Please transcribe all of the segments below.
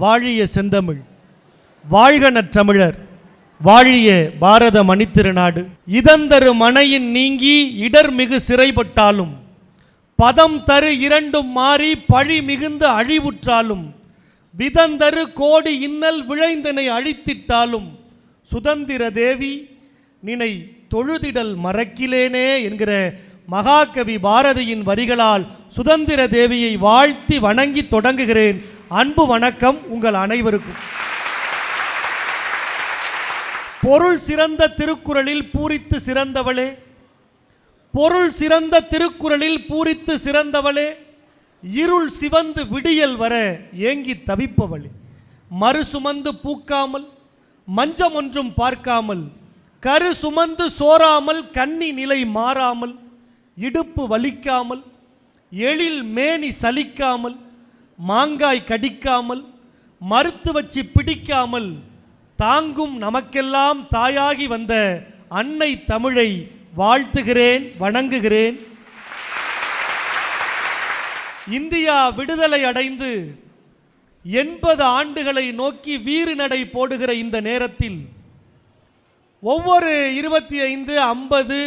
வாழிய செந்தமிழ், வாழ்க நற்றமிழர், வாழிய பாரத மணித்திருநாடு. இதந்தரு மனையின் நீங்கி இடர்மிகு சிறைப்பட்டாலும், பதம் தரு இரண்டும் மாறி பழி மிகுந்து அழிவுற்றாலும், விதந்தரு கோடி இன்னல் விழைந்தனை அழித்திட்டாலும், சுதந்திர தேவி நினை தொழுதிடல் மறக்கிலேனே என்கிற மகாகவி பாரதியின் வரிகளால் சுதந்திர தேவியை வாழ்த்தி வணங்கி தொடங்குகிறேன். அன்பு வணக்கம் உங்கள் அனைவருக்கும். பொருள் சிறந்த திருக்குறளில் பூரித்து சிறந்தவளே, பொருள் சிறந்த திருக்குறளில் பூரித்து சிறந்தவளே, இருள் சிவந்து விடியல் வர ஏங்கி தவிப்பவளே, மறு சுமந்து பூக்காமல் மஞ்சம் ஒன்றும் பார்க்காமல், கரு சுமந்து சோறாமல் கன்னி நிலை மாறாமல், இடுப்பு வலிக்காமல் எழில் மேனி சலிக்காமல், மாங்காய் கடிக்காமல் மறுத்து வச்சு பிடிக்காமல், தாங்கும் நமக்கெல்லாம் தாயாகி வந்த அன்னை தமிழை வாழ்த்துகிறேன், வணங்குகிறேன். இந்தியா விடுதலை அடைந்து 80 ஆண்டுகளை நோக்கி வீறு நடை போடுகிற இந்த நேரத்தில் ஒவ்வொரு 25, 50,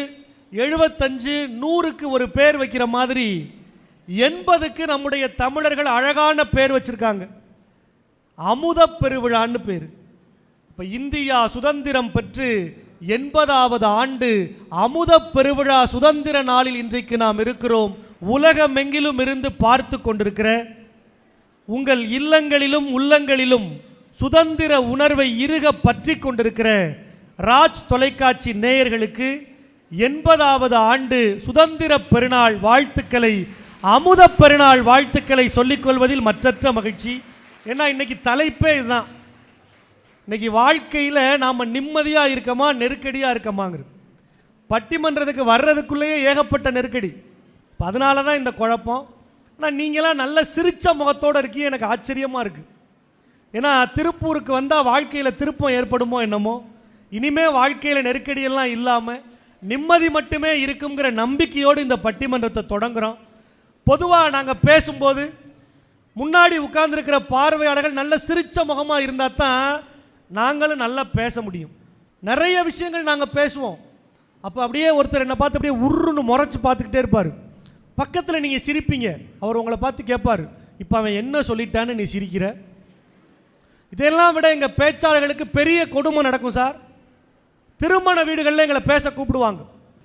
75, 100க்கு ஒரு பேர் வைக்கிற மாதிரி 80க்கு நம்முடைய தமிழர்கள் அழகான பேர் வச்சிருக்காங்க. அமுத பெருவிழான்னு பேர். இப்போ இந்தியா சுதந்திரம் பெற்று 80வது ஆண்டு அமுத பெருவிழா சுதந்திர நாளில் இன்றைக்கு நாம் இருக்கிறோம். உலகமெங்கிலும் இருந்து பார்த்து கொண்டிருக்கிற உங்கள் இல்லங்களிலும் உள்ளங்களிலும் சுதந்திர உணர்வை இறுக பற்றி கொண்டிருக்கிற ராஜ் தொலைக்காட்சி நேயர்களுக்கு 80வது ஆண்டு சுதந்திர பெருநாள் வாழ்த்துக்களை, அமுத பெருநாள் வாழ்த்துக்களை சொல்லிக்கொள்வதில் மற்றற்ற மகிழ்ச்சி. ஏன்னா இன்னைக்கு தலைப்பே இதுதான். இன்னைக்கு வாழ்க்கையில் நாம் நிம்மதியாக இருக்கமா நெருக்கடியாக இருக்கமாங்கிறது. பட்டிமன்றத்துக்கு வர்றதுக்குள்ளேயே ஏகப்பட்ட நெருக்கடி. அதனால தான் இந்த குழப்பம். ஆனால் நீங்களாம் நல்ல சிரிச்ச முகத்தோடு இருக்கீங்க, எனக்கு ஆச்சரியமாக இருக்குது. ஏன்னா திருப்பூருக்கு வந்தால் வாழ்க்கையில் திருப்பம் ஏற்படுமோ என்னமோ. இனிமே வாழ்க்கையில் நெருக்கடியெல்லாம் இல்லாமல் நிம்மதி மட்டுமே இருக்குங்கிற நம்பிக்கையோடு இந்த பட்டிமன்றத்தை தொடங்குகிறோம். பொதுவாக நாங்கள் பேசும்போது முன்னாடி உட்கார்ந்துருக்கிற பார்வையாளர்கள் நல்ல சிரிச்ச முகமாக இருந்தால் தான் நாங்களும் நல்லா பேச முடியும். நிறைய விஷயங்கள் நாங்கள் பேசுவோம். அப்போ அப்படியே ஒருத்தர் என்னை பார்த்து அப்படியே உருன்னு முறைச்சி பார்த்துக்கிட்டே இருப்பார். பக்கத்தில் நீங்கள் சிரிப்பீங்க, அவர் உங்களை பார்த்து கேட்பார், இப்போ அவன் என்ன சொல்லிட்டான்னு நீ சிரிக்கிற. இதெல்லாம் விட எங்கள் பேச்சாளர்களுக்கு பெரிய கொடுமை நடக்கும் சார். திருமண வீடுகளில் எங்களை பேச கூப்பிடுவாங்க.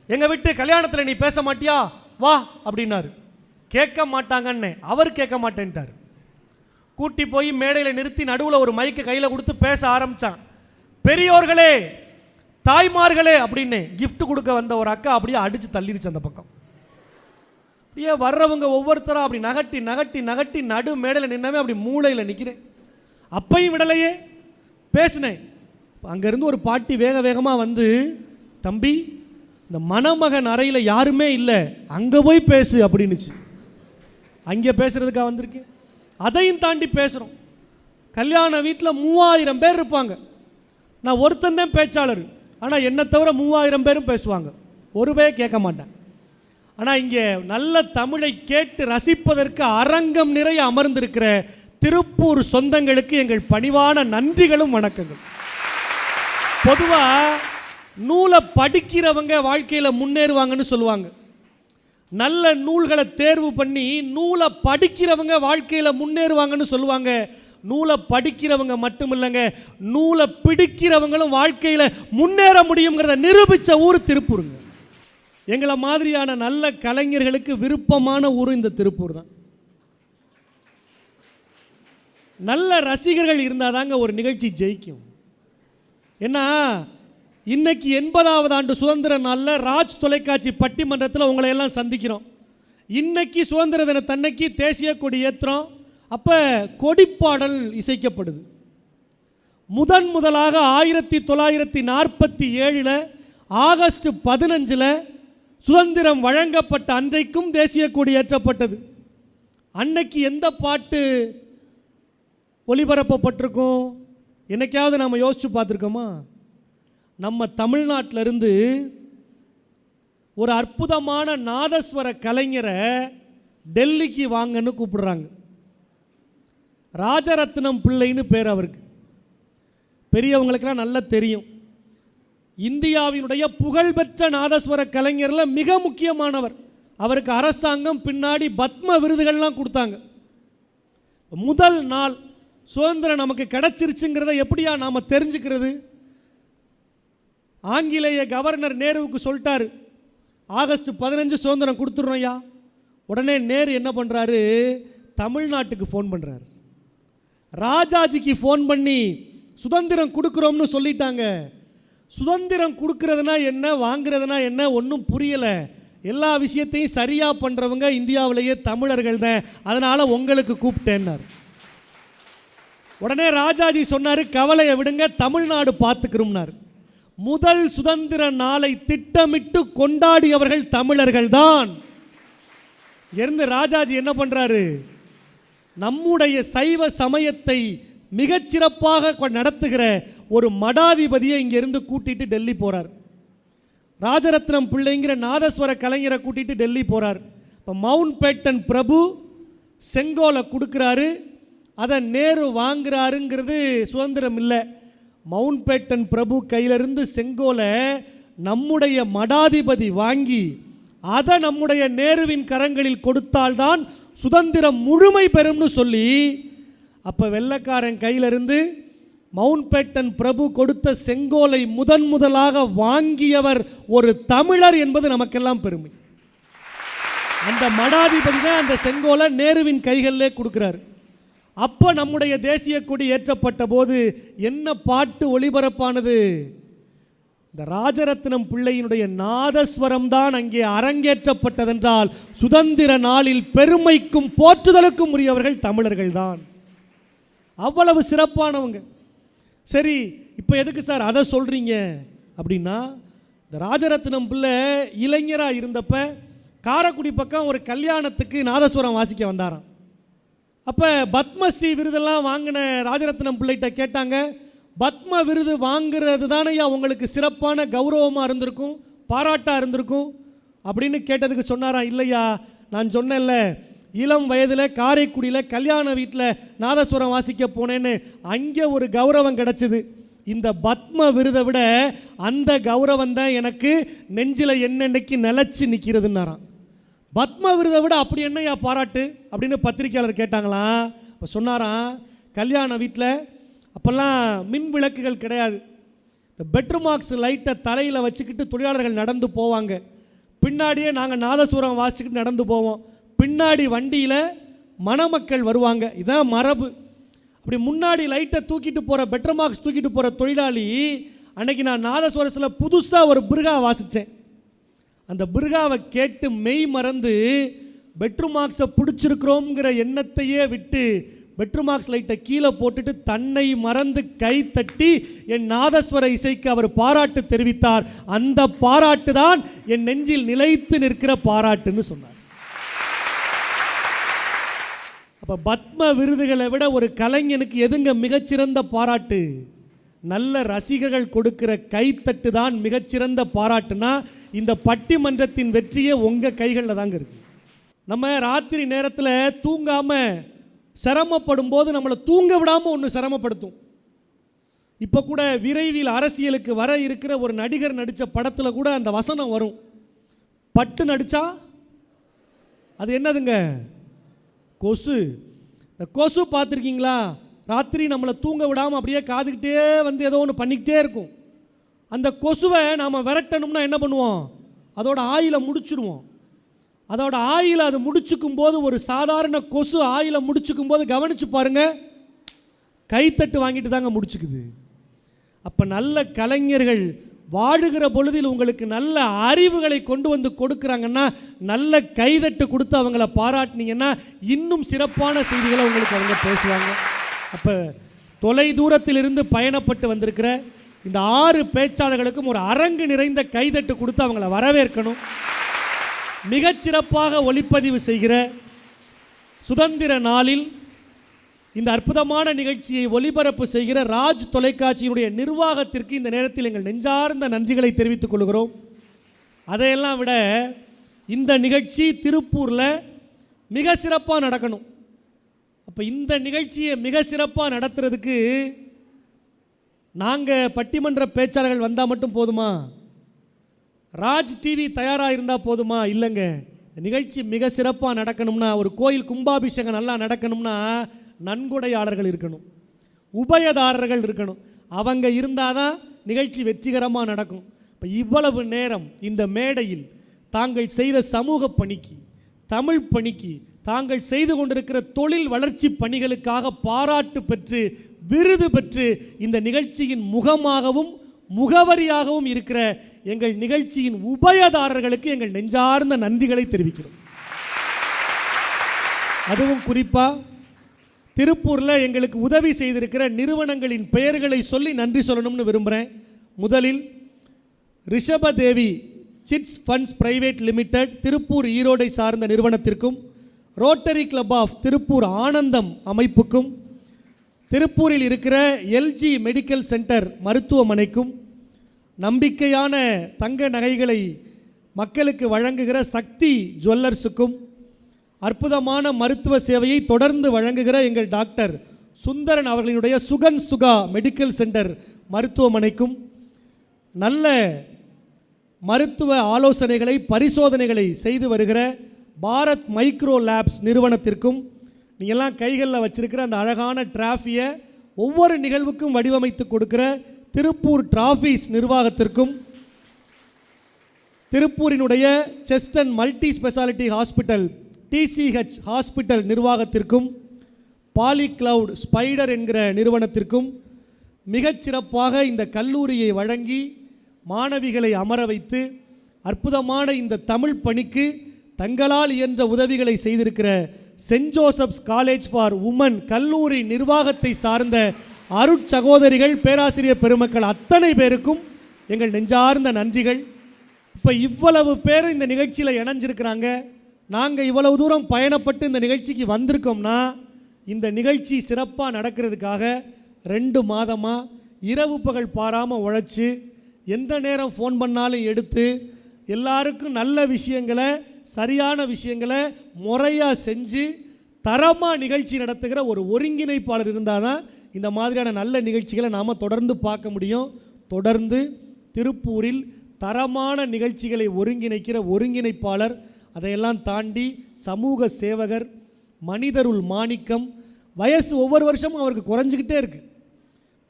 எங்கள் வீட்டு கல்யாணத்தில் நீ பேச மாட்டியா வா அப்படின்னாரு. கேட்க மாட்டாங்கன்னு அவர் கேட்க மாட்டேன்ட்டார். கூட்டி போய் மேடையில் நிறுத்தி நடுவில் ஒரு மைக்கை கையில் கொடுத்து பேச ஆரம்பித்தான். பெரியோர்களே, தாய்மார்களே அப்படின்னு கிஃப்ட் கொடுக்க வந்த ஒரு அக்கா அப்படியே அடித்து தள்ளிருச்சு அந்த பக்கம். அப்படியே வர்றவங்க ஒவ்வொருத்தராக அப்படி நகட்டி நகட்டி நகட்டி நடு மேடையில் நின்னவே அப்படி மூளையில் நிற்கிறேன். அப்பையும் விடலையே, பேசினேன். அங்கேருந்து ஒரு பாட்டி வேக வேகமாக வந்து, தம்பி இந்த மணமகன் அறையில் யாருமே இல்லை, அங்கே போய் பேசு அப்படின்னுச்சு. அங்கே பேசுகிறதுக்காக வந்திருக்கேன். அதையும் தாண்டி பேசுகிறோம். கல்யாண வீட்டில் 3000 பேர் இருப்பாங்க. நான் ஒருத்தன் தான் பேச்சாளர். ஆனால் என்னை தவிர 3000 பேரும் பேசுவாங்க. ஒரு பேர் கேட்க மாட்டேன். ஆனால் இங்கே நல்ல தமிழை கேட்டு ரசிப்பதற்கு அரங்கம் நிறைய அமர்ந்திருக்கிற திருப்பூர் சொந்தங்களுக்கு எங்கள் பணிவான நன்றிகளும் வணக்கங்கள். பொதுவாக நூலை படிக்கிறவங்க வாழ்க்கையில் முன்னேறுவாங்கன்னு சொல்லுவாங்க. நல்ல நூல்களை தேர்வு பண்ணி நூலை படிக்கிறவங்க வாழ்க்கையில் முன்னேறுவாங்கன்னு சொல்லுவாங்க. நூலை படிக்கிறவங்க மட்டும் இல்லைங்க, நூலை பிடிக்கிறவங்களும் வாழ்க்கையில் முன்னேற முடியுங்கிறத நிரூபித்த ஊர் திருப்பூருங்க. எங்களை மாதிரியான நல்ல கலைஞர்களுக்கு விருப்பமான ஊர் இந்த திருப்பூர் தான். நல்ல ரசிகர்கள் இருந்தால் தாங்க ஒரு நிகழ்ச்சி ஜெயிக்கும். ஏன்னா இன்னைக்கு 80வது ஆண்டு சுதந்திர நாளில் ராஜ் தொலைக்காட்சி பட்டிமன்றத்தில் உங்களை எல்லாம் சந்திக்கிறோம். இன்னைக்கு சுதந்திர தினத்தன்னைக்கு தேசிய கொடி ஏற்றுறோம். அப்போ கொடிப்பாடல் இசைக்கப்படுது. முதலாக 1947 ஆகஸ்ட் 15 சுதந்திரம் வழங்கப்பட்ட அன்றைக்கும் தேசிய கொடி ஏற்றப்பட்டது. அன்னைக்கு எந்த பாட்டு ஒளிபரப்பப்பட்டிருக்கும் என்னைக்காவது நாம் யோசிச்சு பார்த்துருக்கோமா? நம்ம தமிழ்நாட்டிலிருந்து ஒரு அற்புதமான நாதஸ்வர கலைஞரை டெல்லிக்கு வாங்கன்னு கூப்பிடுறாங்க. ராஜரத்னம் பிள்ளைன்னு பேர் அவருக்கு. பெரியவங்களுக்கெல்லாம் நல்லா தெரியும். இந்தியாவினுடைய புகழ்பெற்ற நாதஸ்வர கலைஞரில் மிக முக்கியமானவர். அவருக்கு அரசாங்கம் பின்னாடி பத்ம விருதுகள்லாம் கொடுத்தாங்க. முதல் நாள் சுதந்திரம் நமக்கு கிடைச்சிருச்சுங்கிறத எப்படியா நாம் தெரிஞ்சுக்கிறது? ஆங்கிலேய கவர்னர் நேருவுக்கு சொல்லிட்டாரு, ஆகஸ்ட் 15 சுதந்திரம் கொடுத்துட்றோம் ஐயா. உடனே நேரு என்ன பண்ணுறாரு, தமிழ்நாட்டுக்கு ஃபோன் பண்ணுறாரு. ராஜாஜிக்கு ஃபோன் பண்ணி சுதந்திரம் கொடுக்குறோம்னு சொல்லிட்டாங்க. சுதந்திரம் கொடுக்கறதுனா என்ன, வாங்கிறதுனா என்ன ஒன்றும் புரியலை. எல்லா விஷயத்தையும் சரியாக பண்ணுறவங்க இந்தியாவிலேயே தமிழர்கள் தான், அதனால் உங்களுக்கு கூப்பிட்டேன்னார். உடனே ராஜாஜி சொன்னார், கவலையை விடுங்க, தமிழ்நாடு பார்த்துக்கிறோம்னார். முதல் சுதந்திர நாளை திட்டமிட்டு கொண்டாடியவர்கள் தமிழர்கள் தான். இருந்து ராஜாஜி என்ன பண்ணுறாரு, நம்முடைய சைவ சமயத்தை மிகச்சிறப்பாக நடத்துகிற ஒரு மடாதிபதியை இங்கிருந்து கூட்டிட்டு டெல்லி போகிறார். ராஜரத்னம் பிள்ளைங்கிற நாதஸ்வர கலைஞரை கூட்டிட்டு டெல்லி போகிறார். இப்போ மவுண்ட் பேட்டன் பிரபு செங்கோலை கொடுக்குறாரு, அதை நேரு வாங்குறாருங்கிறது சுதந்திரம் இல்லை. மவுண்ட் பேட்டன் பிரபு கையிலிருந்து செங்கோலை நம்முடைய மடாதிபதி வாங்கி அதை நம்முடைய நேருவின் கரங்களில் கொடுத்தால்தான் சுதந்திரம் முழுமை பெறும்னு சொல்லி, அப்போ வெள்ளைக்காரன் கையிலிருந்து மவுண்ட் பேட்டன் பிரபு கொடுத்த செங்கோலை முதலாக வாங்கியவர் ஒரு தமிழர் என்பது நமக்கெல்லாம் பெருமை. அந்த மடாதிபதி தான் அந்த செங்கோலை நேருவின் கைகளிலே கொடுக்கிறார். அப்போ நம்முடைய தேசிய கொடி ஏற்றப்பட்ட போது என்ன பாட்டு ஒளிபரப்பானது? இந்த ராஜரத்னம் பிள்ளையினுடைய நாதஸ்வரம் தான் அங்கே அரங்கேற்றப்பட்டதென்றால் சுதந்திர நாளில் பெருமைக்கும் போற்றுதலுக்கும் உரியவர்கள் தமிழர்கள் தான். அவ்வளவு சிறப்பானவங்க. சரி, இப்போ எதுக்கு சார் அதை சொல்கிறீங்க அப்படின்னா, இந்த ராஜரத்னம் பிள்ளை இளைஞராக இருந்தப்ப காரைக்குடி பக்கம் ஒரு கல்யாணத்துக்கு நாதஸ்வரம் வாசிக்க வந்தாராம். அப்போ பத்மஸ்ரீ விருதெல்லாம் வாங்கின ராஜரத்னம் பிள்ளைகிட்ட கேட்டாங்க, பத்ம விருது வாங்குறது தானையா உங்களுக்கு சிறப்பான கௌரவமாக இருந்திருக்கும், பாராட்டாக இருந்திருக்கும் அப்படின்னு கேட்டதுக்கு சொன்னாராம், இல்லையா நான் சொன்னேன்ல, இளம் வயதில் காரைக்குடியில் கல்யாண வீட்டில் நாதஸ்வரம் வாசிக்க போனேன்னு அங்கே ஒரு கௌரவம் கிடச்சிது. இந்த பத்ம விருதை விட அந்த கௌரவம் தான் எனக்கு நெஞ்சில் என்னென்னைக்கு நிலச்சி நிற்கிறதுன்னாராம். பத்ம விருதை விட அப்படி என்னையா பாராட்டு அப்படின்னு பத்திரிக்கையாளர் கேட்டாங்களாம். இப்போ சொன்னாராம், கல்யாண வீட்டில் அப்போல்லாம் மின் விளக்குகள் கிடையாது. இந்த பெட்ரூமாக்ஸ் லைட்டை தலையில் வச்சுக்கிட்டு தொழிலாளர்கள் நடந்து போவாங்க. பின்னாடியே நாங்கள் நாதஸ்வரம் வாசிச்சுக்கிட்டு நடந்து போவோம். பின்னாடி வண்டியில் மணமக்கள் வருவாங்க. இதான் மரபு. அப்படி முன்னாடி லைட்டை தூக்கிட்டு போகிற பெட்ரமாக்ஸ் தூக்கிட்டு போகிற தொழிலாளி அன்னைக்கு நான் நாதஸ்வரத்தில் புதுசாக ஒரு பிருகா வாசித்தேன். அந்த பிருகாவை கேட்டு மெய் மறந்து பெட்ரூமாக்ஸை பிடிச்சிருக்கிறோங்கிற எண்ணத்தையே விட்டு பெட்ரூமாக்ஸ் லைட்டை கீழே போட்டுட்டு தன்னை மறந்து கை தட்டி என் நாதஸ்வர இசைக்கு அவர் பாராட்டு தெரிவித்தார். அந்த பாராட்டு தான் என் நெஞ்சில் நிலைத்து நிற்கிற பாராட்டுன்னு சொன்னார். அப்போ பத்ம விருதுகளை விட ஒரு கலைஞனுக்கு எதுங்க மிகச்சிறந்த பாராட்டு? நல்ல ரசிகர்கள் கொடுக்கிற கைத்தட்டு தான் மிகச்சிறந்த பாராட்டுனா, இந்த பட்டிமன்றத்தின் வெற்றியே உங்கள் கைகளில் தாங்க இருக்குது. நம்ம ராத்திரி நேரத்தில் தூங்காமல் சிரமப்படும் போது நம்மளை தூங்க விடாமல் ஒன்று சிரமப்படுத்தும். இப்போ கூட விரைவில் அரசியலுக்கு வர இருக்கிற ஒரு நடிகர் நடித்த படத்தில் கூட அந்த வசனம் வரும், பட்டு நடித்தா அது என்னதுங்க, கொசு. இந்த கொசு பார்த்துருக்கீங்களா? ராத்திரி நம்மளை தூங்க விடாமல் அப்படியே காதுகிட்டே வந்து ஏதோ ஒன்று பண்ணிக்கிட்டே இருக்கும். அந்த கொசுவை நாம் விரட்டணும்னா என்ன பண்ணுவோம்? அதோட ஆயிலை முடிச்சிடுவோம். அதோட ஆயிலை அது முடிச்சுக்கும் போது, ஒரு சாதாரண கொசு ஆயிலை முடிச்சுக்கும் போது கவனித்து பாருங்க, கைத்தட்டு வாங்கிட்டு தாங்க முடிச்சுக்குது. அப்போ நல்ல கலைஞர்கள் வாழுகிற பொழுதில் உங்களுக்கு நல்ல அறிவுகளை கொண்டு வந்து கொடுக்குறாங்கன்னா, நல்ல கைதட்டு கொடுத்து அவங்கள பாராட்டினீங்கன்னா இன்னும் சிறப்பான செய்திகளை உங்களுக்கு அவங்க பேசுவாங்க. அப்போ தொலை தூரத்திலிருந்து பயணப்பட்டு வந்திருக்கிற இந்த 6 பேச்சாளர்களுக்கும் ஒரு அரங்கு நிறைந்த கைதட்டு கொடுத்து அவங்கள வரவேற்கணும். மிகச்சிறப்பாக ஒளிப்பதிவு செய்கிற சுதந்திர நாளில் இந்த அற்புதமான நிகழ்ச்சியை ஒளிபரப்பு செய்கிற ராஜ் தொலைக்காட்சியினுடைய நிர்வாகத்திற்கு இந்த நேரத்தில் எங்கள் நெஞ்சார்ந்த நன்றிகளை தெரிவித்துக் கொள்கிறோம். அதையெல்லாம் விட இந்த நிகழ்ச்சி திருப்பூரில் மிக சிறப்பாக நடக்கணும். அப்போ இந்த நிகழ்ச்சியை மிக சிறப்பாக நடத்துறதுக்கு நாங்கள் பட்டிமன்ற பேச்சாளர்கள் வந்தால் மட்டும் போதுமா? ராஜ் டிவி தயாராக இருந்தால் போதுமா? இல்லைங்க. இந்த நிகழ்ச்சி மிக சிறப்பாக நடக்கணும்னா, ஒரு கோயில் கும்பாபிஷேகம் நல்லா நடக்கணும்னா நன்கொடையாளர்கள் இருக்கணும், உபயதாரர்கள் இருக்கணும். அவங்க இருந்தால் தான் நிகழ்ச்சி வெற்றிகரமாக நடக்கும். இப்போ இவ்வளவு நேரம் இந்த மேடையில் தாங்கள் செய்த சமூக பணிக்கு, தமிழ் பணிக்கு, தாங்கள் செய்து கொண்டிருக்கிற தொழில் வளர்ச்சி பணிகளுக்காக பாராட்டு பெற்று விருது பெற்று இந்த நிகழ்ச்சியின் முகமாகவும் முகவரியாகவும் இருக்கிற எங்கள் நிகழ்ச்சியின் உபயதாரர்களுக்கு எங்கள் நெஞ்சார்ந்த நன்றிகளை தெரிவிக்கிறோம். அதுவும் குறிப்பாக திருப்பூரில் எங்களுக்கு உதவி செய்திருக்கிற நிறுவனங்களின் பெயர்களை சொல்லி நன்றி சொல்லணும்னு விரும்புகிறேன். முதலில் Rishabhadevi chits funds private limited Tiruppur ஈரோடை சார்ந்த நிறுவனத்திற்கும், ரோட்டரி கிளப் ஆஃப் திருப்பூர் ஆனந்தம் அமைப்புக்கும், திருப்பூரில் இருக்கிற எல்ஜி மெடிக்கல் சென்டர் மருத்துவமனைக்கும், நம்பிக்கையான தங்க நகைகளை மக்களுக்கு வழங்குகிற சக்தி ஜுவல்லர்ஸுக்கும், அற்புதமான மருத்துவ சேவையை தொடர்ந்து வழங்குகிற எங்கள் டாக்டர் சுந்தரன் அவர்களுடைய சுகன் சுகா மெடிக்கல் சென்டர் மருத்துவமனைக்கும், நல்ல மருத்துவ ஆலோசனைகளை பரிசோதனைகளை செய்து வருகிற பாரத் மைக்ரோ லேப்ஸ் நிறுவனத்திற்கும், நீங்கள்லாம் கைகளில் வச்சிருக்கிற அந்த அழகான டிராஃபியை ஒவ்வொரு நிகழ்வுக்கும் வடிவமைத்து கொடுக்கிற திருப்பூர் டிராஃபிஸ் நிர்வாகத்திற்கும், திருப்பூரினுடைய chest and multi speciality hospital TCH hospital நிர்வாகத்திற்கும், பாலிக்ளவுட் ஸ்பைடர் என்கிற நிறுவனத்திற்கும், மிகச்சிறப்பாக இந்த கல்லூரியை வழங்கி மாணவிகளை அமர வைத்து அற்புதமான இந்த தமிழ் பணிக்கு தங்களால் இயன்ற உதவிகளை செய்திருக்கிற saint Joseph's college for women கல்லூரி நிர்வாகத்தை சார்ந்த அருட்சகோதரிகள், பேராசிரியர் பெருமக்கள் அத்தனை பேருக்கும் எங்கள் நெஞ்சார்ந்த நன்றிகள். இப்போ இவ்வளவு பேர் இந்த நிகழ்ச்சியில் இணைஞ்சிருக்கிறாங்க. நாங்கள் இவ்வளவு தூரம் பயணப்பட்டு இந்த நிகழ்ச்சிக்கு வந்திருக்கோம்னா, இந்த நிகழ்ச்சி சிறப்பாக நடக்கிறதுக்காக 2 மாதமாக இரவு பகல் பாராமல் உழைச்சி, எந்த நேரம் ஃபோன் பண்ணாலும் எடுத்து எல்லாருக்கும் நல்ல விஷயங்களை, சரியான விஷயங்களை முறையாக செஞ்சு தரமாக நிகழ்ச்சி நடத்துகிற ஒரு ஒருங்கிணைப்பாளர் இருந்தால் தான் இந்த மாதிரியான நல்ல நிகழ்ச்சிகளை நாம் தொடர்ந்து பார்க்க முடியும். தொடர்ந்து திருப்பூரில் தரமான நிகழ்ச்சிகளை ஒருங்கிணைக்கிற ஒருங்கிணைப்பாளர், அதையெல்லாம் தாண்டி சமூக சேவகர், மனிதருள் மாணிக்கம். வயசு ஒவ்வொரு வருஷமும் அவருக்கு குறைஞ்சிக்கிட்டே இருக்குது.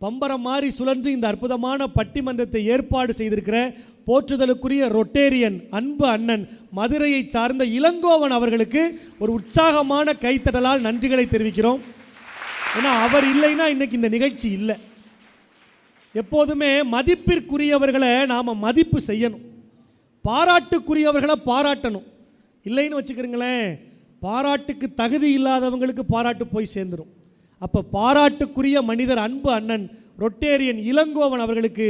பம்பரம் மாதிரி சுழன்று இந்த அற்புதமான பட்டிமன்றத்தை ஏற்பாடு செய்திருக்கிற போற்றுதலுக்குரிய ரொட்டேரியன் அன்பு அண்ணன் மதுரையை சார்ந்த இளங்கோவன் அவர்களுக்கு ஒரு உற்சாகமான கைத்தட்டலால் நன்றிகளை தெரிவிக்கிறோம். ஏன்னா அவர் இல்லைன்னா இன்னைக்கு இந்த நிகழ்ச்சி இல்லை. எப்போதுமே மதிப்பிற்குரியவர்களை நாம் மதிப்பு செய்யணும், பாராட்டுக்குரியவர்களை பாராட்டணும். இல்லைன்னு வச்சுக்கிறீங்களேன், பாராட்டுக்கு தகுதி இல்லாதவங்களுக்கு பாராட்டு போய் சேர்ந்துடும். அப்போ பாராட்டுக்குரிய மனிதர் அன்பு அண்ணன் ரொட்டேரியன் இளங்கோவன் அவர்களுக்கு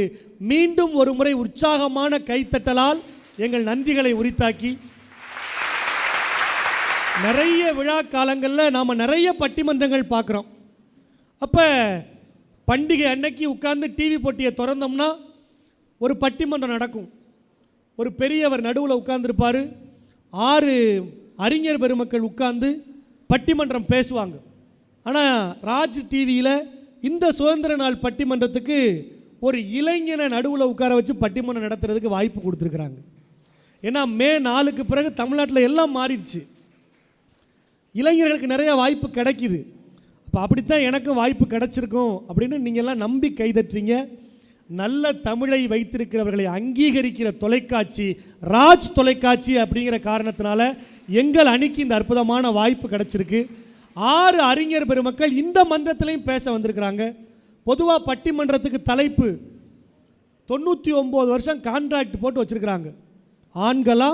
மீண்டும் ஒரு முறை உற்சாகமான கைத்தட்டலால் எங்கள் நன்றிகளை உரித்தாக்கி, நிறைய விழா காலங்களில் நாம் நிறைய பட்டிமன்றங்கள் பார்க்குறோம். அப்போ பண்டிகை அன்னைக்கு உட்கார்ந்து டிவி போட்டியை திறந்தோம்னா ஒரு பட்டிமன்றம் நடக்கும். ஒரு பெரியவர் நடுவில் உட்கார்ந்துருப்பார், 6 அறிஞர் பெருமக்கள் உட்கார்ந்து பட்டிமன்றம் பேசுவாங்க. ஆனால் ராஜ் டிவியில் இந்த சுதந்திர நாள் பட்டிமன்றத்துக்கு ஒரு இளைஞனை நடுவில் உட்கார வச்சு பட்டிமன்றம் நடத்துறதுக்கு வாய்ப்பு கொடுத்துருக்குறாங்க. ஏன்னா மே 4க்கு பிறகு தமிழ்நாட்டில் எல்லாம் மாறிடுச்சு, இளைஞர்களுக்கு நிறைய வாய்ப்பு கிடைக்கிது. அப்போ அப்படித்தான் எனக்கும் வாய்ப்பு கிடைச்சிருக்கும் அப்படின்னு நீங்கள்லாம் நம்பி கைதற்றீங்க. நல்ல தமிழை வைத்திருக்கிறவர்களை அங்கீகரிக்கிற தொலைக்காட்சி ராஜ் தொலைக்காட்சி அப்படிங்கிற காரணத்தினால எங்கள் அணிக்கு இந்த அற்புதமான வாய்ப்பு கிடைச்சிருக்கு. 6 அறிஞர் பெருமக்கள் இந்த மன்றத்திலையும் பேச வந்திருக்கிறாங்க. பொதுவாக பட்டிமன்றத்துக்கு தலைப்பு 99 வருஷம் கான்ட்ராக்ட் போட்டு வச்சுருக்கிறாங்க. ஆண்களா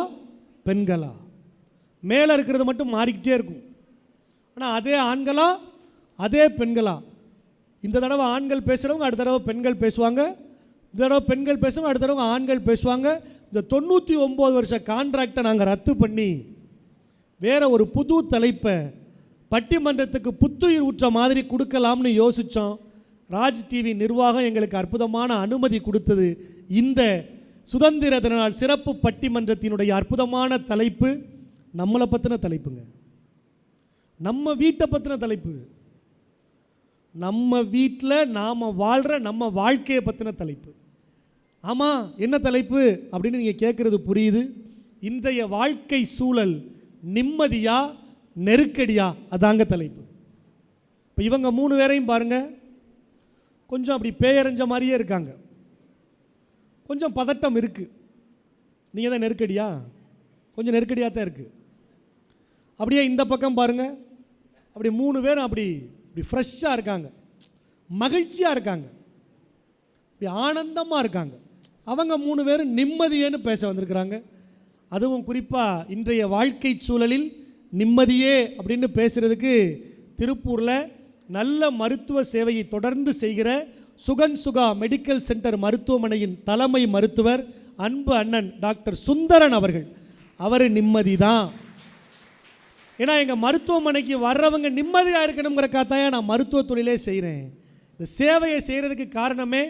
பெண்களா, மேலே இருக்கிறது மட்டும் மாறிக்கிட்டே இருக்கும். ஆனால் அதே ஆண்களா அதே பெண்களா, இந்த தடவை ஆண்கள் பேசுகிறவங்க அடுத்த தடவை பெண்கள் பேசுவாங்க, இந்த தடவை பெண்கள் பேசுகிறவங்க அடுத்த தடவை ஆண்கள் பேசுவாங்க. இந்த 99 வருஷ கான்ட்ராக்டை நாங்கள் ரத்து பண்ணி வேறு ஒரு புது தலைப்பை பட்டிமன்றத்துக்கு புத்துயிர் ஊற்ற மாதிரி கொடுக்கலாம்னு யோசித்தோம். ராஜ் டிவி நிர்வாகம் எங்களுக்கு அற்புதமான அனுமதி கொடுத்தது. இந்த சுதந்திர தின நாள் சிறப்பு பட்டிமன்றத்தினுடைய அற்புதமான தலைப்பு நம்மளை பற்றின தலைப்புங்க. நம்ம வீட்டை பற்றின தலைப்பு, நம்ம வீட்டில் நாம் வாழ்கிற நம்ம வாழ்க்கையை பற்றின தலைப்பு. ஆமாம், என்ன தலைப்பு அப்படின்னு நீங்கள் கேட்குறது புரியுது. இன்றைய வாழ்க்கை சூழல் நிம்மதியா நெருக்கடியா, அதாங்க தலைப்பு. இப்போ இவங்க 3 பேரையும் பாருங்கள், கொஞ்சம் அப்படி பேயறிஞ்ச மாதிரியே இருக்காங்க, கொஞ்சம் பதட்டம் இருக்குது. நீங்கள் தான் நெருக்கடியா? கொஞ்சம் நெருக்கடியாக தான் இருக்குது. அப்படியே இந்த பக்கம் பாருங்கள், அப்படி 3 பேரும் அப்படி ஃப்ரெஷ்ஷாக இருக்காங்க, மகிழ்ச்சியாக இருக்காங்க, அப்படி ஆனந்தமாக இருக்காங்க. அவங்க 3 பேரும் நிம்மதியேன்னு பேச வந்திருக்கிறாங்க. அதுவும் குறிப்பாக இன்றைய வாழ்க்கை சூழலில் நிம்மதியே அப்படின்னு பேசுகிறதுக்கு திருப்பூரில் நல்ல மருத்துவ சேவையை தொடர்ந்து செய்கிற சுகன் சுகா மெடிக்கல் சென்டர் மருத்துவமனையின் தலைமை மருத்துவர் அன்பு அண்ணன் டாக்டர் சுந்தரன் அவர்கள். அவர் நிம்மதி தான். ஏன்னா எங்கள் மருத்துவமனைக்கு வர்றவங்க நிம்மதியாக இருக்கணுங்கிறக்காக நான் மருத்துவ தொழிலே செய்கிறேன். இந்த சேவையை செய்கிறதுக்கு காரணமே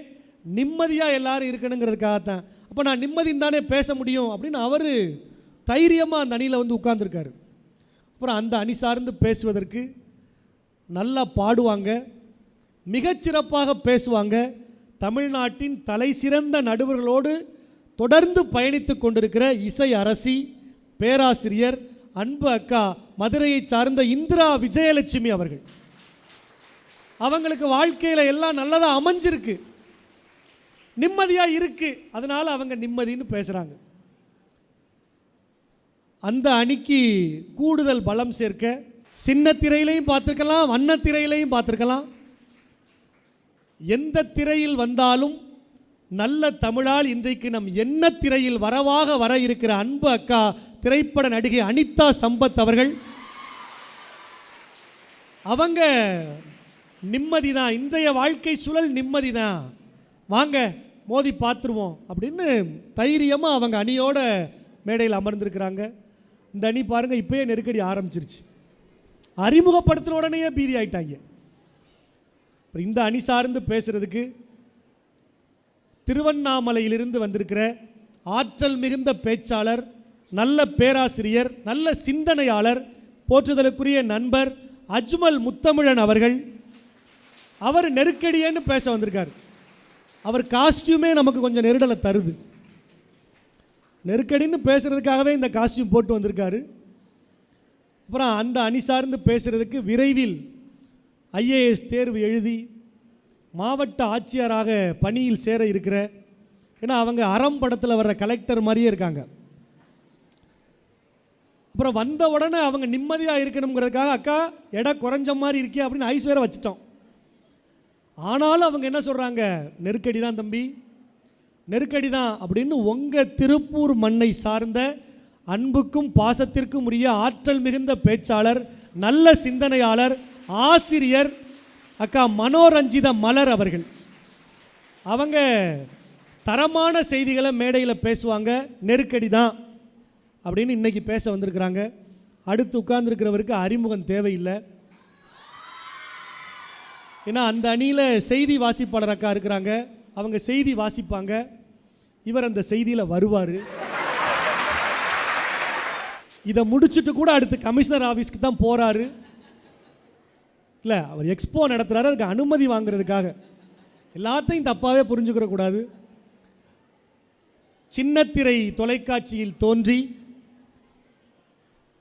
நிம்மதியாக எல்லாரும் இருக்கணுங்கிறதுக்காகத்தான். அப்போ நான் நிம்மதின்னு தானே பேச முடியும் அப்படின்னு அவர் தைரியமாக அந்த அணியில் வந்து உட்கார்ந்துருக்காரு. அப்புறம் அந்த அணி சார்ந்து பேசுவதற்கு நல்லா பாடுவாங்க, மிகச்சிறப்பாக பேசுவாங்க. தமிழ்நாட்டின் தலை சிறந்த நடுவர்களோடு தொடர்ந்து பயணித்து கொண்டிருக்கிற இசை அரசி பேராசிரியர் அன்பு அக்கா மதுரையை சார்ந்த இந்திரா விஜயலட்சுமி அவர்கள். அவங்களுக்கு வாழ்க்கையில் எல்லாம் நல்லதாக அமைஞ்சிருக்கு, நிம்மதியாக இருக்குது, அதனால் அவங்க நிம்மதின்னு பேசுகிறாங்க. அந்த அணிக்கு கூடுதல் பலம் சேர்க்க சின்ன திரையிலையும் பார்த்துருக்கலாம், வண்ண திரையிலையும் பார்த்துருக்கலாம். எந்த திரையில் வந்தாலும் நல்ல தமிழால் இன்றைக்கு நம் என்ன திரையில் வரவாக வர இருக்கிற அன்பு அக்கா திரைப்பட நடிகை அனிதா சம்பத் அவர்கள். அவங்க நிம்மதி தான், இன்றைய வாழ்க்கை சூழல் நிம்மதி தான், வாங்க மோதி பார்த்துருவோம் அப்படின்னு தைரியமாக அவங்க அணியோட மேடையில் அமர்ந்திருக்கிறாங்க. இந்த அணி பாருங்கள், இப்போயே நெருக்கடி ஆரம்பிச்சிருச்சு. அறிமுகப்படுத்தின உடனே பீதி ஆயிட்டாங்க. இந்த அணி சார்ந்து பேசுறதுக்கு திருவண்ணாமலையிலிருந்து வந்திருக்கிற ஆற்றல் மிகுந்த பேச்சாளர், நல்ல பேராசிரியர், நல்ல சிந்தனையாளர், போற்றுதலுக்குரிய நண்பர் அஜ்மல் முத்தமிழன் அவர்கள். அவர் நெருக்கடியேன்னு பேச வந்திருக்கார். அவர் காஸ்டியூமே நமக்கு கொஞ்சம் நெருடலை தருது. நெருக்கடின்னு பேசுறதுக்காகவே இந்த காஸ்டியூம் போட்டு வந்திருக்காரு. அப்புறம் அந்த அணி சார்ந்து பேசுகிறதுக்கு விரைவில் IAS தேர்வு எழுதி மாவட்ட ஆட்சியராக பணியில் சேர இருக்கிற, ஏன்னா அவங்க அறம் படத்தில் வர்ற கலெக்டர் மாதிரியே இருக்காங்க. அப்புறம் வந்த உடனே அவங்க நிம்மதியாக இருக்கணுங்கிறதுக்காக அக்கா எடை குறைஞ்ச மாதிரி இருக்கே அப்படின்னு ஐஸ் வேற வச்சுட்டோம். ஆனாலும் அவங்க என்ன சொல்கிறாங்க, நெருக்கடி தான் தம்பி, நெருக்கடி தான் அப்படின்னு உங்கள் திருப்பூர் மண்ணை சார்ந்த அன்புக்கும் பாசத்திற்கும் உரிய ஆற்றல் மிகுந்த பேச்சாளர், நல்ல சிந்தனையாளர், ஆசிரியர் அக்கா மனோரஞ்சித மலர் அவர்கள். அவங்க தரமான செய்திகளை மேடையில் பேசுவாங்க. நெருக்கடி தான் அப்படின்னு இன்னைக்கு பேச வந்திருக்கிறாங்க. அடுத்து உட்கார்ந்துருக்கிறவருக்கு அறிமுகம் தேவையில்லை. ஏன்னா அந்த அணியில் செய்தி வாசிப்பாளர் அக்கா இருக்கிறாங்க, அவங்க செய்தி வாசிப்பாங்க, இவர் அந்த செய்தியில் வருவார். இதை முடிச்சுட்டு கூட அடுத்து கமிஷனர் ஆஃபீஸ்க்கு தான் போகிறாரு. இல்லை, அவர் எக்ஸ்போ நடத்துகிறாரு, அதுக்கு அனுமதி வாங்குறதுக்காக. எல்லாத்தையும் தப்பாகவே புரிஞ்சுக்கிற கூடாது. சின்னத்திரை தொலைக்காட்சியில் தோன்றி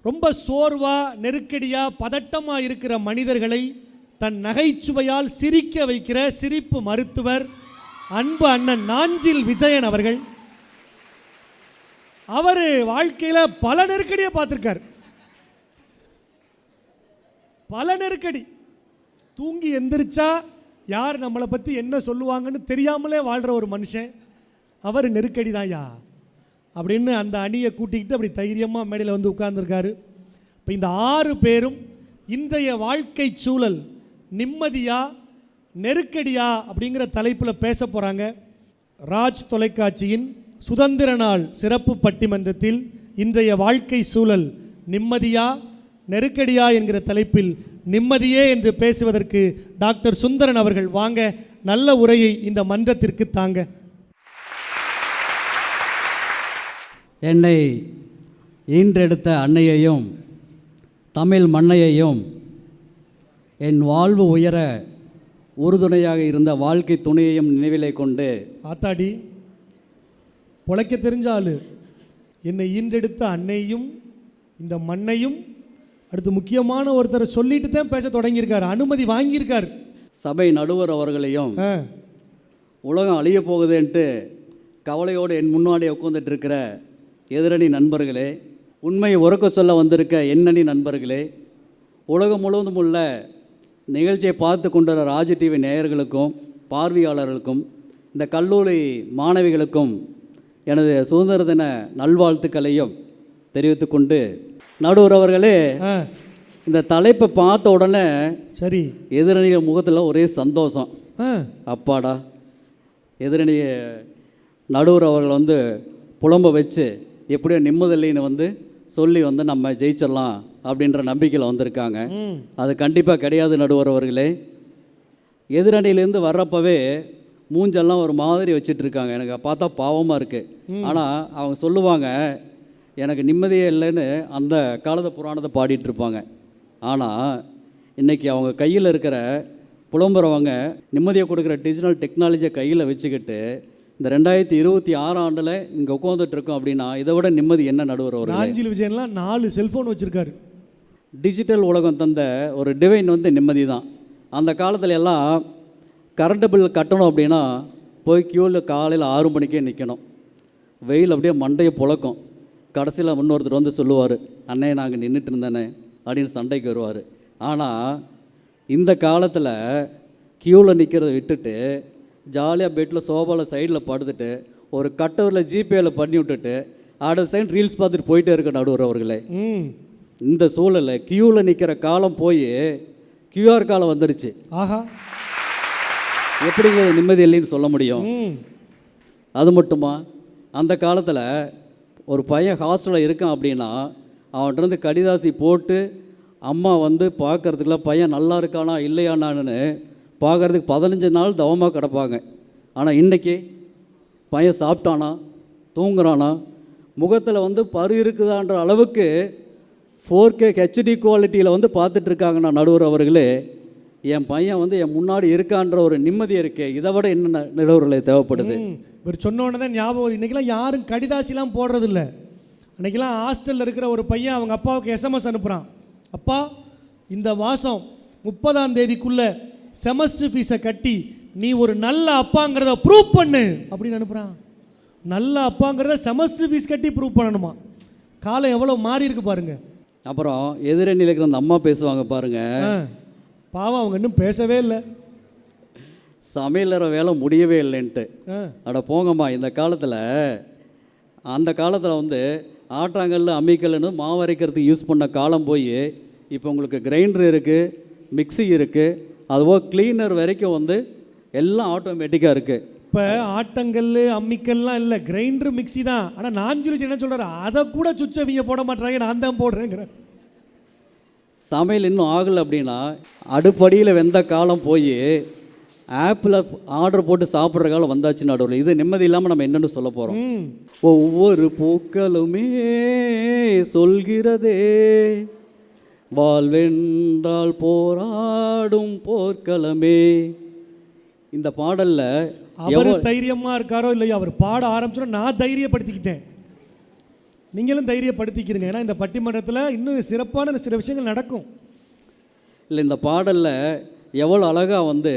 ரொம்ப சோர்வாக நெருக்கடியாக பதட்டமாக இருக்கிற மனிதர்களை தன் நகைச்சுவையால் சிரிக்க வைக்கிற சிரிப்பு மருத்துவர் அன்பு அண்ணன் நாஞ்சில் விஜயன் அவர்கள். அவர் வாழ்க்கையில் பல நெருக்கடியை பார்த்துருக்கார். பல நெருக்கடி. தூங்கி எந்திரிச்சா யார் நம்மளை பற்றி என்ன சொல்லுவாங்கன்னு தெரியாமலே வாழ்கிற ஒரு மனுஷன். அவர் நெருக்கடி தான் யா அப்படின்னு அந்த அணியை கூட்டிக்கிட்டு அப்படி தைரியமாக மேடையில் வந்து உட்கார்ந்துருக்காரு. இப்போ இந்த 6 பேரும் இன்றைய வாழ்க்கை சூழல் நிம்மதியா நெருக்கடியா அப்படிங்கிற தலைப்பில் பேச போகிறாங்க. ராஜ் தொலைக்காட்சியின் சுதந்திர நாள் சிறப்பு பட்டிமன்றத்தில் இன்றைய வாழ்க்கை சூழல் நிம்மதியா நெருக்கடியா என்கிற தலைப்பில் நிம்மதியே என்று பேசுவதற்கு டாக்டர் சுந்தரன் அவர்கள் வாங்க, நல்ல உரையை இந்த மன்றத்திற்கு தாங்க. என்னை ஈன்றெடுத்த அன்னையையும் தமிழ் மண்ணையையும் என் வாழ்வு உயர உறுதுணையாக இருந்த வாழ்க்கை துணையையும் நினைவிலே கொண்டு. ஆத்தாடி, பொழைக்க தெரிஞ்ச ஆளு, என்னை ஈன்றெடுத்த அன்னையும் இந்த மண்ணையும் அடுத்து முக்கியமான ஒருத்தரை சொல்லிட்டு தான் பேச தொடங்கியிருக்காரு, அனுமதி வாங்கியிருக்கார். சபை நடுவர் அவர்களையும் உலகம் அழிய போகுதுன்ட்டு கவலையோடு என் முன்னாடி உட்காந்துட்டு இருக்கிற எதிரணி நண்பர்களே, உண்மையை உறக்க சொல்ல வந்திருக்க எண்ணணி நண்பர்களே, உலகம் முழுவதும் உள்ள நிகழ்ச்சியை பார்த்து கொண்டுற ராஜ் டிவி நேயர்களுக்கும் பார்வையாளர்களுக்கும் இந்த கல்லூரி மாணவிகளுக்கும் எனது சுதந்திர தின நல்வாழ்த்துக்களையும் தெரிவித்து கொண்டு, நடுவர் அவர்களே, இந்த தலைப்பை பார்த்த உடனே சரி எதிரணிகள் முகத்தில் ஒரே சந்தோஷம். அப்பாடா, எதிரணி நடுவர் அவர்கள் வந்து புலம்ப வச்சு எப்படியோ நிம்மதில்லைன்னு சொல்லி நம்ம ஜெயிச்சிடலாம் அப்படின்ற நம்பிக்கையில் வந்திருக்காங்க. அது கண்டிப்பாக கிடையாது நடுவர் அவர்களே. எதிரணியிலேருந்து வர்றப்பவே மூஞ்செல்லாம் ஒரு மாதிரி வச்சிட்ருக்காங்க, எனக்கு பார்த்தா பாவமாக இருக்குது. ஆனால் அவங்க சொல்லுவாங்க எனக்கு நிம்மதியே இல்லைன்னு அந்த காலத்து புராணத்தை பாடிட்டுருப்பாங்க. ஆனால் இன்றைக்கி அவங்க கையில் இருக்கிற புலம்புறவங்க நிம்மதியை கொடுக்குற டிஜிட்டல் டெக்னாலஜியை கையில் வச்சுக்கிட்டு இந்த 2026 ஆண்டில் இங்கே உட்காந்துட்ருக்கோம் அப்படின்னா இதை விட நிம்மதி என்ன நடுவர்? ஒரு நாஞ்சில் விஜயன்லாம் 4 செல்ஃபோன் வச்சுருக்காரு. டிஜிட்டல் உலகம் தந்த ஒரு டிவைன் நிம்மதி தான். அந்த காலத்துல எல்லாம் கரண்ட் பில் கட்டணும் அப்படின்னா போய் க்யூவில் காலையில் 6 மணிக்கே நிற்கணும். வெயில் அப்படியே மண்டையை புழக்கும். கடைசியில் இன்னொருத்தர் சொல்லுவார், அண்ணே நாங்கள் நின்றுட்டு இருந்தேனே அப்படின்னு சண்டைக்கு வருவார். ஆனால் இந்த காலத்தில் க்யூவில் நிற்கிறத விட்டுட்டு ஜாலியாக பெட்டில் சோபாவில் சைடில் படுத்துட்டு ஒரு கட்டவரில் ஜிபேயில் பண்ணி விட்டுட்டு அடுத்த சைடு ரீல்ஸ் பார்த்துட்டு போயிட்டே இருக்க நடுவர் அவர்களே. இந்த சூழலில் க்யூவில் நிற்கிற காலம் போய் கியூஆர் காலம் வந்துருச்சு. ஆஹா, எப்படிங்க நிம்மதி இல்லைன்னு சொல்ல முடியும்? அது மட்டுமா, அந்த காலத்தில் ஒரு பையன் ஹாஸ்டலில் இருக்கான் அப்படின்னா அவன்கிட்ட கடிதாசி போட்டு அம்மா பார்க்கறதுக்குலாம் பையன் நல்லா இருக்கானா இல்லையானான்னு பார்க்குறதுக்கு 15 நாள் தவமாக கிடப்பாங்க. ஆனால் இன்றைக்கி பையன் சாப்பிட்டானா தூங்குறானா முகத்தில் பரு இருக்குதான்ற அளவுக்கு 4K HD குவாலிட்டியில் பார்த்துட்ருக்காங்கண்ணா நடுவர் அவர்களே. என் பையன் என் முன்னாடி இருக்கான்ற ஒரு நிம்மதி இருக்கே, இதை விட என்ன நடுவர்களை தேவைப்படுது? ஒரு சொன்னோன்னே தான் ஞாபகம். இன்றைக்கெல்லாம் யாரும் கடிதாசிலாம் போடுறதில்ல. அன்றைக்கெல்லாம் ஹாஸ்டலில் இருக்கிற ஒரு பையன் அவங்க அப்பாவுக்கு SMS அனுப்புகிறான், அப்பா இந்த மாதம் 30ஆம் தேதிக்குள்ளே செமஸ்டர் ஃபீஸை கட்டி நீ ஒரு நல்ல அப்பாங்கிறத ப்ரூவ் பண்ணு அப்படின்னு அனுப்புகிறான். நல்ல அப்பாங்கிறத செமஸ்டர் ஃபீஸ் கட்டி ப்ரூவ் பண்ணணுமா? காலம் எவ்வளோ மாறி இருக்கு பாருங்க. அப்புறம் எதிரணியில் இருக்கிற அந்த அம்மா பேசுவாங்க பாருங்க, பாவம் அவங்க இன்னும் பேசவே இல்லை, சமையலற வேலை முடியவே இல்லைன்ட்டு. அட போங்கம்மா, இந்த காலத்தில் அந்த காலத்தில் ஆட்டாங்கல் அம்மிக்கல்னு மாவு அரைக்கிறதுக்கு யூஸ் பண்ண காலம் போய் இப்போ உங்களுக்கு கிரைண்டர் இருக்குது, மிக்சி இருக்குது, அதுபோல் கிளீனர் வரைக்கும் எல்லாம் ஆட்டோமேட்டிக்காக இருக்குது. இப்போ ஆட்டங்கல் அம்மிக்கல்லாம் இல்லை, கிரைண்டர் மிக்சி தான். ஆனால் நான் சொல்லி என்ன சொல்கிறாரு, அதை கூட சுச்சவிங்க போட மாட்டாங்க, நான் தான் போடுறேங்கிற. சமையல் இன்னும் ஆகலை அப்படின்னா அடுப்படியில் வெந்த காலம் போய் ஆப்பில் ஆர்டர் போட்டு சாப்பிட்ற காலம் வந்தாச்சு நடுவில். இது நிம்மதி இல்லாமல் நம்ம என்னென்னு சொல்ல போகிறோம்? ஒவ்வொரு பூக்களுமே சொல்கிறதே வாழ்வென்றால் போராடும் போர்க்களமே. இந்த பாடலில் அவர் தைரியமாக இருக்காரோ இல்லையோ, அவர் பாட ஆரம்பிச்சோன்னா நான் தைரியப்படுத்திக்கிட்டேன், நீங்களும் தைரியப்படுத்திக்கிறீங்க. ஏன்னா இந்த பட்டிமன்றத்தில் இன்னும் சிறப்பான சில விஷயங்கள் நடக்கும். இல்லை, இந்த பாடலில் எவ்வளோ அழகாக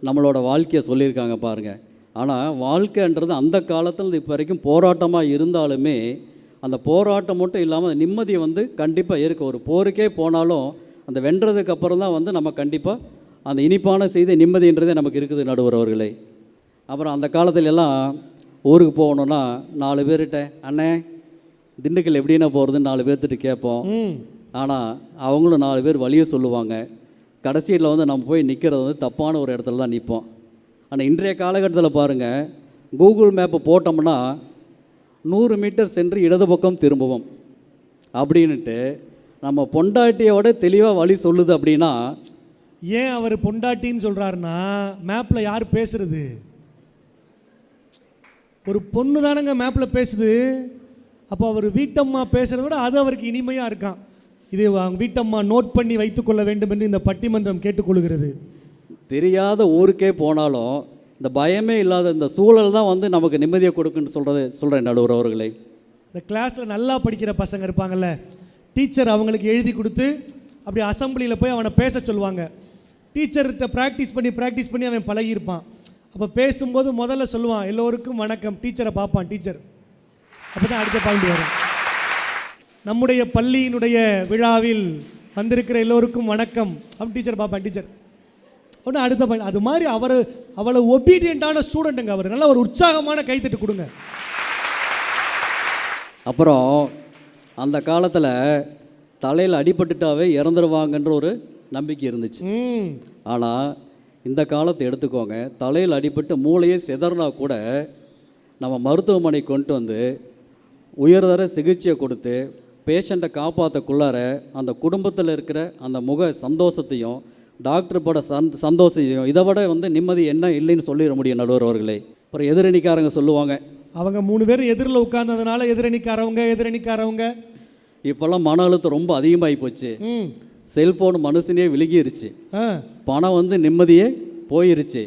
நம்மளோட வாழ்க்கையை சொல்லியிருக்காங்க பாருங்கள். ஆனால் வாழ்க்கைன்றது அந்த காலத்தில் இப்போ வரைக்கும் போராட்டமாக இருந்தாலுமே அந்த போராட்டம் மட்டும் இல்லாமல் நிம்மதியை கண்டிப்பாக இருக்க. ஒரு போருக்கே போனாலும் அந்த வென்றதுக்கு அப்புறம் தான் நம்ம கண்டிப்பாக அந்த இனிப்பான செய்தி நிம்மதின்றதே நமக்கு இருக்குது நடுவர் அவர்களே. அப்புறம் அந்த காலத்துல எல்லாம் ஊருக்கு போகணுன்னா 4 பேர்கிட்ட அண்ணே திண்டுக்கல் எப்படின்னா போகிறதுன்னு 4 பேர்த்துட்டு கேட்போம். ஆனால் அவங்களும் 4 பேர் வழியை சொல்லுவாங்க. கடைசியில் நம்ம போய் நிற்கிறது தப்பான ஒரு இடத்துல தான் நிற்போம். ஆனால் இன்றைய காலகட்டத்தில் பாருங்கள், கூகுள் மேப்பை போட்டோம்னா 100 மீட்டர் சென்று இடது பக்கம் திரும்புவோம் அப்படின்ட்டு நம்ம பொண்டாட்டியோட தெளிவாக வழி சொல்லுது. அப்படின்னா ஏன் அவர் பொண்டாட்டின்னு சொல்கிறாருன்னா, மேப்பில் யார் பேசுறது? ஒரு பொண்ணு தானங்க மேப்பில் பேசுது. அப்போ அவர் வீட்டம்மா பேசுகிறத விட அது அவருக்கு இனிமையாக இருக்கான். இது அவங்க வீட்டம்மா நோட் பண்ணி வைத்துக்கொள்ள வேண்டும் என்று இந்த பட்டிமன்றம் கேட்டுக்கொள்கிறது. தெரியாத ஊருக்கே போனாலும் இந்த பயமே இல்லாத இந்த சூழல் தான் வந்து நமக்கு நிம்மதியை கொடுக்குன்னு சொல்கிறேன் நடுவர் அவர்களே. இந்த கிளாஸில் நல்லா படிக்கிற பசங்க இருப்பாங்கல்ல, டீச்சர் அவங்களுக்கு எழுதி கொடுத்து அப்படி அசம்பிளியில் போய் அவனை பேச சொல்லுவாங்க. டீச்சர்கிட்ட ப்ராக்டிஸ் பண்ணி அவன் பழகியிருப்பான். அப்போ பேசும்போது முதல்ல சொல்லுவான் எல்லோருக்கும் வணக்கம், டீச்சரை பார்ப்பான் டீச்சர். அப்போ தான் அடுத்த பாயிண்ட் வரும். நம்முடைய பள்ளியினுடைய விழாவில் வந்திருக்கிற எல்லோருக்கும் வணக்கம் அப்படின்னு டீச்சர் பார்ப்பான் டீச்சர். ஒன்று அடுத்த பாயிண்ட். அது மாதிரி அவ்வளோ ஒபீடியண்ட்டான ஸ்டூடெண்ட்டுங்க அவர். நல்ல ஒரு உற்சாகமான கைத்தட்டு கொடுங்க. அப்புறம் அந்த காலத்தில் தலையில் அடிபட்டுட்டாவே இறந்துருவாங்கன்ற ஒரு நம்பிக்கை இருந்துச்சு. ஆனால் இந்த காலத்தை எடுத்துக்கோங்க, தலையில் அடிபட்டு மூளையே சிதறினா கூட நம்ம மருத்துவமனை கொண்டு வந்து உயர்தர சிகிச்சையை கொடுத்து பேஷண்ட்டை காப்பாற்றக்குள்ளார அந்த குடும்பத்தில் இருக்கிற அந்த முக சந்தோஷத்தையும் டாக்டர் பட சந்தோஷத்தையும் இதை விட வந்து நிம்மதி என்ன இல்லைன்னு சொல்லிட முடியும் நடுவர் அவர்களே. அப்புறம் எதிரணிக்காரங்க சொல்லுவாங்க, அவங்க 3 பேரும் எதிரில் உட்கார்ந்ததுனால எதிரணிக்காரவங்க. இப்போல்லாம் மன அழுத்தம் ரொம்ப அதிகமாகி போச்சு. செல்ஃபோன் மனுஷனே விழுகிருச்சு, பணம் வந்து நிம்மதியே போயிருச்சு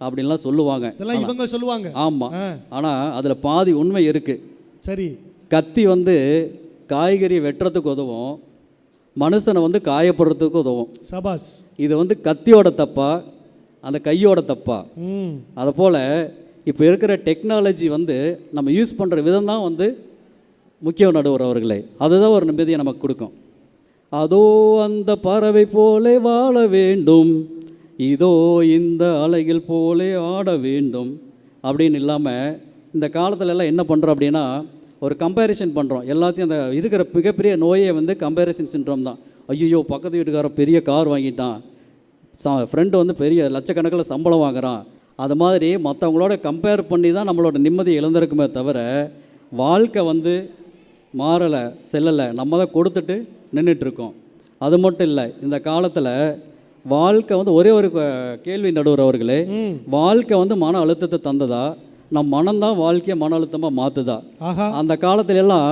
அப்படின்லாம் சொல்லுவாங்க. இதெல்லாம் இவங்க சொல்லுவாங்க. ஆமாம், ஆனால் அதில் பாதி உண்மை இருக்குது. சரி, கத்தி வந்து காய்கறி வெட்டுறதுக்கு உதவும், மனுஷனை வந்து காயப்படுறதுக்கு உதவும். சபாஸ். இது வந்து கத்தியோட தப்பா அந்த கையோட தப்பா? அதை போல் இப்போ இருக்கிற டெக்னாலஜி வந்து நம்ம யூஸ் பண்ணுற விதம் தான் வந்து முக்கியம் நடுவர் அவர்களே. அதுதான் ஒரு நிம்மதியை நமக்கு கொடுக்கும். அதோ அந்த பறவை போலே வாழ வேண்டும், இதோ இந்த அலைகள் போலே ஆட வேண்டும் அப்படின்னு இல்லாமல் இந்த காலத்துல எல்லாம் என்ன பண்ணுறோம் அப்படின்னா ஒரு கம்பேரிசன் பண்ணுறோம் எல்லாத்தையும். அந்த இருக்கிற மிகப்பெரிய நோயே வந்து கம்பேரிசன் சிண்ட்ரோம் தான். ஐயோ பக்கத்து வீட்டுக்காரன் பெரிய கார் வாங்கிட்டான், ஃப்ரெண்டு வந்து பெரிய லட்சக்கணக்கில் சம்பளம் வாங்குகிறான். அது மாதிரி மற்றவங்களோட கம்பேர் பண்ணி தான் நம்மளோட நிம்மதியை இழந்திருக்குமே தவிர வாழ்க்கை வந்து மாறலை செல்லலை, நம்ம தான் கொடுத்துட்டு நின்றுட்டுருக்கோம். அது மட்டும் இல்லை, இந்த காலத்தில் வாழ்க்கை வந்து ஒரே ஒரு கேள்வி நடுவர் அவர்களே, வாழ்க்கை வந்து மன அழுத்தத்தை தந்ததா, நம் மனம்தான் வாழ்க்கையை மன அழுத்தமாக மாற்றுதா? அந்த காலத்துல எல்லாம்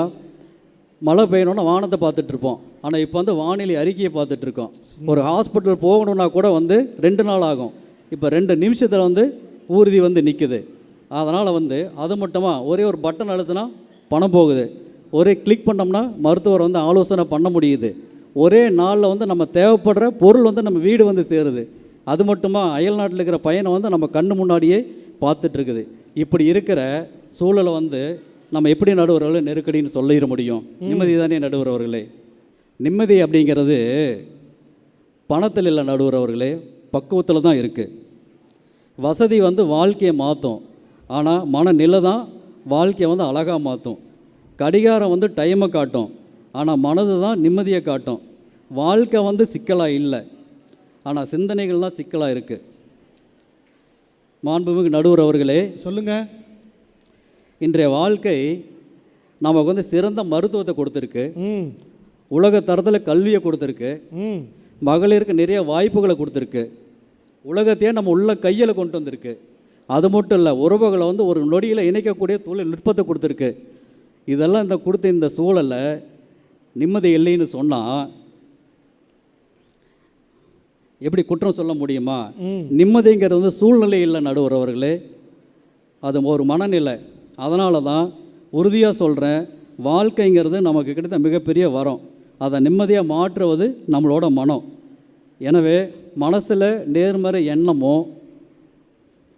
மழை பெய்யணுன்னா வானத்தை பார்த்துட்ருப்போம், ஆனால் இப்போ வந்து வானிலை அறிக்கையை பார்த்துட்ருக்கோம். ஒரு ஹாஸ்பிட்டல் போகணுன்னா கூட வந்து 2 நாள் ஆகும், இப்போ 2 நிமிஷத்தில் வந்து ஊர்தி வந்து நிற்குது. அதனால் வந்து அது மட்டுமா ஒரே ஒரு பட்டன் அழுத்தினா பணம் போகுது, ஒரே கிளிக் பண்ணோம்னா மருத்துவர் வந்து ஆலோசனை பண்ண முடியுது, ஒரே நாளில் வந்து நம்ம தேவைப்படுற பொருள் வந்து நம்ம வீடு வந்து சேருது. அது மட்டுமா அயல் நாட்டில் இருக்கிற பையனை வந்து நம்ம கண்ணு முன்னாடியே பார்த்துட்ருக்குது. இப்படி இருக்கிற சூழலை வந்து நம்ம எப்படி நடுவர்களே நெருக்கடின்னு சொல்லிட முடியும்? நிம்மதி தானே நடுவர்களே. நிம்மதி அப்படிங்கிறது பணத்தில் இல்லை நடுவர்களே, பக்குவத்தில் தான் இருக்குது. வசதி வந்து வாழ்க்கையை மாற்றும், ஆனால் மனநிலை தான் வாழ்க்கையை வந்து அழகாக மாற்றும். கடிகாரம் வந்து டைமை காட்டும், ஆனால் மனது தான் நிம்மதியை காட்டும். வாழ்க்கை வந்து சிக்கலாக இல்லை, ஆனால் சிந்தனைகள் தான் சிக்கலாக இருக்குது. மாண்புமிகு நடுவர் அவர்களே சொல்லுங்கள். இன்றைய வாழ்க்கை நமக்கு வந்து சிறந்த மருத்துவத்தை கொடுத்துருக்கு, உலக தரத்தில் கல்வியை கொடுத்துருக்கு, மகளிருக்கு நிறைய வாய்ப்புகளை கொடுத்துருக்கு, உலகத்தையே நம்ம உள்ள கையில் கொண்டு வந்திருக்கு. அது மட்டும் இல்லை, உறவுகளை வந்து ஒரு நொடியில் இணைக்கக்கூடிய தொழில்நுட்பத்தை கொடுத்துருக்கு. இதெல்லாம் இந்த கொடுத்த இந்த சூழலை நிம்மதி இல்லைன்னு சொன்னால் எப்படி குற்றம் சொல்ல முடியுமா? நிம்மதிங்கிறது வந்து சூழ்நிலை இல்லை நடுவர் அவர்களே, அது ஒரு மனநிலை. அதனால தான் உறுதியாக சொல்கிறேன், வாழ்க்கைங்கிறது நமக்கு கிடைத்த மிகப்பெரிய வரம், அதை நிம்மதியாக மாற்றுவது நம்மளோட மனம். எனவே மனசில் நேர்மறை எண்ணமும்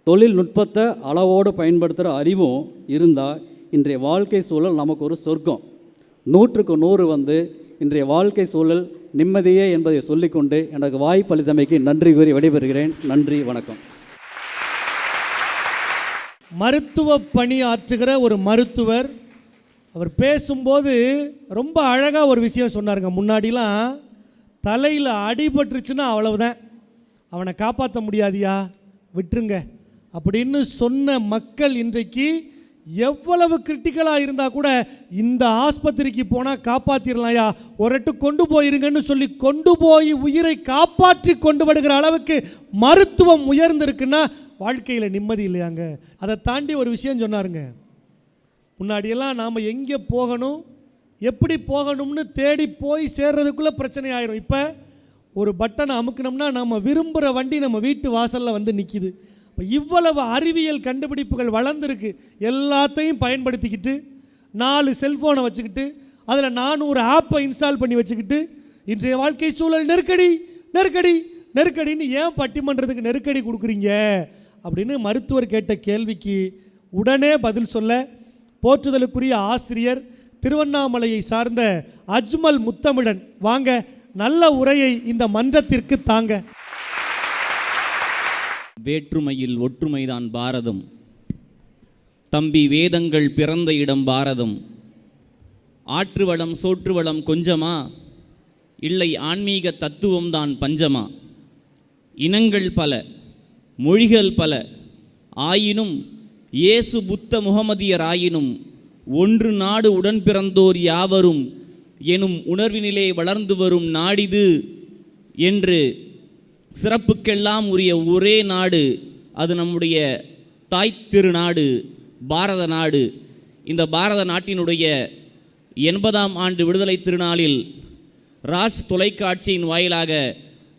தொழில்நுட்பத்தை அளவோடு பயன்படுத்துகிற அறிவும் இருந்தால் இன்றைய வாழ்க்கை சூழல் நமக்கு ஒரு சொர்க்கம். 100க்கு 100 வந்து இன்றைய வாழ்க்கை சூழல் நிம்மதியே என்பதை சொல்லிக்கொண்டு எனக்கு வாய்ப்பளித்தமைக்கு நன்றி கூறி விடைபெறுகிறேன். நன்றி, வணக்கம். மருத்துவ பணி ஆற்றுகிற ஒரு மருத்துவர் அவர் பேசும்போது ரொம்ப அழகாக ஒரு விஷயம் சொன்னாருங்க. முன்னாடிலாம் தலையில் அடிபட்டுருச்சுன்னா அவ்வளவுதான், அவனை காப்பாற்ற முடியாதியா விட்டுருங்க அப்படின்னு சொன்ன மக்கள் இன்றைக்கு எவ்வளவு கிரிட்டிக்கலாக இருந்தால் கூட இந்த ஆஸ்பத்திரிக்கு போனால் காப்பாற்றிடலாம்யா, ஒருட்டு கொண்டு போயிருங்கன்னு சொல்லி கொண்டு போய் உயிரை காப்பாற்றி கொண்டு வருகிற அளவுக்கு மருத்துவம் உயர்ந்திருக்குன்னா வாழ்க்கையில் நிம்மதி இல்லையாங்க. அதை தாண்டி ஒரு விஷயம் சொன்னாருங்க. முன்னாடியெல்லாம் நாம் எங்கே போகணும், எப்படி போகணும்னு தேடி போய் சேர்றதுக்குள்ளே பிரச்சனை ஆயிரும். இப்போ ஒரு பட்டனை அமுக்கணும்னா நம்ம விரும்புகிற வண்டி நம்ம வீட்டு வாசலில் வந்து நிற்கிது. இப்போ இவ்வளவு அறிவியல் கண்டுபிடிப்புகள் வளர்ந்துருக்கு. எல்லாத்தையும் பயன்படுத்திக்கிட்டு 4 செல்ஃபோனை வச்சுக்கிட்டு அதில் 400 ஆப்பை இன்ஸ்டால் பண்ணி வச்சுக்கிட்டு இன்றைய வாழ்க்கை சூழல் நெருக்கடி நெருக்கடி நெருக்கடின்னு ஏன் பட்டிமன்றத்துக்கு நெருக்கடி கொடுக்குறீங்க அப்படின்னு மருத்துவர் கேட்ட கேள்விக்கு உடனே பதில் சொல்ல போற்றுதலுக்குரிய ஆசிரியர் திருவண்ணாமலையை சார்ந்த அஜ்மல் முத்தமிழன் வாங்க, நல்ல உரையை இந்த மன்றத்திற்கு தாங்க. வேற்றுமையில் ஒற்றுமைதான் பாரதம், தம்பி வேதங்கள் பிறந்த இடம் பாரதம். ஆற்று வளம் சோற்று வளம் கொஞ்சமா, இல்லை ஆன்மீக தத்துவம்தான் பஞ்சமா. இனங்கள் பல மொழிகள் பல ஆயினும் இயேசு புத்த முகமதியர் ஆயினும் ஒன்று நாடு உடன் பிறந்தோர் யாவரும் எனும் உணர்வினிலே வளர்ந்து வரும் நாடிது என்று சிறப்புக்கெல்லாம் உரிய ஒரே நாடு அது நம்முடைய தாய் திருநாடு பாரத நாடு. இந்த பாரத நாட்டினுடைய 80ஆம் ஆண்டு விடுதலை திருநாளில் ராஜ் தொலைக்காட்சியின் வாயிலாக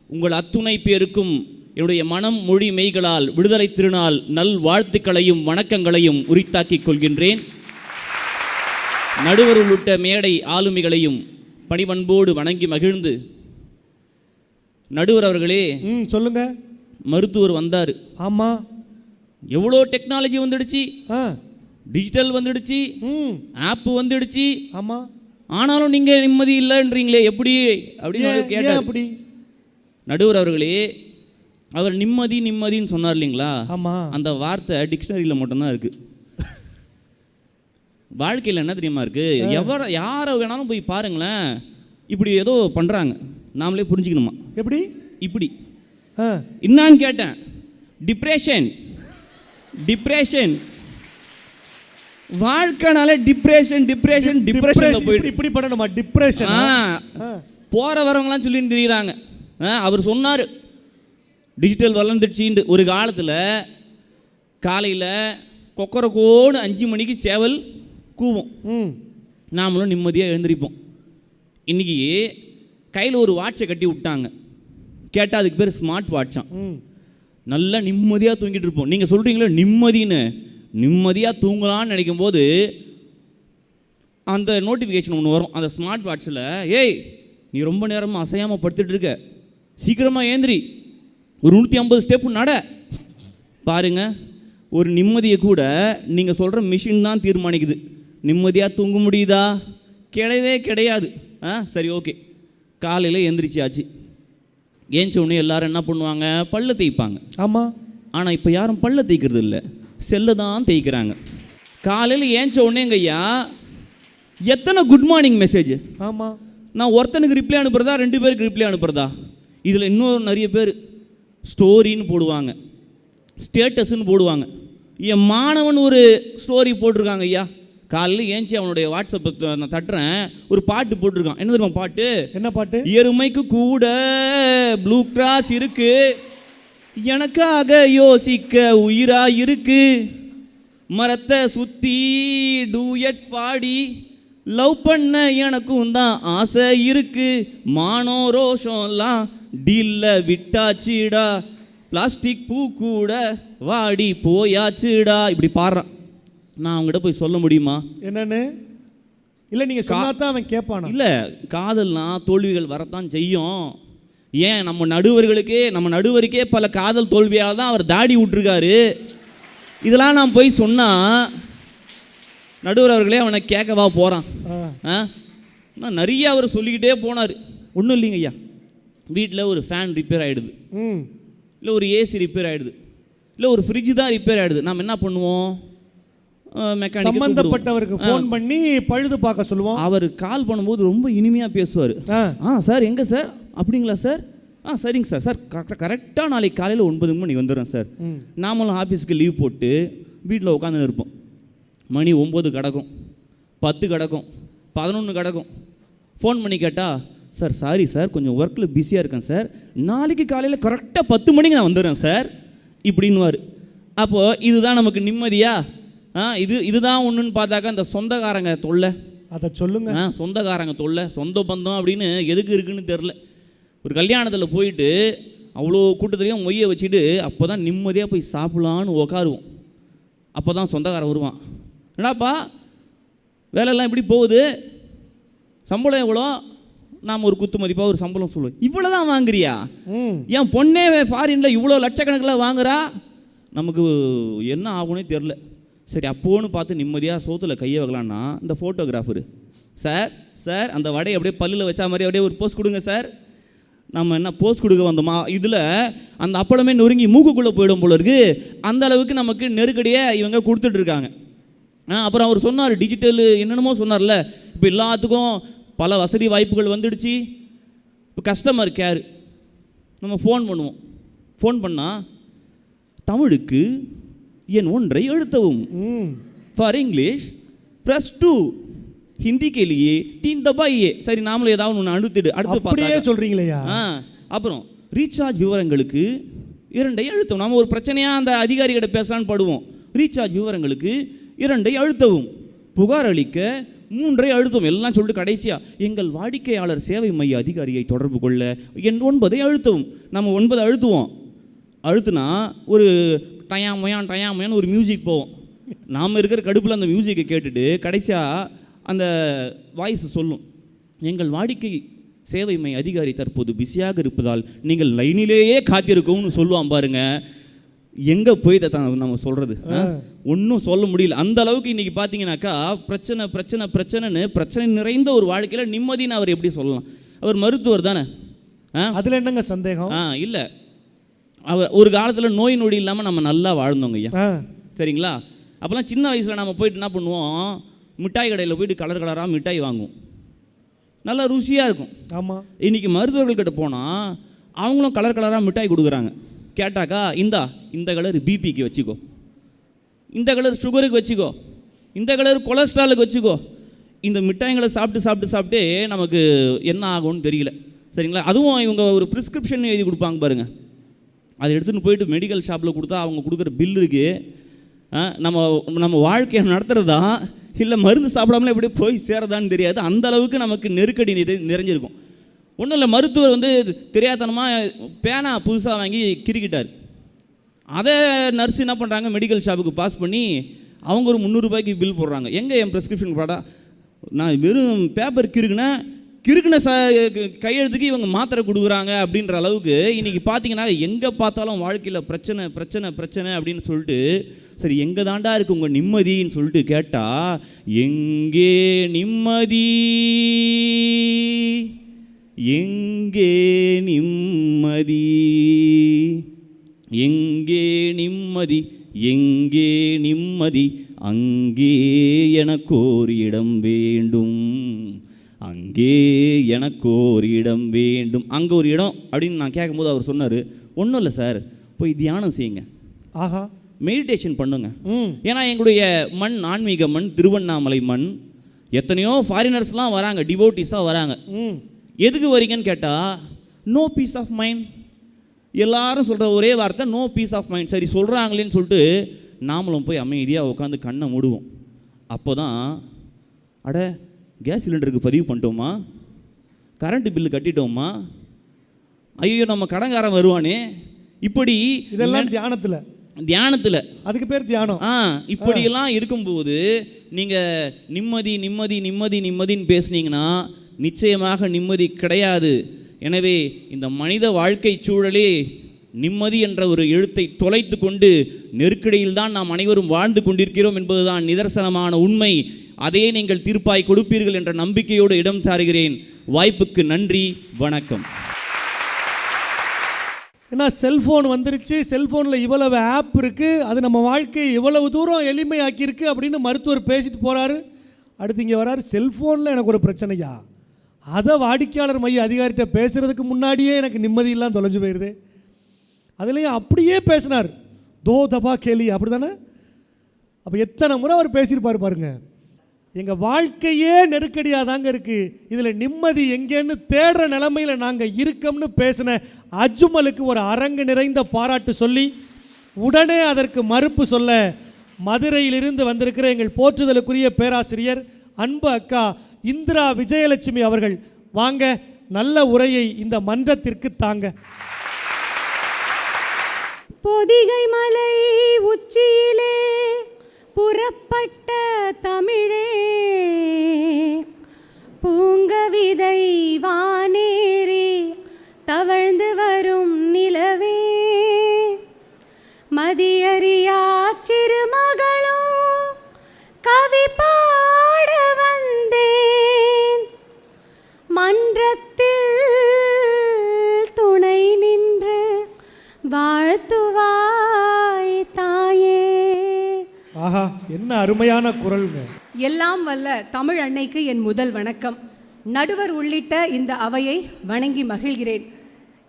உங்கள் அத்துணை பேருக்கும் என்னுடைய மனம் மொழி மெய்களால் விடுதலை திருநாள் நல் வாழ்த்துக்களையும் வணக்கங்களையும் உரித்தாக்கிக் கொள்கின்றேன். நடுவர் உள்ளிட்ட மேடை ஆளுமைகளையும் பணிபண்போடு வணங்கி மகிழ்ந்து, நடுவர் அவர்களே சொல்லுங்க. மருத்துவர் வந்தார். ஆமாம், எவ்வளோ டெக்னாலஜி வந்துடுச்சு, டிஜிட்டல் வந்துடுச்சு, ஆப் வந்துடுச்சு. ஆமாம், ஆனாலும் நீங்கள் நிம்மதி இல்லைன்றீங்களே, எப்படி அப்படின்னு கேட்டார். அப்படி நடுவர் அவர்களே, அவர் நிம்மதி நிம்மதின்னு சொன்னார் இல்லைங்களா? ஆமாம், அந்த வார்த்தை டிக்ஷனரியில் மட்டும்தான் இருக்குது. வாழ்க்கையில் என்ன தெரியுமா இருக்குது, யாரை வேணாலும் போய் பாருங்களேன், இப்படி ஏதோ பண்ணுறாங்க, நாமளே புரிஞ்சுக்கணுமா? எப்படி இப்படி என்னான்னு கேட்டேன். டிப்ரெஷன் டிப்ரெஷன் வாழ்க்கைனால டிப்ரெஷன் டிப்ரெஷன் டிப்ரெஷன் போயிட்டு இப்படி பண்ணணுமா? டிப்ரெஷன் போகிற வரவங்களாம் சொல்லின்னு தெரியுறாங்க. அவர் சொன்னார் டிஜிட்டல் வளர்ந்துடுச்சின்னு. ஒரு காலத்தில் காலையில் கொக்கரக்கோன்னு 5 மணிக்கு சேவல் கூவும், நாமளும் நிம்மதியாக எழுந்திரிப்போம். இன்றைக்கி கையில் ஒரு வாட்சை கட்டி விட்டாங்க, கேட்டால் அதுக்கு பேர் ஸ்மார்ட் வாட்சாம். நல்லா நிம்மதியாக தூங்கிட்டு இருப்போம். நீங்கள் சொல்கிறீங்களே நிம்மதின்னு, நிம்மதியாக தூங்கலான்னு நினைக்கும் போது அந்த நோட்டிஃபிகேஷன் ஒன்று வரும் அந்த ஸ்மார்ட் வாட்சில், ஏய் நீ ரொம்ப நேரமாக அசையாமல் படுத்துட்டு இருக்க, சீக்கிரமாக ஏந்திரி, ஒரு 150 ஸ்டெப்பு நட. பாருங்க, ஒரு நிம்மதியை கூட நீங்கள் சொல்கிற மிஷின் தான் தீர்மானிக்குது. நிம்மதியாக தூங்க முடியுதா? கிடையவே கிடையாது. சரி, ஓகே, காலையில் எந்திரிச்சாச்சு. ஏஞ்ச உடனே எல்லாரும் என்ன பண்ணுவாங்க? பல்ல தேய்ப்பாங்க. ஆமாம், ஆனால் இப்போ யாரும் பல்ல தேய்க்கிறது இல்லை, செல்லை தான் தேய்க்கிறாங்க. காலையில் ஏஞ்ச உடனேங்க ஐயா எத்தனை குட் மார்னிங் மெசேஜ். ஆமாம், நான் ஒருத்தனுக்கு ரிப்ளை அனுப்புகிறதா 2 பேருக்கு ரிப்ளை அனுப்புகிறதா? இதில் இன்னும் நிறைய பேர் ஸ்டோரின்னு போடுவாங்க, ஸ்டேட்டஸ்ன்னு போடுவாங்க. என் மாணவன் ஒரு ஸ்டோரி போட்டிருக்காங்க ஐயா, காலையில் ஏஞ்சி அவனுடைய வாட்ஸ்அப்பை நான் தட்டுறேன், ஒரு பாட்டு போட்டிருக்கான். என்ன தெரியுமா பாட்டு? என்ன பாட்டு? எருமைக்கு கூட ப்ளூ கிராஸ் இருக்கு, எனக்காக யோசிக்க உயிரா இருக்கு, மரத்தை சுற்றி டூயட் பாடி லவ் பண்ண எனக்கும் தான் ஆசை இருக்கு, மானோ ரோஷம்லாம் டீல்ல விட்டாச்சுடா, பிளாஸ்டிக் பூ கூட வாடி போயாச்சுடா. இப்படி பாடுறான். நான் அவங்ககிட்ட போய் சொல்ல முடியுமா என்னன்னு? இல்லை, நீங்கள் சொன்னாதான் அவன் கேட்பானா? இல்லை, காதல்னா தோல்விகள் வரத்தான் செய்யும். ஏன் நம்ம நடுவருக்கே பல காதல் தோல்வியாக தான் அவர் தாடி விட்டுருக்காரு. இதெல்லாம் நான் போய் சொன்னால் நடுவர் அவர்களே அவனை கேட்கவா போகிறான்? நான் நிறைய அவர் சொல்லிக்கிட்டே போனார். ஒன்றும் இல்லைங்க ஐயா, வீட்டில் ஒரு ஃபேன் ரிப்பேர் ஆகிடுது, இல்லை ஒரு ஏசி ரிப்பேர் ஆகிடுது, இல்லை ஒரு ஃப்ரிட்ஜு தான் ரிப்பேர் ஆகிடுது. நம்ம என்ன பண்ணுவோம்? மெக்கானிக் சம்பந்தப்பட்டவருக்கு ஃபோன் பண்ணி பழுது பார்க்க சொல்லுவோம். அவர் கால் பண்ணும்போது ரொம்ப இனிமையாக பேசுவார். சார் எங்கே சார்? அப்படிங்களா சார்? சரிங்க சார். சார் கரெக்டாக நாளைக்கு காலையில் 9 மணி வந்துடுறேன் சார். நாமளும் ஆஃபீஸுக்கு லீவ் போட்டு வீட்டில் உட்காந்து இருப்போம். மணி 9 கிடக்கும், 10 கிடக்கும், 11 கிடக்கும். ஃபோன் பண்ணி கேட்டால், சார் சாரி சார், கொஞ்சம் ஒர்க்கில் பிஸியாக இருக்கேன் சார், நாளைக்கு காலையில் கரெக்டாக 10 மணிக்கு நான் வந்துடுறேன் சார் இப்படின்னுவார். அப்போது இதுதான் நமக்கு நிம்மதியா? இதுதான் ஒன்றுன்னு பார்த்தாக்கா இந்த சொந்தக்காரங்க தொல்லை, அதை சொல்லுங்க. சொந்தக்காரங்க தொல்லை, சொந்த பந்தம் அப்படின்னு எதுக்கு இருக்குன்னு தெரில. ஒரு கல்யாணத்தில் போயிட்டு அவ்வளோ கூட்டத்துலேயும் மொய்யை வச்சுட்டு அப்போ தான் நிம்மதியாக போய் சாப்பிட்லான்னு உக்காருவோம். அப்போ தான் சொந்தக்காரன் வருவான். என்னடாப்பா வேலையெல்லாம் எப்படி போகுது, சம்பளம் எவ்வளோ? நாம் ஒரு குத்து மதிப்பாக ஒரு சம்பளம் சொல்லுவோம். இவ்வளோ தான் வாங்குறியா? என் பொண்ணே ஃபாரினில் இவ்வளோ லட்சக்கணக்கில் வாங்குறா, நமக்கு என்ன ஆகும்னே தெரில. சரி அப்போன்னு பார்த்து நிம்மதியாக சோத்தில் கையை வைக்கலான்னா இந்த ஃபோட்டோகிராஃபரு, சார் சார் அந்த வடையை அப்படியே பல்லில் வச்சா மாதிரி அப்படியே ஒரு போஸ்ட் கொடுங்க சார். நம்ம என்ன போஸ்ட் கொடுக்க வந்தோமா? இதில் அந்த அப்பளமே நொறுங்கி மூக்குக்குள்ளே போயிடும் போல இருக்கு. அந்த அளவுக்கு நமக்கு நெருக்கடியாக இவங்க கொடுத்துட்ருக்காங்க. அப்புறம் அவர் சொன்னார் டிஜிட்டல் என்னென்னமோ சொன்னார்ல, இப்போ எல்லாத்துக்கும் பல வசதி வாய்ப்புகள் வந்துடுச்சு. இப்போ கஸ்டமர் கேர் நம்ம ஃபோன் பண்ணுவோம். ஃபோன் பண்ணால் தமிழுக்கு என் 1 அழுத்தவும், ஃபார் இங்கிலீஷ் ப்ரெஸ் 2, ஹிந்தி கேலியே 3 दबाइए. சரி நாமளும் ஏதாவது ஒன்று அடுத்து அப்படியே சொல்கிறீங்களேயா? அப்புறம் ரீசார்ஜ் விவரங்களுக்கு 2 அழுத்தவும். நம்ம ஒரு பிரச்சனையாக அந்த அதிகாரிகிட்ட பேசலான்னு படுவோம். ரீசார்ஜ் விவரங்களுக்கு 2 அழுத்தவும், புகார் அளிக்க 3 அழுத்தவும் எல்லாம் சொல்லிட்டு கடைசியாக எங்கள் வாடிக்கையாளர் சேவை மைய அதிகாரியை தொடர்பு கொள்ள என் 9 அழுத்தவும். நம்ம 9 அழுத்துவோம். அழுத்துனா ஒரு டயாமையான்னு ஒரு மியூசிக் போவோம். நாம் இருக்கிற கடுப்பில் அந்த மியூசிக்கை கேட்டுட்டு கடைசியாக அந்த வாய்ஸ் சொல்லும், எங்கள் வாடிக்கை சேவை மைய அதிகாரி தற்போது பிஸியாக இருப்பதால் நீங்கள் லைனிலேயே காத்திருக்கும்னு சொல்லுவான் பாருங்க. எங்கே போய் இதை நம்ம சொல்கிறது? ஒன்றும் சொல்ல முடியல. அந்த அளவுக்கு இன்றைக்கி பார்த்தீங்கன்னாக்கா பிரச்சனை பிரச்சனை பிரச்சனைன்னு பிரச்சனை நிறைந்த ஒரு வாழ்க்கையில் நிம்மதின்னு அவர் எப்படி சொல்லலாம்? அவர் மருத்துவர் தானே, அதில் என்னங்க சந்தேகம்? இல்லை, அவர் ஒரு காலத்தில் நோய் நொடி இல்லாமல் நம்ம நல்லா வாழ்ந்தோங்க ஐயா, சரிங்களா? அப்போல்லாம் சின்ன வயசில் நம்ம போயிட்டு என்ன பண்ணுவோம், மிட்டாய் கடையில் போயிட்டு கலர் கலராக மிட்டாய் வாங்குவோம், நல்லா ருசியாக இருக்கும். ஆமாம். இன்றைக்கி மருத்துவர்கள்கிட்ட போனால் அவங்களும் கலர் கலராக மிட்டாய் கொடுக்குறாங்க. கேட்டாக்கா இந்த கலர் பிபிக்கு வச்சுக்கோ, இந்த கலர் சுகருக்கு வச்சுக்கோ, இந்த கலர் கொலஸ்ட்ராலுக்கு வச்சுக்கோ. இந்த மிட்டாய்களை சாப்பிட்டு சாப்பிட்டு சாப்பிட்டு நமக்கு என்ன ஆகும்னு தெரியல, சரிங்களா? அதுவும் இவங்க ஒரு ப்ரிஸ்கிரிப்ஷன் எழுதி கொடுப்பாங்க பாருங்கள். அதை எடுத்துகிட்டு போயிட்டு மெடிக்கல் ஷாப்பில் கொடுத்தா அவங்க கொடுக்குற பில் இருக்குது. நம்ம வாழ்க்கையை நடத்துகிறதா இல்லை மருந்து சாப்பிடாமலே எப்படி போய் சேரதான்னு தெரியாது. அந்த அளவுக்கு நமக்கு நெருக்கடி நிறைஞ்சிருக்கும். ஒன்றும் இல்லை, மருத்துவர் வந்து தெரியாதனமாக பேனா புதுசாக வாங்கி கிறுக்கிட்டார். அதை நர்ஸ் என்ன பண்ணுறாங்க, மெடிக்கல் ஷாப்புக்கு பாஸ் பண்ணி அவங்க ஒரு 300 ரூபாய்க்கு பில் போடுறாங்க. எங்கே என் ப்ரெஸ்கிரிப்ஷன் ப்ராடா, நான் வெறும் பேப்பர் கிறுக்குன கையெழுத்துக்கு இவங்க மாத்திரை கொடுக்குறாங்க அப்படின்ற அளவுக்கு இன்றைக்கி பார்த்தீங்கன்னா எங்கே பார்த்தாலும் வாழ்க்கையில் பிரச்சனை பிரச்சனை பிரச்சனை அப்படின்னு சொல்லிட்டு, சரி எங்கே தாண்டா இருக்குது உங்கள் நிம்மதின்னு சொல்லிட்டு கேட்டால், எங்கே நிம்மதி எங்கே நிம்மதி எங்கே நிம்மதி எங்கே நிம்மதி, அங்கே எனக்கோர் இடம் வேண்டும், அங்கே எனக்கு ஒரு இடம் வேண்டும். அங்கே ஒரு இடம் அப்படின்னு நான் கேட்கும்போது அவர் சொன்னார், ஒன்றும் இல்லை சார், போய் தியானம் செய்யுங்க, ஆஹா மெடிடேஷன் பண்ணுங்க. ஏன்னா எங்களுடைய மண் ஆன்மீக மண், திருவண்ணாமலை மண். எத்தனையோ ஃபாரினர்ஸ்லாம் வராங்க, டிவோட்டிஸாக வராங்க. எதுக்கு வரீங்கன்னு கேட்டால், நோ பீஸ் ஆஃப் மைண்ட். எல்லாரும் சொல்கிற ஒரே வார்த்தை நோ பீஸ் ஆஃப் மைண்ட். சரி சொல்கிறாங்களேன்னு சொல்லிட்டு நாமளும் போய் அமைதியாக உட்காந்து கண்ணை மூடுவோம். அப்போ தான் அட கேஸ் சிலிண்டருக்கு பதிவு பண்ணிட்டோமா, கரண்ட்டு பில்லு கட்டிட்டோமா, ஐயோ நம்ம கடன்காரன் வருவானே, இப்படி இதெல்லாம் தியானத்தில் அதுக்கு பேர் தியானம். இப்படியெல்லாம் இருக்கும்போது நீங்கள் நிம்மதி நிம்மதி நிம்மதி நிம்மதின்னு பேசுனீங்கன்னா நிச்சயமாக நிம்மதி கிடையாது. எனவே இந்த மனித வாழ்க்கை சூழலே நிம்மதி என்ற ஒரு எழுத்தை தொலைத்து கொண்டு நெருக்கடியில் தான் நாம் அனைவரும் வாழ்ந்து கொண்டிருக்கிறோம் என்பதுதான் நிதர்சனமான உண்மை. அதையே நீங்கள் தீர்ப்பாய் கொடுப்பீர்கள் என்ற நம்பிக்கையோடு இடம் தாருகிறேன். வாய்ப்புக்கு நன்றி, வணக்கம். ஏன்னா செல்ஃபோன் வந்துருச்சு, செல்ஃபோனில் இவ்வளவு ஆப் இருக்குது, அது நம்ம வாழ்க்கையை இவ்வளவு தூரம் எளிமையாக்கியிருக்கு அப்படின்னு மருத்துவர் பேசிட்டு போகிறாரு. அடுத்து இங்கே வராரு, செல்ஃபோனில் எனக்கு ஒரு பிரச்சனையா, அதை வாடிக்கையாளர் மைய அதிகாரிகிட்ட பேசுகிறதுக்கு முன்னாடியே எனக்கு நிம்மதியெல்லாம் தொலைஞ்சு போயிடுது. அதுலேயும் அப்படியே பேசினார், தோ தபா கேலி, அப்படி தானே? அப்போ எத்தனை முறை அவர் பேசியிருப்பார் பாருங்க. எங்கள் வாழ்க்கையே நெருக்கடியாக தாங்க இருக்குது, இதில் நிம்மதி எங்கேன்னு தேடுற நிலைமையில் நாங்கள் இருக்கோம்னு பேசின அஜ்மலுக்கு ஒரு அரங்கு நிறைந்த பாராட்டு சொல்லி, உடனே அதற்கு மறுப்பு சொல்ல மதுரையிலிருந்து வந்திருக்கிற எங்கள் போற்றுதலுக்குரிய பேராசிரியர் அன்பு அக்கா இந்திரா விஜயலட்சுமி அவர்கள். வாங்க, நல்ல உரையை இந்த மன்றத்திற்கு தாங்க. பொதிகை மலை உச்சியிலே புறப்பட்ட தமிழே, பூங்கவிதை வானேறி தவழ்ந்து வரும் நிலவே, மதியறியா சிறுமகளும் கவி பாட வந்தேன், மன்றத்தில் துணை நின்று வாழ்த்துவாய் தாயே. ஆஹா, என்ன அருமையான குரல்ங்க. எல்லாம் வல்ல தமிழ் அன்னைக்கு என் முதல் வணக்கம். நடுவர் உள்ளிட்ட இந்த அவையை வணங்கி மகிழ்கிறேன்.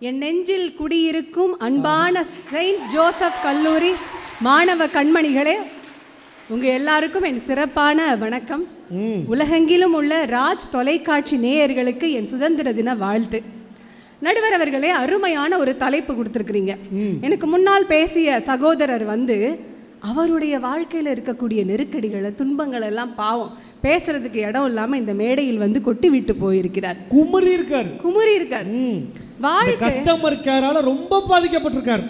என் நெஞ்சில் குடியிருக்கும் அன்பான செயின்ட் ஜோசப் கல்லூரி மாணவ கண்மணிகளே, உங்கள் எல்லாருக்கும் என் சிறப்பான வணக்கம். உலகெங்கிலும் உள்ள ராஜ் தொலைக்காட்சி நேயர்களுக்கு என் சுதந்திர தின வாழ்த்து. நடுவர் அவர்களே, அருமையான ஒரு தலைப்பு கொடுத்துருக்குறீங்க. எனக்கு முன்னால் பேசிய சகோதரர் அவருடைய வாழ்க்கையில் இருக்கக்கூடிய நெருக்கடிகளை துன்பங்கள் எல்லாம் பாவம் பேசுறதுக்கு இடம் இல்லாமல் இந்த மேடையில் கொட்டி விட்டு போயிருக்கிறார். குமரி இருக்கார். வாழ்க்கை கஸ்டமர் கேரால ரொம்ப பாதிக்கப்பட்டிருக்கார்.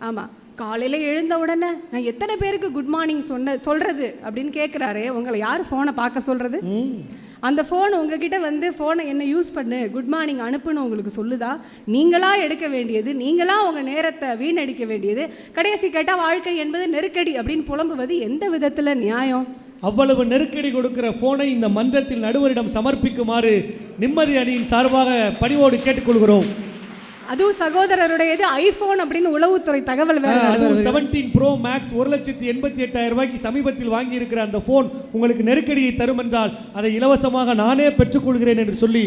ஆமாம், காலையில் எழுந்த உடனே நான் எத்தனை பேருக்கு குட் மார்னிங் சொல்கிறது அப்படின்னு கேட்குறாரு. உங்களை யார் ஃபோனை பார்க்க சொல்கிறது? அந்த ஃபோன் உங்ககிட்ட ஃபோனை என்ன யூஸ் பண்ணு, குட் மார்னிங் அனுப்புன்னு உங்களுக்கு சொல்லுதா? நீங்களாக எடுக்க வேண்டியது, நீங்களாக உங்கள் நேரத்தை வீணடிக்க வேண்டியது. கடைசி கேட்டால் வாழ்க்கை என்பது நெருக்கடி அப்படின்னு புலம்புவது எந்த விதத்தில் நியாயம்? அவ்வளவு நெருக்கடி கொடுக்கிற ஃபோனை இந்த மன்றத்தில் நடுவரிடம் சமர்ப்பிக்குமாறு நிம்மதி அணியின் சார்பாக பணிவோடு கேட்டுக்கொள்கிறோம். அதுவும் சகோதரருடையது ஐபோன் அப்படின்னு உளவுத்துறை தகவல் வேற. அதுவும் 17 Pro Max 1,88,000 ரூபாய்க்கு சமீபத்தில் வாங்கி இருக்கிற அந்த போன் உங்களுக்கு நெருக்கடியை தரும் என்றால் அதை இலவசமாக நானே பெற்றுக்கொள்கிறேன் என்று சொல்லி,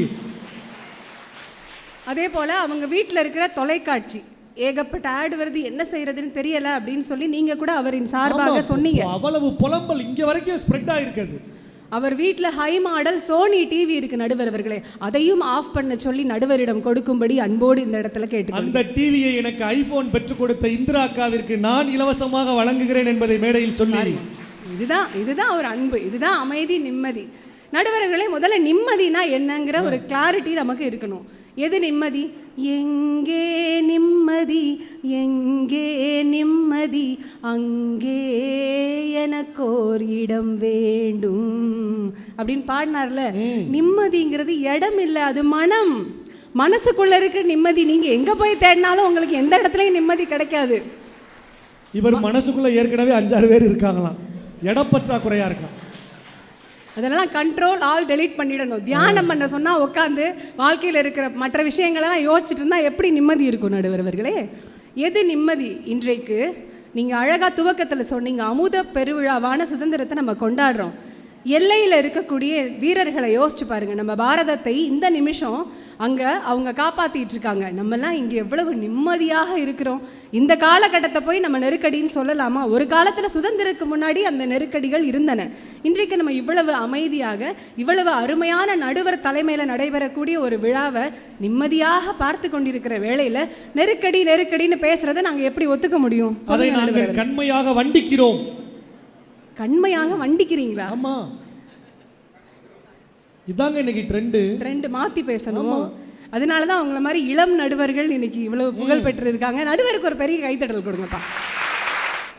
அதே போல அவங்க வீட்டில் இருக்கிற தொலைக்காட்சி ஏகப்பட்ட ஆட் வருது, என்ன செய்யறதுன்னு தெரியல அப்படின்னு சொல்லி நீங்க கூட அவரின் சார்பாக சொன்னீங்க. அவ்வளவு புலம்பல் இங்க வரைக்கும் ஸ்ப்ரெட் ஆயிருக்குது. அவர் வீட்டில் ஹை மாடல் சோனி டிவி இருக்கு நடுவர் அவர்களே, அதையும் ஆஃப் பண்ண சொல்லி நடுவரிடம் கொடுக்கும்படி அன்போடு இந்த இடத்துல கேட்டு, அந்த டிவியை எனக்கு ஐபோன் பெற்றுக் கொடுத்த இந்திரா அக்காவிற்கு நான் இலவசமாக வழங்குகிறேன் என்பதை மேடையில் சொல்லி, இதுதான் ஒரு அன்பு, இதுதான் அமைதி, நிம்மதி. நடுவர்களே, முதல்ல நிம்மதினா என்னங்கிற ஒரு கிளாரிட்டி நமக்கு இருக்கணும். எது நிம்மதி? எங்கே நிம்மதி, எங்கே நிம்மதி, அங்கே எனக்கோர் இடம் வேண்டும் அப்படின்னு பாடினார்ல. நிம்மதிங்கிறது இடம் இல்லை, அது மனம், மனசுக்குள்ள இருக்கிற நிம்மதி. நீங்க எங்க போய் தேடினாலும் உங்களுக்கு எந்த இடத்துலயும் நிம்மதி கிடைக்காது. இவர் மனசுக்குள்ள ஏற்கனவே 5-6 பேர் இருக்காங்களாம், இடப்பற்றாக்குறையா இருக்கான். அதெல்லாம் கண்ட்ரோல் ஆல் டெலீட் பண்ணிடணும். தியானம் பண்ண சொன்னால் உட்காந்து வாழ்க்கையில் இருக்கிற மற்ற விஷயங்களெல்லாம் யோசிச்சுட்டு இருந்தால் எப்படி நிம்மதி இருக்கும் நடுவர்களே? எது நிம்மதி? இன்றைக்கு நீங்கள் அழகாக துவக்கத்தில் சொன்னீங்க, அமுத பெருவிழாவான சுதந்திரத்தை நம்ம கொண்டாடுறோம். எல்லையில் இருக்கக்கூடிய வீரர்களை யோசிச்சு பாருங்க. நம்ம பாரதத்தை இந்த நிமிஷம் அங்கே அவங்க காப்பாற்றிட்டு இருக்காங்க. நம்மெல்லாம் இங்கே எவ்வளவு நிம்மதியாக இருக்கிறோம். இந்த காலகட்டத்தை போய் நம்ம நெருக்கடின்னு சொல்லலாமா? ஒரு காலத்தில் சுதந்திரத்துக்கு முன்னாடி அந்த நெருக்கடிகள் இருந்தன. இன்றைக்கு நம்ம இவ்வளவு அமைதியாக, இவ்வளவு அருமையான நடுவர் தலைமையில் நடைபெறக்கூடிய ஒரு விழாவை நிம்மதியாக பார்த்து கொண்டிருக்கிற வேளையில் நெருக்கடி நெருக்கடின்னு பேசுறதை நாங்கள் எப்படி ஒத்துக்க முடியும்? அதை நாங்கள் கண்மையாக வண்டிக்கிறோம். கண்மையாக வண்டிக்கிறீங்களா? ஆமா, இதாங்க இன்னைக்கு ட்ரெண்ட். மாற்றி பேசணும். அதனால தான் அவங்கள மாதிரி இளம் நடுவர்கள் இன்னைக்கு இவ்வளவு புகழ் பெற்று இருக்காங்க. நடுவருக்கு ஒரு பெரிய கைத்தட்டல் கொடுங்கப்பா.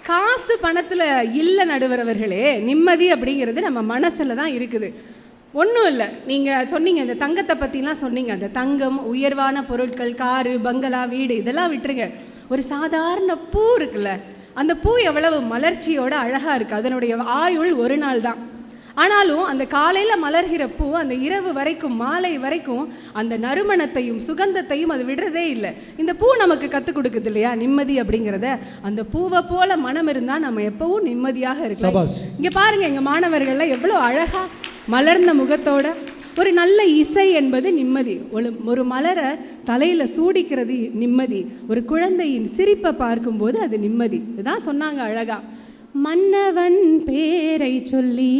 காசு பணத்தில் இல்லை நடுவர் அவர்களே, நிம்மதி அப்படிங்கிறது நம்ம மனசில் தான் இருக்குது. ஒன்றும் இல்லை, நீங்கள் சொன்னீங்க இந்த தங்கத்தை பற்றிலாம் சொன்னீங்க. அந்த தங்கம், உயர்வான பொருட்கள், காரு, பங்களா, வீடு இதெல்லாம் விட்டுருங்க. ஒரு சாதாரண பூ இருக்குல்ல, அந்த பூ எவ்வளவு மலர்ச்சியோட அழகாக இருக்குது. அதனுடைய ஆயுள் ஒரு நாள் தான். ஆனாலும் அந்த காலையில் மலர்கிற பூ அந்த இரவு வரைக்கும், மாலை வரைக்கும் அந்த நறுமணத்தையும் சுகந்தத்தையும் அது விடுறதே இல்லை. இந்த பூ நமக்கு கற்றுக் கொடுக்குது இல்லையா நிம்மதி அப்படிங்கிறத. அந்த பூவை போல மனம் இருந்தால் நம்ம எப்பவும் நிம்மதியாக இருக்கோம். இங்கே பாருங்க, எங்கள் மாணவர்கள்லாம் எவ்வளோ அழகாக மலர்ந்த முகத்தோட. ஒரு நல்ல இசை என்பது நிம்மதி. ஒரு மலரை தலையில் சூடிக்கிறது நிம்மதி. ஒரு குழந்தையின் சிரிப்பை பார்க்கும்போது அது நிம்மதி. இதுதான் சொன்னாங்க அழகா. மன்னவன் பேரை சொல்லி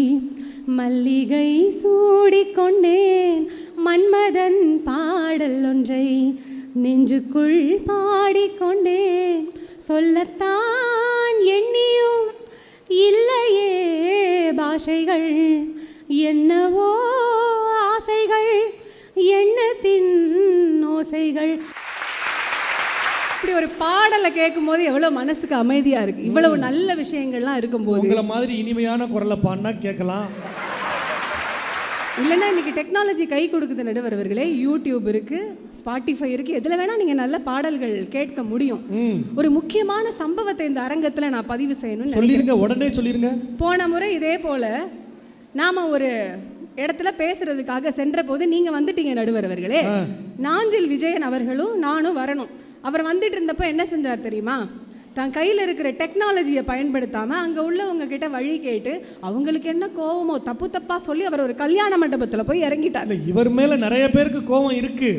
மல்லிகை சூடிக்கொண்டேன், மன்மதன் பாடல் ஒன்றை நெஞ்சுக்குள் பாடிக்கொண்டேன், சொல்லத்தான் எண்ணியும் இல்லையே பாஷைகள், என்னவோ ஆசைகள் எண்ணத்தின் ஓசைகள். இப்படி ஒரு பாடலை கேட்கும்போது எவ்வளோ மனசுக்கு அமைதியாக இருக்குது. இவ்வளவு நல்ல விஷயங்கள்லாம் இருக்கும்போது உங்களை மாதிரி இனிமையான குரலை பாடினா கேட்கலாம். இல்லைன்னா இன்றைக்கி டெக்னாலஜி கை கொடுக்குது நடுவர் அவர்களே. யூடியூப் இருக்குது, ஸ்பாட்டிஃபை இருக்குது, எதில் வேணால் நீங்கள் நல்ல பாடல்கள் கேட்க முடியும். ஒரு முக்கியமான சம்பவத்தை இந்த அரங்கத்தில் நான் பதிவு செய்யணும்னு சொல்லிருங்க, உடனே சொல்லிருங்க. போன முறை இதே போல் நாம் ஒரு இடத்துல பேசுறதுக்காக சென்ற போது நீங்கள் வந்துட்டீங்க நடுவர் அவர்களே. நாஞ்சில் விஜயன் அவர்களும் நானும் வரணும். அவர் வந்துட்டு இருந்தப்போ என்ன செஞ்சார் தெரியுமா? தன் கையில் இருக்கிற டெக்னாலஜியை பயன்படுத்தாமல் அங்கே உள்ளவங்க கிட்ட வழி கேட்டு அவங்களுக்கு என்ன கோவமோ தப்பு தப்பாக சொல்லி அவர் ஒரு கல்யாண மண்டபத்தில் போய் இறங்கிட்டார். இவர் மேலே நிறைய பேருக்கு கோவம் இருக்கு.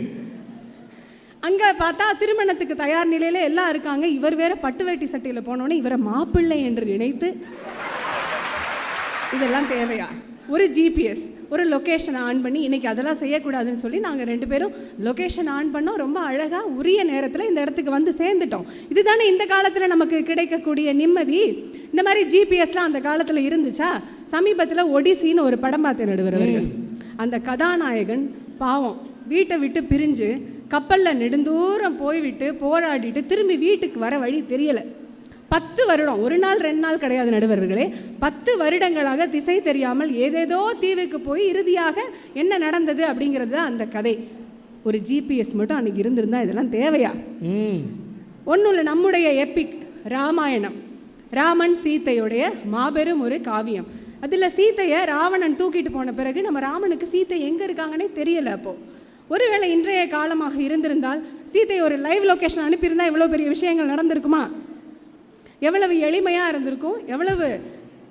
அங்கே பார்த்தா திருமணத்துக்கு தயார் நிலையில் எல்லாம் இருக்காங்க. இவர் வேற பட்டு வேட்டி சட்டையில் போனோன்னே இவரை மாப்பிள்ளை என்று நினைத்து, இதெல்லாம் தேவையா? ஒரு ஜிபிஎஸ், ஒரு லொக்கேஷனை ஆன் பண்ணி, இன்றைக்கி அதெல்லாம் செய்யக்கூடாதுன்னு சொல்லி நாங்கள் 2 பேரும் லொக்கேஷன் ஆன் பண்ணோம். ரொம்ப அழகாக உரிய நேரத்தில் இந்த இடத்துக்கு வந்து சேர்ந்துட்டோம். இதுதானே இந்த காலத்தில் நமக்கு கிடைக்கக்கூடிய நிம்மதி. இந்த மாதிரி ஜிபிஎஸ்லாம் அந்த காலத்தில் இருந்துச்சா? சமீபத்தில் ஒடிசின்னு ஒரு படம் பார்த்தேன் நடுவர் அவர்கள். அந்த கதாநாயகன் பாவம் வீட்டை விட்டு பிரிஞ்சு கப்பலில் நெடுந்தூரம் போய்விட்டு போராடிட்டு திரும்பி வீட்டுக்கு வர வழி தெரியலை. 10 வருடம், 1 நாள் 2 நாள் கிடையாது நடுவர்களே, 10 வருடங்களாக திசை தெரியாமல் ஏதேதோ தீவுக்கு போய் இறுதியாக என்ன நடந்தது அப்படிங்கிறது தான் அந்த கதை. ஒரு ஜிபிஎஸ் மட்டும் அன்றைக்கி இருந்திருந்தா இதெல்லாம் தேவையா? ஒன்றும் இல்லை, நம்முடைய எப்பிக் ராமாயணம், ராமன் சீத்தையுடைய மாபெரும் ஒரு காவியம். அதில் சீத்தையை ராவணன் தூக்கிட்டு போன பிறகு நம்ம ராமனுக்கு சீத்தை எங்கே இருக்காங்கன்னே தெரியலை. அப்போது ஒருவேளை இன்றைய காலமாக இருந்திருந்தால் சீத்தையை ஒரு லைவ் லொக்கேஷன் அனுப்பியிருந்தால் எவ்வளோ பெரிய விஷயங்கள் நடந்திருக்குமா? எவ்வளவு எளிமையாக இருந்திருக்கும், எவ்வளவு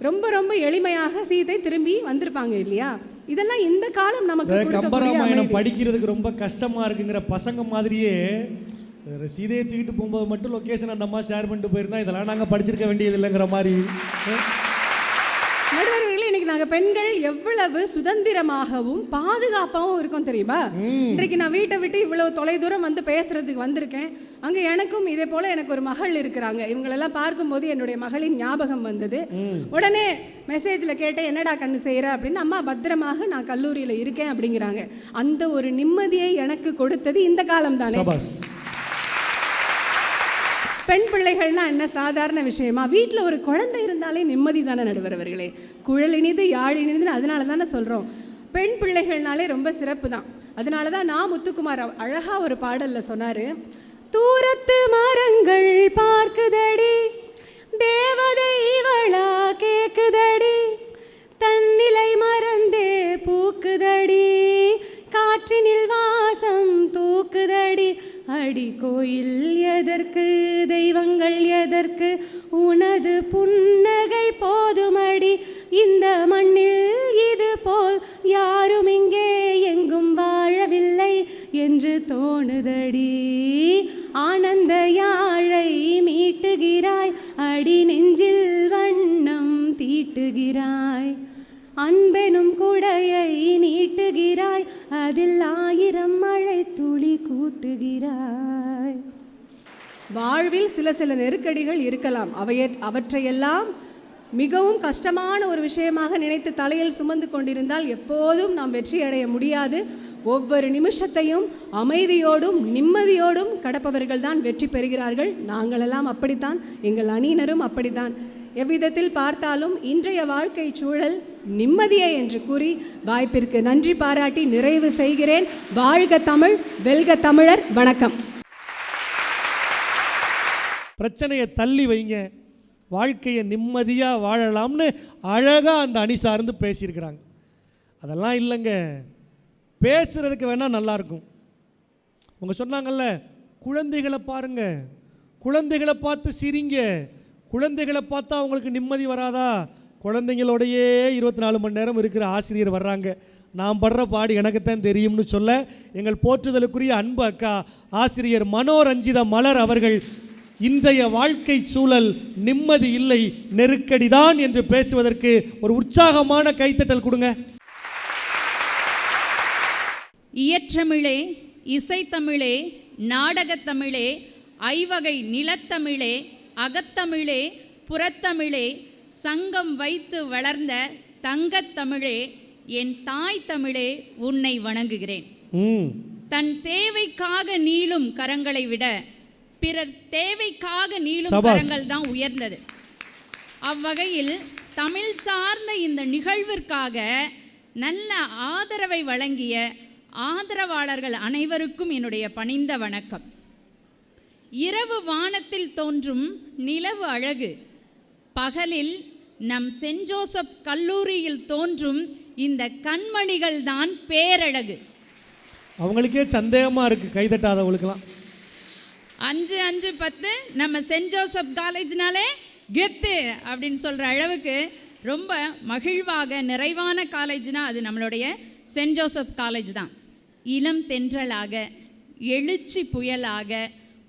ரொம்ப ரொம்ப எளிமையாக சீதை திரும்பி வந்திருப்பாங்க இல்லையா? இதெல்லாம் இந்த காலம் நமக்கு. கம்பராமாயணம் படிக்கிறதுக்கு ரொம்ப கஷ்டமாக இருக்குங்கிற பசங்க மாதிரியே சீதையை தூக்கிட்டு போகும்போது மட்டும் லொக்கேஷன் அந்த அம்மா ஷேர் பண்ணிட்டு போயிருந்தா இதெல்லாம் நாங்கள் படிச்சிருக்க வேண்டியது இல்லைங்கிற மாதிரி. நடுவர்களே, இன்னைக்கு நாங்கள் பெண்கள் எவ்வளவு சுதந்திரமாகவும் பாதுகாப்பாகவும் இருக்கோம் தெரியுமா? இன்றைக்கு நான் வீட்டை விட்டு இவ்வளவு தொலைதூரம் வந்து பேசுறதுக்கு வந்திருக்கேன். அங்கே எனக்கும் இதே போல எனக்கு ஒரு மகள் இருக்கிறாங்க. இவங்களெல்லாம் பார்க்கும்போது என்னுடைய மகளின் ஞாபகம் வந்தது. உடனே மெசேஜில் கேட்டேன், என்னடா கண்ணு செய்கிற அப்படின்னு. அம்மா பத்திரமாக நான் கல்லூரியில் இருக்கேன் அப்படிங்கிறாங்க. அந்த ஒரு நிம்மதியை எனக்கு கொடுத்தது இந்த காலம் தானே. பெண் பிள்ளைகள்னா என்ன சாதாரண விஷயமா? வீட்டில் ஒரு குழந்தை இருந்தாலே நிம்மதி தானே நடுவர் அவர்களே. குழல் இனிது யாழ் இனிதுன்னு அதனால தானே சொல்கிறோம். பெண் பிள்ளைகள்னாலே ரொம்ப சிறப்பு தான். அதனால தான் நான் முத்துக்குமார் அழகாக ஒரு பாடலில் சொன்னார், தூரத்து மரங்கள் பார்க்குதடி தேவதை இவளா கேக்குதடி, தன்னிலை மறந்தே பூக்குதடி, காற்றினில் வாசம் தூக்குதடி, அடி கோயில் எதற்கு தெய்வங்கள் எதற்கு, உனது புன்னகை போதுமடி, இந்த மண்ணில் இது போல் யாரும் இங்கே எங்கும் வாழவில்லை என்று தோணுதடி, ஆனந்த யாழை மீட்டுகிறாய், அடி நெஞ்சில் வண்ணம் தீட்டுகிறாய், அன்பெனும் குடையை நீட்டுகிறாய், அதில் 1000 மழை துளி கூட்டுகிறாய். வாழ்வில் சில சில நெருக்கடிகள் இருக்கலாம். அவற்றையெல்லாம் மிகவும் கஷ்டமான ஒரு விஷயமாக நினைத்து தலையில் சுமந்து கொண்டிருந்தால் எப்போதும் நாம் வெற்றி அடைய முடியாது. ஒவ்வொரு நிமிஷத்தையும் அமைதியோடும் நிம்மதியோடும் கடப்பவர்கள் தான் வெற்றி பெறுகிறார்கள். நாங்களெல்லாம் அப்படித்தான், எங்கள் அணியினரும் அப்படித்தான். எவ்விதத்தில் பார்த்தாலும் இன்றைய வாழ்க்கை சூழல் நிம்மதியே என்று கூறி வாய்ப்பிற்கு நன்றி பாராட்டி நிறைவு செய்கிறேன். வாழ்க தமிழ், வெல்க தமிழர். வணக்கம். பிரச்சனையை தள்ளி வைங்க, வாழ்க்கையை நிம்மதியாக வாழலாம்னு அழகாக அந்த அணி சார்ந்து பேசியிருக்கிறாங்க. அதெல்லாம் இல்லைங்க, பேசுகிறதுக்கு வேணால் நல்லாயிருக்கும். அவங்க சொன்னாங்கல்ல, குழந்தைகளை பாருங்க, குழந்தைகளை பார்த்து சிரிங்க, குழந்தைகளை பார்த்தா அவங்களுக்கு நிம்மதி வராதா? குழந்தைங்களோடையே 24 மணி நேரம் இருக்கிற ஆசிரியர் வர்றாங்க. நான் படுற பாடு எனக்குத்தான் தெரியும்னு சொல்ல எங்கள் போற்றுதலுக்குரிய அன்பு அக்கா ஆசிரியர் மனோரஞ்சித மலர் அவர்கள் இன்றைய வாழ்க்கை சூழல் நிம்மதி இல்லை, நெருக்கடிதான் என்று பேசுவதற்கு ஒரு உற்சாகமான கைத்தட்டல் கொடுங்க. இயற்றமிழே, இசைத்தமிழே, நாடகத்தமிழே, ஐவகை நிலத்தமிழே, அகத்தமிழே, புறத்தமிழே, சங்கம் வைத்து வளர்ந்த தங்கத்தமிழே, என் தாய் தமிழே உன்னை வணங்குகிறேன். ம் தன் தேவைக்காக நீளும் கரங்களை விட பிறர் தேவைக்காக நீளும் சபாஸ். கரங்கள் தான் உயர்ந்தது. அவ்வகையில் தமிழ் சார்ந்த இந்த நிகழ்விற்காக நல்ல ஆதரவை வழங்கிய ஆதரவாளர்கள் அனைவருக்கும் என்னுடைய பணிந்த வணக்கம். இரவு வானத்தில் தோன்றும் நிலவு அழகு, பகலில் நம் சென்ட் ஜோசப் கல்லூரியில் தோன்றும் இந்த கண்மணிகள் தான் பேரழகு. அவங்களுக்கே சந்தேகமாக இருக்குது கைதட்டாதவங்களுக்கெல்லாம். 5-5-10 நம்ம சென்ட் ஜோசப் காலேஜ்னாலே கெத்து அப்படின்னு சொல்கிற அளவுக்கு ரொம்ப மகிழ்வாக நிறைவான காலேஜ்னா அது நம்மளுடைய சென்ட் ஜோசப் காலேஜ் தான். இளம் தென்றலாக, எழுச்சி புயலாக,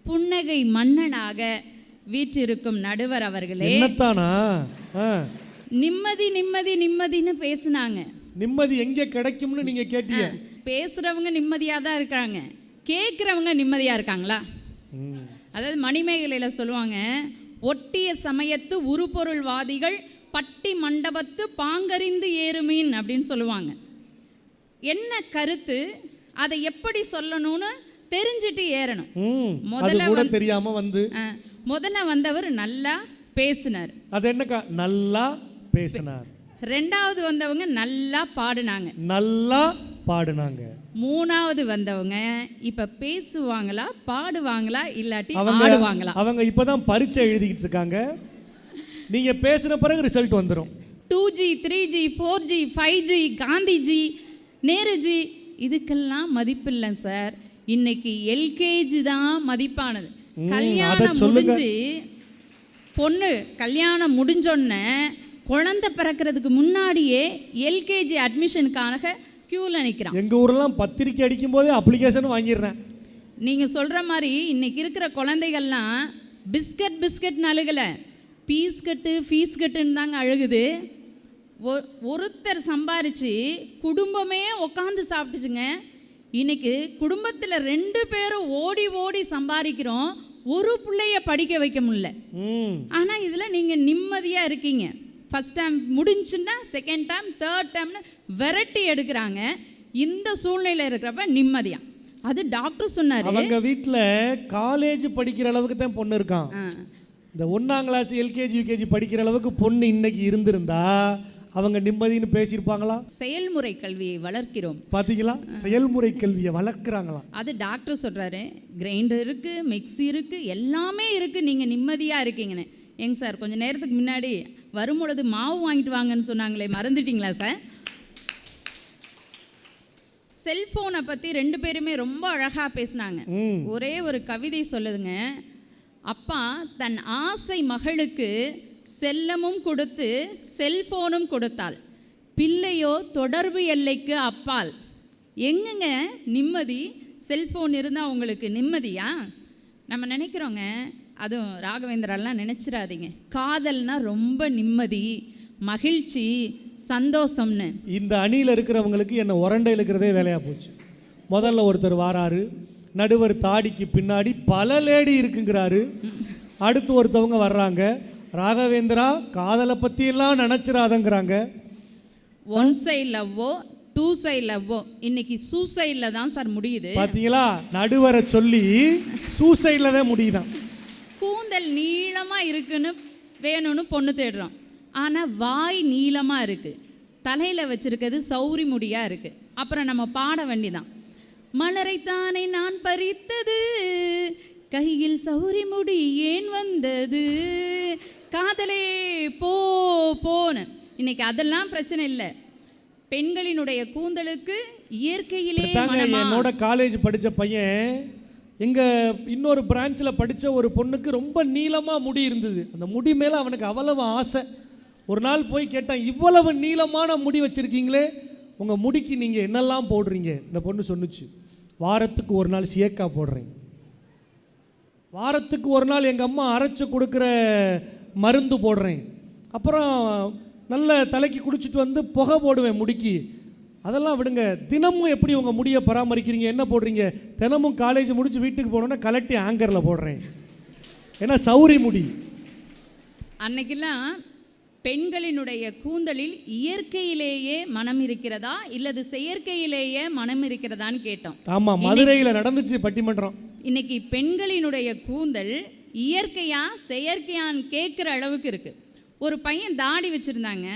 புன்னகை மன்னனாக வீற்றிருக்கும் நடுவர் அவர்களே, என்னத்தானா நிம்மதி நிம்மதி நிம்மதின்னு பேசுனாங்க. நிம்மதி எங்கே கிடைக்கும்னு நீங்கள் கேட்டீங்க. பேசுகிறவங்க நிம்மதியாக தான் இருக்கிறாங்க, கேட்குறவங்க நிம்மதியாக இருக்காங்களா? அதாவது மணிமேகலையில் சொல்லுவாங்க, ஒட்டிய சமயத்து உருப்பொருள்வாதிகள் பட்டி மண்டபத்து பாங்கறிந்து ஏறுமீன் அப்படின்னு சொல்லுவாங்க. என்ன கருத்து, அதை எப்படி சொல்லணும்னு தெரிஞ்சுட்டு ஏறணும். முதல்ல வந்தவர் நல்லா பேசினார், அது என்னக்கா நல்லா பேசினார். ரெண்டாவது வந்தவங்க நல்லா பாடினாங்க. மூணாவது வந்தவங்க இப்ப பேசுவாங்களா பாடுவாங்களா இல்லாட்டி ஆடுவாங்களா? அவங்க இப்பதான் பரீட்சை எழுதிக்கிட்டு இருக்காங்க. நீங்க பேசின பிறகு ரிசல்ட் வந்துடும். 2G 3G 4G 5G Gandhiji Nehruji இதுக்கெல்லாம் மதிப்பில்லை சார். இன்னைக்கு எல்கேஜி தான் மதிப்பானது. கல்யாணம் முடிஞ்சு பொண்ணு கல்யாணம் முடிஞ்சோடனே குழந்தை பிறக்கிறதுக்கு முன்னாடியே எல்கேஜி அட்மிஷனுக்காக கியூவில் நிற்கிறான். எங்கள் ஊரெல்லாம் பத்திரிக்கை அடிக்கும் போதே அப்ளிகேஷன் வாங்கிடுறேன். நீங்கள் சொல்கிற மாதிரி இன்னைக்கு இருக்கிற குழந்தைகள்லாம் பிஸ்கட்னு அழுகலை, ஃபீஸ் கட்டுன்னு தாங்க அழுகுது. ஒருத்தர் சம்பாரித்து குடும்பமே உட்காந்து சாப்பிட்டுச்சுங்க. இன்னைக்கு குடும்பத்தில் 2 பேரும் ஓடி ஓடி சம்பாதிக்கிறோம், ஒரு பிள்ளைய படிக்க வைக்க முடியல. ஆனால் இதில் நீங்கள் நிம்மதியாக இருக்கீங்க. ஃபஸ்ட் டைம் முடிஞ்சுன்னா செகண்ட் டைம் தேர்ட் டைம்னு விரட்டி எடுக்கிறாங்க. இந்த சூழ்நிலை இருக்கிறப்ப நிம்மதியாக. அது டாக்டர் சொன்னார், அவங்க வீட்டில் காலேஜ் படிக்கிற அளவுக்கு தான் பொண்ணு இருக்கான். இந்த 1ஆம் கிளாஸ் எல்கேஜி யூகேஜி படிக்கிற அளவுக்கு பொண்ணு இன்னைக்கு இருந்திருந்தா அவங்க நிம்மதின்னு பேசியிருப்பாங்களா? செயல்முறை கல்வியை வளர்க்கிறோம். பார்த்தீங்களா, செயல்முறை கல்வியை வளர்க்குறாங்களா? அது டாக்டர் சொல்கிறாரு, கிரைண்டர் இருக்குது, மிக்ஸி இருக்குது, எல்லாமே இருக்குது, நீங்கள் நிம்மதியாக இருக்கீங்கன்னு. எங்க சார் கொஞ்சம் நேரத்துக்கு முன்னாடி வரும்பொழுது மாவு வாங்கிட்டு வாங்கன்னு சொன்னாங்களே, மறந்துட்டீங்களா சார்? செல்ஃபோனை பற்றி 2 பேருமே ரொம்ப அழகாக பேசினாங்க. ஒரே ஒரு கவிதை சொல்லுதுங்க, அப்பா தன் ஆசை மகளுக்கு செல்லமும் கொடுத்து செல்ஃபோனும் கொடுத்தாள், பிள்ளையோ தொடர்பு எல்லைக்கு அப்பால். எங்கங்க நிம்மதி? செல்ஃபோன் இருந்தால் உங்களுக்கு நிம்மதியா? நம்ம நினைக்கிறோங்க, அதுவும் ராகவேந்திராலாம் நினச்சிடாதீங்க, காதல்னா ரொம்ப நிம்மதி மகிழ்ச்சி சந்தோஷம்னு. இந்த அணியில் இருக்கிறவங்களுக்கு என்ன உரண்டை இழுக்கிறதே வேலையாக போச்சு. முதல்ல ஒருத்தர் வாராரு, நடுவர் தாடிக்கு பின்னாடி பல லேடி இருக்குங்கிறாரு. அடுத்து ஒருத்தவங்க வர்றாங்க, ராகவேந்திரா காதலை பற்றியெல்லாம் நினச்சிடாதங்கிறாங்க. 1 சைட் லவ்வோ 2 சைட் லவ்வோ இன்னைக்கு சூசைடில் தான் சார் முடியுது. பார்த்தீங்களா, நடுவரை சொல்லி சூசைடில் தான் முடியுதான். கூந்தல் நீளமாக இருக்குன்னு வேணும்னு பொண்ணு தேடுறோம், ஆனால் வாய் நீளமாக இருக்குது, தலையில் வச்சுருக்கிறது சௌரி முடியாக இருக்குது. அப்புறம் நம்ம பாட வேண்டிதான், மலரைத்தானே நான் பறித்தது கையில் சௌரி முடி ஏன் வந்தது, காதலே போன்னு. இன்னைக்கு அதெல்லாம் பிரச்சனை இல்லை. பெண்களினுடைய கூந்தலுக்கு இயற்கையிலே என்னோட காலேஜ் படித்த பையன் எங்கள் இன்னொரு பிரான்ச்சில் படித்த ஒரு பொண்ணுக்கு ரொம்ப நீளமாக முடி இருந்தது. அந்த முடி மேலே அவனுக்கு அவ்வளவு ஆசை. ஒரு நாள் போய் கேட்டான், இவ்வளவு நீளமான முடி வச்சுருக்கீங்களே, உங்கள் முடிக்கு நீங்கள் என்னெல்லாம் போடுறீங்க? இந்த பொண்ணு சொன்னுச்சு, வாரத்துக்கு ஒரு நாள் சியக்கா போடுறேன், வாரத்துக்கு ஒரு நாள் எங்கள் அம்மா அரைச்சி கொடுக்குற மருந்து போடுறேன், அப்புறம் நல்ல தலைக்கு குளிச்சுட்டு வந்து புகை போடுவேன் முடிக்கு. அதெல்லாம் விடுங்க, தினமும் எப்படி உங்கள் முடியை பராமரிக்கிறீங்க, என்ன போடுறீங்க? தினமும் காலேஜ் முடிச்சு வீட்டுக்கு போனோன்னா கலட்டி ஆங்கரில் போடுறேன், ஏன்னா சௌரி முடி. அன்னைக்கெல்லாம் பெண்களினுடைய கூந்தலில் இயற்கையிலேயே மனம் இருக்கிறதா இல்லது செயற்கையிலேயே மனம் இருக்கிறதான்னு கேட்டோம். ஆமா, மதுரையில் நடந்துச்சு பட்டிமன்றம். இன்னைக்கு பெண்களினுடைய கூந்தல் இயற்கையா செயற்கையான்னு கேட்குற அளவுக்கு இருக்கு. ஒரு பையன் தாடி வச்சிருந்தாங்க,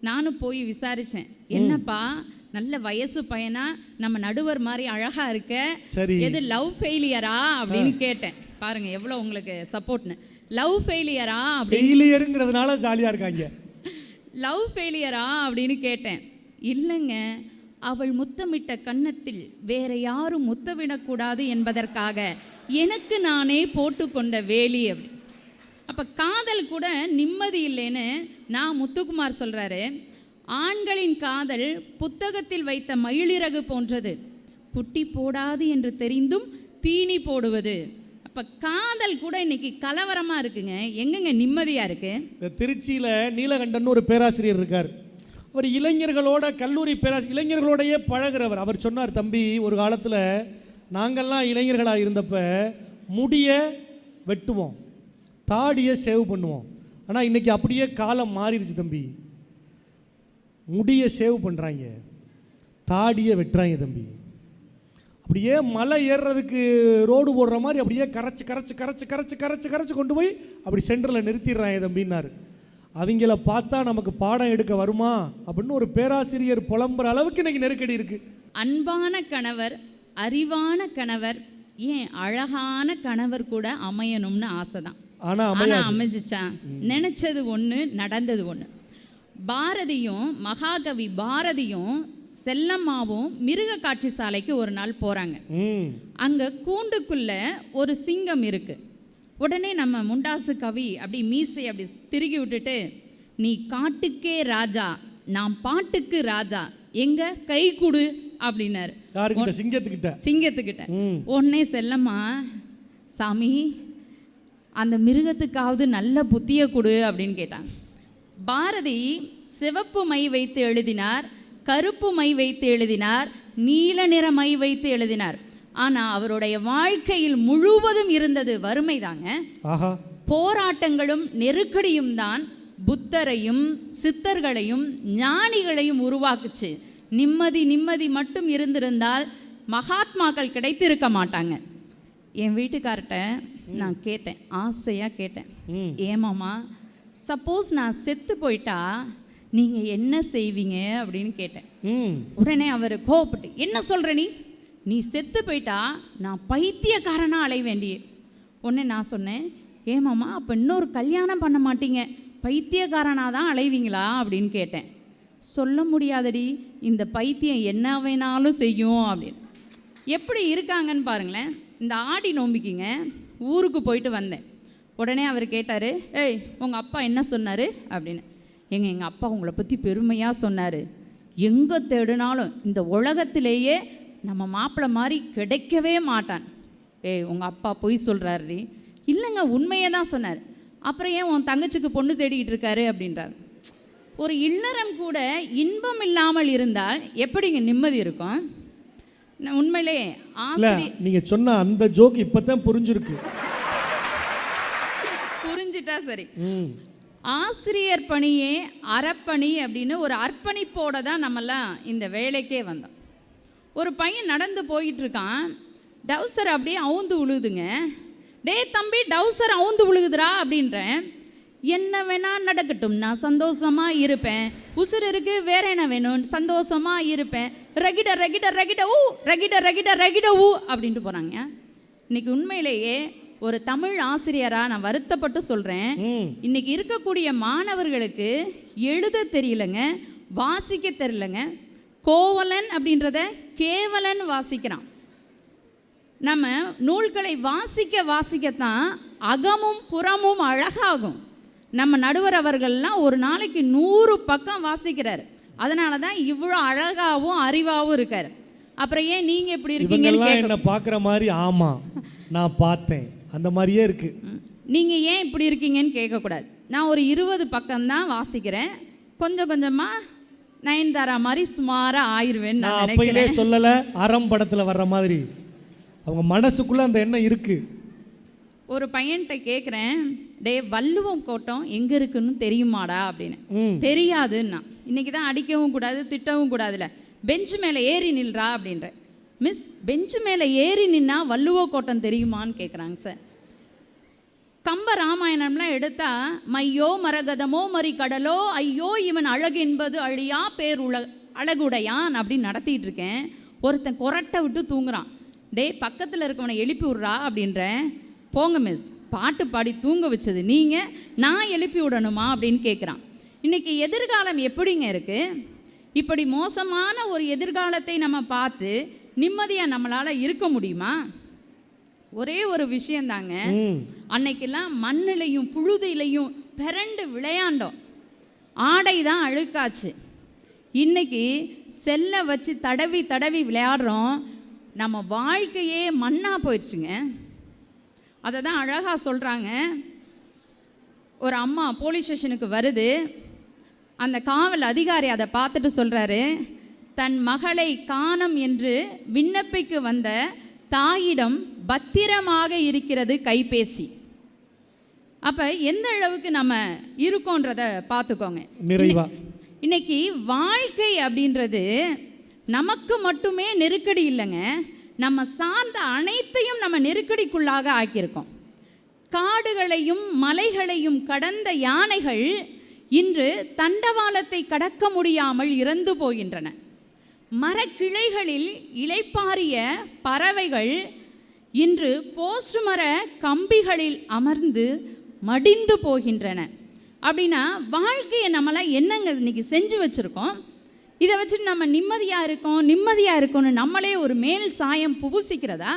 நானும் போய் விசாரிச்சேன், என்னப்பா நல்ல வயசு பையனா நம்ம நடுவர் மாதிரி அழகா இருக்க, எது லவ் ஃபெயிலியரா அப்படின்னு கேட்டேன். பாருங்க எவ்வளோ உங்களுக்கு சப்போர்ட்னு. லவ் ஃபெயிலியரா அப்படின்னு ஜாலியா இருக்காங்க. லவ் ஃபெயிலியரா அப்படின்னு கேட்டேன். இல்லைங்க, அவள் முத்தமிட்ட கன்னத்தில் வேற யாரும் முத்தமிடக்கூடாது என்பதற்காக எனக்கு நானே போட்டுக்கொண்ட வேலி அப்படி. அப்போ காதல் கூட நிம்மதி இல்லைன்னு நான் முத்துக்குமார் சொல்கிறாரு. ஆண்களின் காதல் புத்தகத்தில் வைத்த மயிலிறகு போன்றது, குட்டி போடாது என்று தெரிந்தும் தீனி போடுவது. அப்போ காதல் கூட இன்னைக்கு கலவரமாக இருக்குங்க, எங்கெங்க நிம்மதியாக இருக்குது? திருச்சியில் நீலகண்டன் ஒரு பேராசிரியர் இருக்கார். அவர் இளைஞர்களோட கல்லூரி இளைஞர்களோடையே பழகிறவர். அவர் சொன்னார், தம்பி ஒரு காலத்தில் நாங்கள்லாம் இளைஞர்களாக இருந்தப்ப முடிய வெட்டுவோம், தாடியை சேவ் பண்ணுவோம். ஆனால் இன்றைக்கி அப்படியே காலம் மாறிடுச்சு தம்பி. முடியை சேவ் பண்ணுறாங்க, தாடியை வெட்டுறாங்க தம்பி. அப்படியே மலை ஏறுறதுக்கு ரோடு போடுற மாதிரி அப்படியே கரைச்சி கரைச்சி கரைச்சி கரைச்சி கரைச்சி கரைச்சி கொண்டு போய் அப்படி சென்டரில் நிறுத்திடுறாங்க தம்பின்னாரு. அவங்கள பார்த்தா நமக்கு பாடம் எடுக்க வருமா அப்படின்னு ஒரு பேராசிரியர் புலம்புற அளவுக்கு இன்னைக்கு நெருக்கடி இருக்கு. அன்பான கணவர், அறிவான கணவர், ஏன் அழகான கணவர் கூட அமையணும்னு ஆசை தான். ஆனால் அமைஞ்சிச்சா? நினைச்சது ஒன்று, நடந்தது ஒன்று. பாரதியும் மகாகவி பாரதியும் செல்லம்மாவும் மிருக காட்சி சாலைக்கு ஒரு நாள் போகிறாங்க. அங்கே கூண்டுக்குள்ள ஒரு சிங்கம் இருக்கு. உடனே நம்ம முண்டாசு கவி அப்படி மீசை அப்படி திருகி விட்டுட்டு, நீ காட்டுக்கே ராஜா, நான் பாட்டுக்கு ராஜா, எங்க கை கொடு அப்படின்னாரு. சிங்கத்துக்கிட்ட. உடனே செல்லம்மா, சாமி அந்த மிருகத்துக்காவது நல்ல புத்திய கொடு அப்படின்னு கேட்டாங்க. பாரதி சிவப்பு மை வைத்து எழுதினார், கருப்பு மை வைத்து எழுதினார், நீல நிற மை வைத்து எழுதினார். ஆனால் அவருடைய வாழ்க்கையில் முழுவதும் இருந்தது வறுமை தாங்க. போராட்டங்களும் நெருக்கடியும் தான் புத்தரையும் சித்தர்களையும் ஞானிகளையும் உருவாக்குச்சு. நிம்மதி நிம்மதி மட்டும் இருந்திருந்தால் மகாத்மாக்கள் கிடைத்திருக்க மாட்டாங்க. என் வீட்டுக்கார்ட்ட நான் கேட்டேன், ஆசையாக கேட்டேன், ஏமாமா சப்போஸ் நான் செத்து போயிட்டா நீங்கள் என்ன செய்வீங்க அப்படின்னு கேட்டேன். உடனே அவர் கோவப்பட்டு, என்ன சொல்கிற நீ செத்து போயிட்டா நான் பைத்தியக்காரனாக அலைய வேண்டிய. உடனே நான் சொன்னேன், ஏமாமா அப்போ இன்னொரு கல்யாணம் பண்ண மாட்டீங்க, பைத்தியக்காரனாக தான் அலைவீங்களா அப்படின்னு கேட்டேன். சொல்ல முடியாதடி, இந்த பைத்தியம் என்ன வேணாலும் செய்யும் அப்படின்னு. எப்படி இருக்காங்கன்னு பாருங்களேன். இந்த ஆடி நோம்பிக்குங்க ஊருக்கு போயிட்டு வந்தேன். உடனே அவர் கேட்டார், ஏய் உங்கள் அப்பா என்ன சொன்னார் அப்படின்னு. எங்கள் அப்பா உங்களை பற்றி பெருமையாக சொன்னார், எங்கே தேடினாலும் இந்த உலகத்திலேயே நம்ம மாப்பிள்ளை மாதிரி கிடைக்கவே மாட்டான். ஏய் உங்கள் அப்பா பொய் சொல்கிறாரு. இல்லைங்க, உண்மையே தான் சொன்னார். அப்புறம் ஏன் உன் தங்கச்சிக்கு பொண்ணு தேடிக்கிட்டு இருக்காரு அப்படின்றார். ஒரு இல்லறம் கூட இன்பம் இல்லாமல் இருந்தால் எப்படிங்க நிம்மதி இருக்கும்? உண்மையிலே நீங்க சொன்ன அந்த ஜோக் இப்பதான் புரிஞ்சிருக்கு. புரிஞ்சிட்டா சரி. ஆசிரியர் பணியே அறப்பணி அப்படின்னு ஒரு அர்ப்பணிப்போட தான் நம்மெல்லாம் இந்த வேலைக்கே வந்தோம். ஒரு பையன் நடந்து போயிட்டு இருக்கான், டவுசர் அப்படியே அவுந்து விழுதுங்க. டே தம்பி, டவுசர் அவுந்து விழுகுதுரா அப்படின்றேன். என்ன வேணா நடக்கட்டும், நான் சந்தோஷமா இருப்பேன், உசுர் இருக்கு, வேற என்ன வேணும், சந்தோஷமா இருப்பேன், ரகிட ரகிட ரகிட ஊ ரகிட ரகிட ரகிட ஊ அப்படின்ட்டு போறாங்க. இன்னைக்கு உண்மையிலேயே ஒரு தமிழ் ஆசிரியராக நான் வருத்தப்பட்டு சொல்கிறேன், இன்னைக்கு இருக்கக்கூடிய மாணவர்களுக்கு எழுத தெரியலங்க, வாசிக்க தெரியலங்க. கோவலன் அப்படின்றத கேவலன் வாசிக்கிறான். நம்ம நூல்களை வாசிக்க வாசிக்கத்தான் அகமும் புறமும் அழகாகும். நம்ம நடுவர் அவர்கள்லாம் ஒரு நாளைக்கு 100 பக்கம் வாசிக்கிறார். அதனால தான் இவ்வளோ அழகாகவும் அறிவாகவும் இருக்கார். அப்புறம் ஏன் நீங்கள் இப்படி இருக்கீங்கன்னு என்ன பார்க்குற மாதிரி? ஆமாம், நான் பார்த்தேன், அந்த மாதிரியே இருக்கு. நீங்கள் ஏன் இப்படி இருக்கீங்கன்னு கேட்கக்கூடாது. நான் ஒரு 20 பக்கம் தான் வாசிக்கிறேன், கொஞ்சம் கொஞ்சமாக நயன்தாரா மாதிரி சுமாராக ஆயிடுவேன் நான் நினைக்கிறேன். சொல்லலை, அறம் படத்தில் வர்ற மாதிரி அவங்க மனசுக்குள்ளே அந்த எண்ணம் இருக்குது. ஒரு பையன்கிட்ட கேட்குறேன், டே வள்ளுவம் கோட்டம் எங்கே இருக்குன்னு தெரியுமாடா அப்படின்னு. தெரியாதுன்னா. இன்னைக்கு தான் அடிக்கவும் கூடாது திட்டவும் கூடாதுல்ல, பெஞ்சு மேலே ஏறி நில்றா அப்படின்ற. மிஸ், பெஞ்சு மேலே ஏறி நின்னா வள்ளுவ கோட்டம் தெரியுமான்னு கேட்குறாங்க சார். கம்ப ராமாயணம்லாம் எடுத்தா மையோ மரகதமோ மறி கடலோ ஐயோ இவன் அழகு என்பது அழியா பேர் அழகுடையான் அப்படின்னு நடத்திட்டு இருக்கேன். ஒருத்தன் கொரட்டை விட்டு தூங்குறான். டே பக்கத்தில் இருக்கவனை எழுப்பி விட்றா அப்படின்றேன். போங்க மிஸ், பாட்டு பாடி தூங்க வச்சது நீங்கள், நான் எழுப்பி விடணுமா அப்படின்னு கேட்குறான். இன்றைக்கி எதிர்காலம் எப்படிங்க இருக்குது? இப்படி மோசமான ஒரு எதிர்காலத்தை நம்ம பார்த்து நிம்மதியாக நம்மளால் இருக்க முடியுமா? ஒரே ஒரு விஷயந்தாங்க, அன்னைக்கெல்லாம் மண்ணிலையும் புழுதியிலையும் பிறண்டு விளையாண்டோம். ஆடை தான் அழுக்காச்சு. இன்னைக்கு செல்லை வச்சு தடவி தடவி விளையாடுறோம். நம்ம வாழ்க்கையே மண்ணாக போயிடுச்சுங்க. அதை தான் அழகாக சொல்கிறாங்க. ஒரு அம்மா போலீஸ் ஸ்டேஷனுக்கு வருது. அந்த காவல் அதிகாரி அதை பார்த்துட்டு சொல்கிறாரு, தன் மகளை காணோம் என்று விண்ணப்பிக்கு வந்த தாயிடம் பத்திரமாக இருக்கிறது கைபேசி. அப்போ எந்த அளவுக்கு நம்ம இருக்கோன்றத பார்த்துக்கோங்க. நிறைவா இன்னைக்கு வாழ்க்கை அப்படின்றது நமக்கு மட்டுமே நெருக்கடி இல்லைங்க, நம்ம சார்ந்த அனைத்தையும் நம்ம நெருக்கடிக்குள்ளாக ஆக்கியிருக்கோம். காடுகளையும் மலைகளையும் கடந்த யானைகள் இன்று தண்டவாளத்தை கடக்க முடியாமல் இறந்து போகின்றன. மரக்கிளைகளில் இளைப்பாறிய பறவைகள் இன்று போஸ்ட் மர கம்பிகளில் அமர்ந்து மடிந்து போகின்றன. அப்படின்னா வாழ்க்கையை நம்மளாம் என்னங்க இன்னைக்கு செஞ்சு வச்சுருக்கோம்? இதை வச்சுட்டு நம்ம நிம்மதியாக இருக்கோம்னு நம்மளே ஒரு மேல் சாயம் புகுசிக்கிறதா?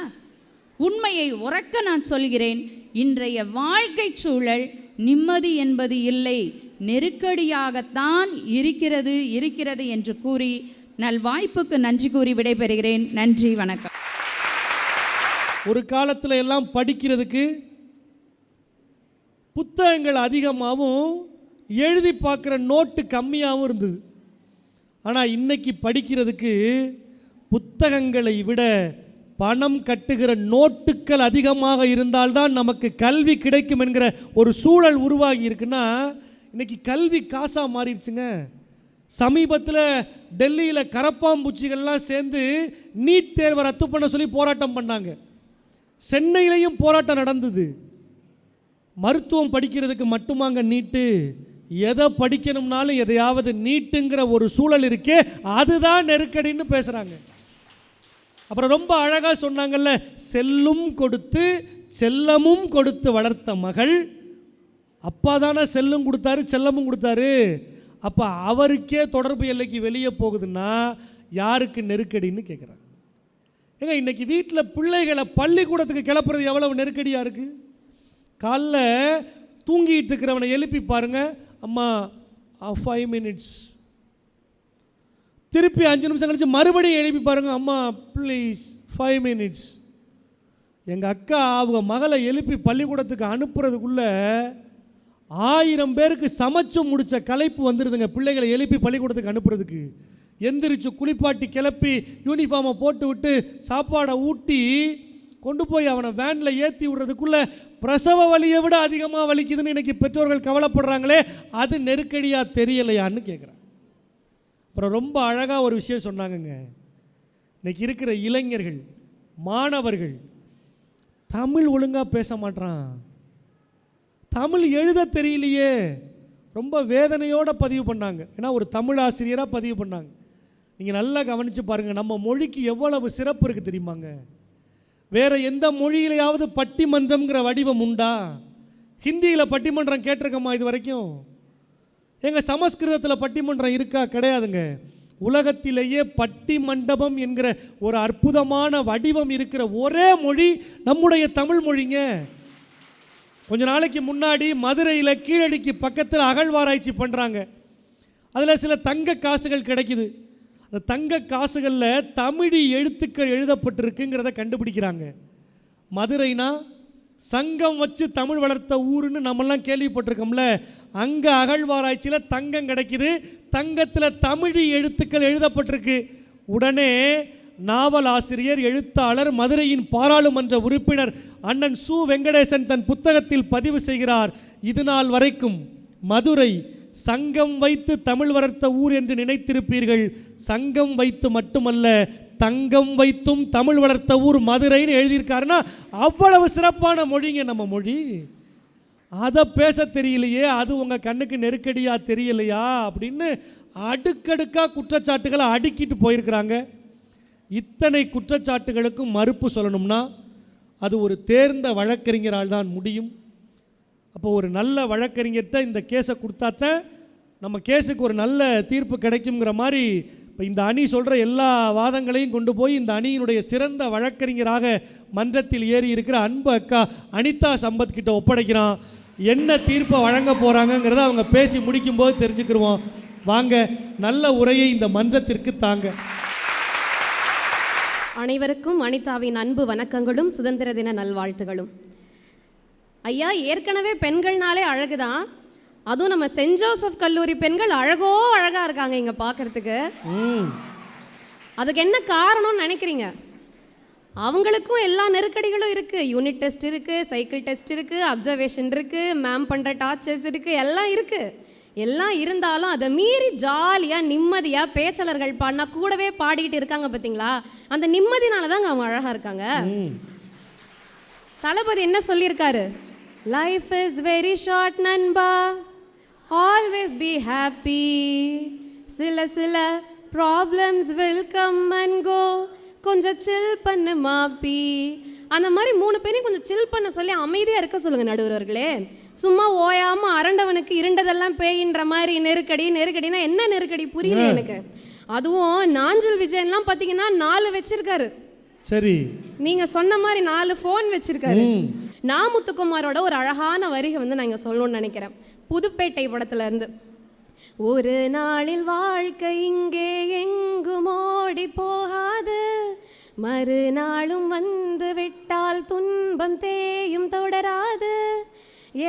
உண்மையை உறக்க நான் சொல்கிறேன், இன்றைய வாழ்க்கை சூழல் நிம்மதி என்பது இல்லை, நெருக்கடியாகத்தான் இருக்கிறது என்று கூறி நல்வாய்ப்புக்கு நன்றி கூறி விடைபெறுகிறேன். நன்றி, வணக்கம். ஒரு காலத்தில் எல்லாம் படிக்கிறதுக்கு புத்தகங்கள் அதிகமாகவும் எழுதி பார்க்குற நோட்டு கம்மியாகவும் இருந்தது. ஆனால் இன்னைக்கு படிக்கிறதுக்கு புத்தகங்களை விட பணம் கட்டுகிற நோட்டுகள் அதிகமாக இருந்தால்தான் நமக்கு கல்வி கிடைக்கும் என்கிற ஒரு சூழல் உருவாகி இருக்குன்னா, இன்னைக்கு கல்வி காசாக மாறிடுச்சுங்க. சமீபத்தில் டெல்லியில் கரப்பாம்பூச்சிகள்லாம் சேர்ந்து நீட் தேர்வை ரத்து பண்ண சொல்லி போராட்டம் பண்ணாங்க. சென்னையிலையும் போராட்டம் நடந்தது. மருத்துவம் படிக்கிறதுக்கு மட்டுமாங்க நீட்டு? எதை படிக்கணும்னாலும் எதையாவது நீட்டுங்கிற ஒரு சூழல் இருக்கே, அதுதான் நெருக்கடின்னு பேசுகிறாங்க. அப்புறம் ரொம்ப அழகாக சொன்னாங்கல்ல, செல்லும் கொடுத்து செல்லமும் கொடுத்து வளர்த்த மகள். அப்பா தானே செல்லும் கொடுத்தாரு செல்லமும் கொடுத்தாரு. அப்போ அவருக்கே தொடர்பு எல்லைக்கு வெளியே போகுதுன்னா யாருக்கு நெருக்கடின்னு கேட்குறாங்க. ஏங்க, இன்னைக்கு வீட்டில் பிள்ளைகளை பள்ளிக்கூடத்துக்கு கிளப்புறது எவ்வளவு நெருக்கடியாக இருக்குது. காலைல தூங்கிட்டு இருக்கிறவனை எழுப்பி பாருங்க, அம்மா 5 மினிட்ஸ். திருப்பி 5 நிமிஷம் கழிச்சு மறுபடியும் எழுப்பி பாருங்க, அம்மா ப்ளீஸ் 5 மினிட்ஸ். எங்கள் அக்கா அவங்க மகளை எழுப்பி பள்ளிக்கூடத்துக்கு அனுப்புறதுக்குள்ள 1000 பேருக்கு சமைச்சு முடித்த களைப்பு வந்துடுதுங்க. பிள்ளைகளை எழுப்பி பள்ளிக்கூடத்துக்கு அனுப்புறதுக்கு எந்திரிச்சு குளிப்பாட்டி கிளப்பி யூனிஃபார்மை போட்டு விட்டு சாப்பாடை ஊட்டி கொண்டு போய் அவனை வேனில் ஏற்றி விடுறதுக்குள்ளே பிரசவ வலியை விட அதிகமாக வலிக்குதுன்னு இன்றைக்கி பெற்றோர்கள் கவலைப்படுறாங்களே, அது நெருக்கடியாக தெரியலையான்னு கேட்குறேன். அப்புறம் ரொம்ப அழகாக ஒரு விஷயம் சொன்னாங்கங்க. இன்றைக்கி இருக்கிற இளைஞர்கள் மாணவர்கள் தமிழ் ஒழுங்காக பேச மாட்டான், தமிழ் எழுத தெரியலையே. ரொம்ப வேதனையோடு பதிவு பண்ணாங்க. ஏன்னா ஒரு தமிழ் ஆசிரியராக பதிவு பண்ணாங்க. நீங்கள் நல்லா கவனித்து பாருங்கள், நம்ம மொழிக்கு எவ்வளவு சிறப்பு இருக்குது தெரியுமாங்க. வேறு எந்த மொழியிலையாவது பட்டிமன்றம்ங்கிற வடிவம் உண்டா? ஹிந்தியில் பட்டிமன்றம் கேட்டிருக்கோமா இது வரைக்கும்? எங்கள் சமஸ்கிருதத்தில் பட்டிமன்றம் இருக்கா? கிடையாதுங்க. உலகத்திலேயே பட்டி மண்டபம் என்கிற ஒரு அற்புதமான வடிவம் இருக்கிற ஒரே மொழி நம்முடைய தமிழ் மொழிங்க. கொஞ்ச நாளைக்கு முன்னாடி மதுரையில் கீழடிக்கு பக்கத்தில் அகழ்வாராய்ச்சி பண்ணுறாங்க. அதில் சில தங்க காசுகள் கிடைக்குது. அந்த தங்க காசுகளில் தமிழி எழுத்துக்கள் எழுதப்பட்டிருக்குங்கிறத கண்டுபிடிக்கிறாங்க. மதுரைனா சங்கம் வச்சு தமிழ் வளர்த்த ஊருன்னு நம்மெல்லாம் கேள்விப்பட்டிருக்கோம்ல. அங்கே அகழ்வாராய்ச்சியில் தங்கம் கிடைக்குது. தங்கத்தில் தமிழி எழுத்துக்கள் எழுதப்பட்டிருக்கு. உடனே நாவல் ஆசிரியர், எழுத்தாளர், மதுரையின் பாராளுமன்ற உறுப்பினர் அண்ணன் சு. வெங்கடேசன் தன் புத்தகத்தில் பதிவு செய்கிறார். இது நாள் வரைக்கும் மதுரை சங்கம் வைத்து தமிழ் வளர்த்த ஊர் என்று நினைத்திருப்பீர்கள். சங்கம் வைத்து மட்டுமல்ல, தங்கம் வைத்தும் தமிழ் வளர்த்த ஊர் மதுரைன்னு எழுதியிருக்காருன்னா அவ்வளவு சிறப்பான மொழிங்க நம்ம மொழி. அதை பேச தெரியலையே, அது உங்கள் கண்ணுக்கு நெருக்கடியாக தெரியலையா அப்படின்னு அடுக்கடுக்காக குற்றச்சாட்டுகளை அடுக்கிட்டு போயிருக்கிறாங்க. இத்தனை குற்றச்சாட்டுகளுக்கும் மறுப்பு சொல்லணும்னா அது ஒரு தேர்ந்த வழக்கறிஞரால் தான் முடியும். அப்போ ஒரு நல்ல வழக்கறிஞர்கிட்ட இந்த கேஸை கொடுத்தாத்தான் நம்ம கேஸுக்கு ஒரு நல்ல தீர்ப்பு கிடைக்குங்கிற மாதிரி இப்போ இந்த அணி சொல்கிற எல்லா வாதங்களையும் கொண்டு போய் இந்த அணியினுடைய சிறந்த வழக்கறிஞராக மன்றத்தில் ஏறி இருக்கிற அன்பு அக்கா அனிதா சம்பத் கிட்ட ஒப்படைக்கிறான். என்ன தீர்ப்பை வழங்க போகிறாங்கங்கிறத அவங்க பேசி முடிக்கும்போது தெரிஞ்சுக்கிடுவோம். வாங்க, நல்ல உரையை இந்த மன்றத்திற்கு தாங்க. அனைவருக்கும் அனிதாவின் அன்பு வணக்கங்களும் சுதந்திர தின நல்வாழ்த்துகளும். ஐயா, ஏற்கனவே பெண்கள்னாலே அழகுதான், அதுவும் நம்ம சென்ட் ஜோசப் கல்லூரி பெண்கள் அழகா இருக்காங்க இங்க பார்க்கறதுக்கு. அதுக்கு என்ன காரணம்னு நினைக்கிறீங்க? அவங்களுக்கும் எல்லா நெருக்கடிகளும் இருக்கு. யூனிட் டெஸ்ட் இருக்கு, சைக்கிள் டெஸ்ட் இருக்கு, அப்சர்வேஷன் இருக்கு, மேம் பண்ற டார்ச்சர்ஸ் இருக்கு, எல்லாம் இருக்கு. எல்லாம் இருந்தாலும் அதை மீறி ஜாலியாக நிம்மதியாக பேச்சாளர்கள் பாடினா கூடவே பாடிக்கிட்டு இருக்காங்க பார்த்தீங்களா? அந்த நிம்மதினால தாங்க அவங்க அழகாக இருக்காங்க. தளபதி என்ன சொல்லியிருக்காரு? லைஃப் இஸ் வெரி ஷார்ட் நண்பா, ஆல்வேஸ் பி ஹாப்பி, சில ப்ராப்ளம்ஸ் வில் கம் அண்ட் கோ, கொஞ்சம் சில் பண்ணு மாப்பி. அந்த மாதிரி 3 பேரையும் கொஞ்சம் சில் பண்ண சொல்லி அமைதியாக இருக்க சொல்லுங்கள் நடுவர்களே. சும்மா ஓயாமல் அரண்டவனுக்கு இருண்டதெல்லாம் பேயின்ற மாதிரி நெருக்கடினா என்ன நெருக்கடி புரியல எனக்கு. அதுவும் நாஞ்சில் விஜயன்லாம் பார்த்தீங்கன்னா 4 வச்சிருக்காரு. சரி, நீங்க சொன்ன மாதிரி 4 ஃபோன் வச்சிருக்காரு. நான் முத்துக்குமாரோட ஒரு அழகான வரிகை வந்து நான் இங்கே சொல்லணும்னு நினைக்கிறேன். புதுப்பேட்டை படத்துல இருந்து. ஒரு நாளில் வாழ்க்கை இங்கே எங்கும் ஓடி போகாது, மறுநாளும் வந்து விட்டால் துன்பம் தேயும் தொடராது,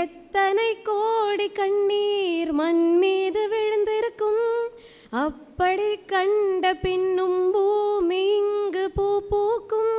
எத்தனை கோடி கண்ணீர் மண் மீது விழுந்திருக்கும், அப்படி கண்ட பின்னும் பூமி இங்கு பூ பூக்கும்.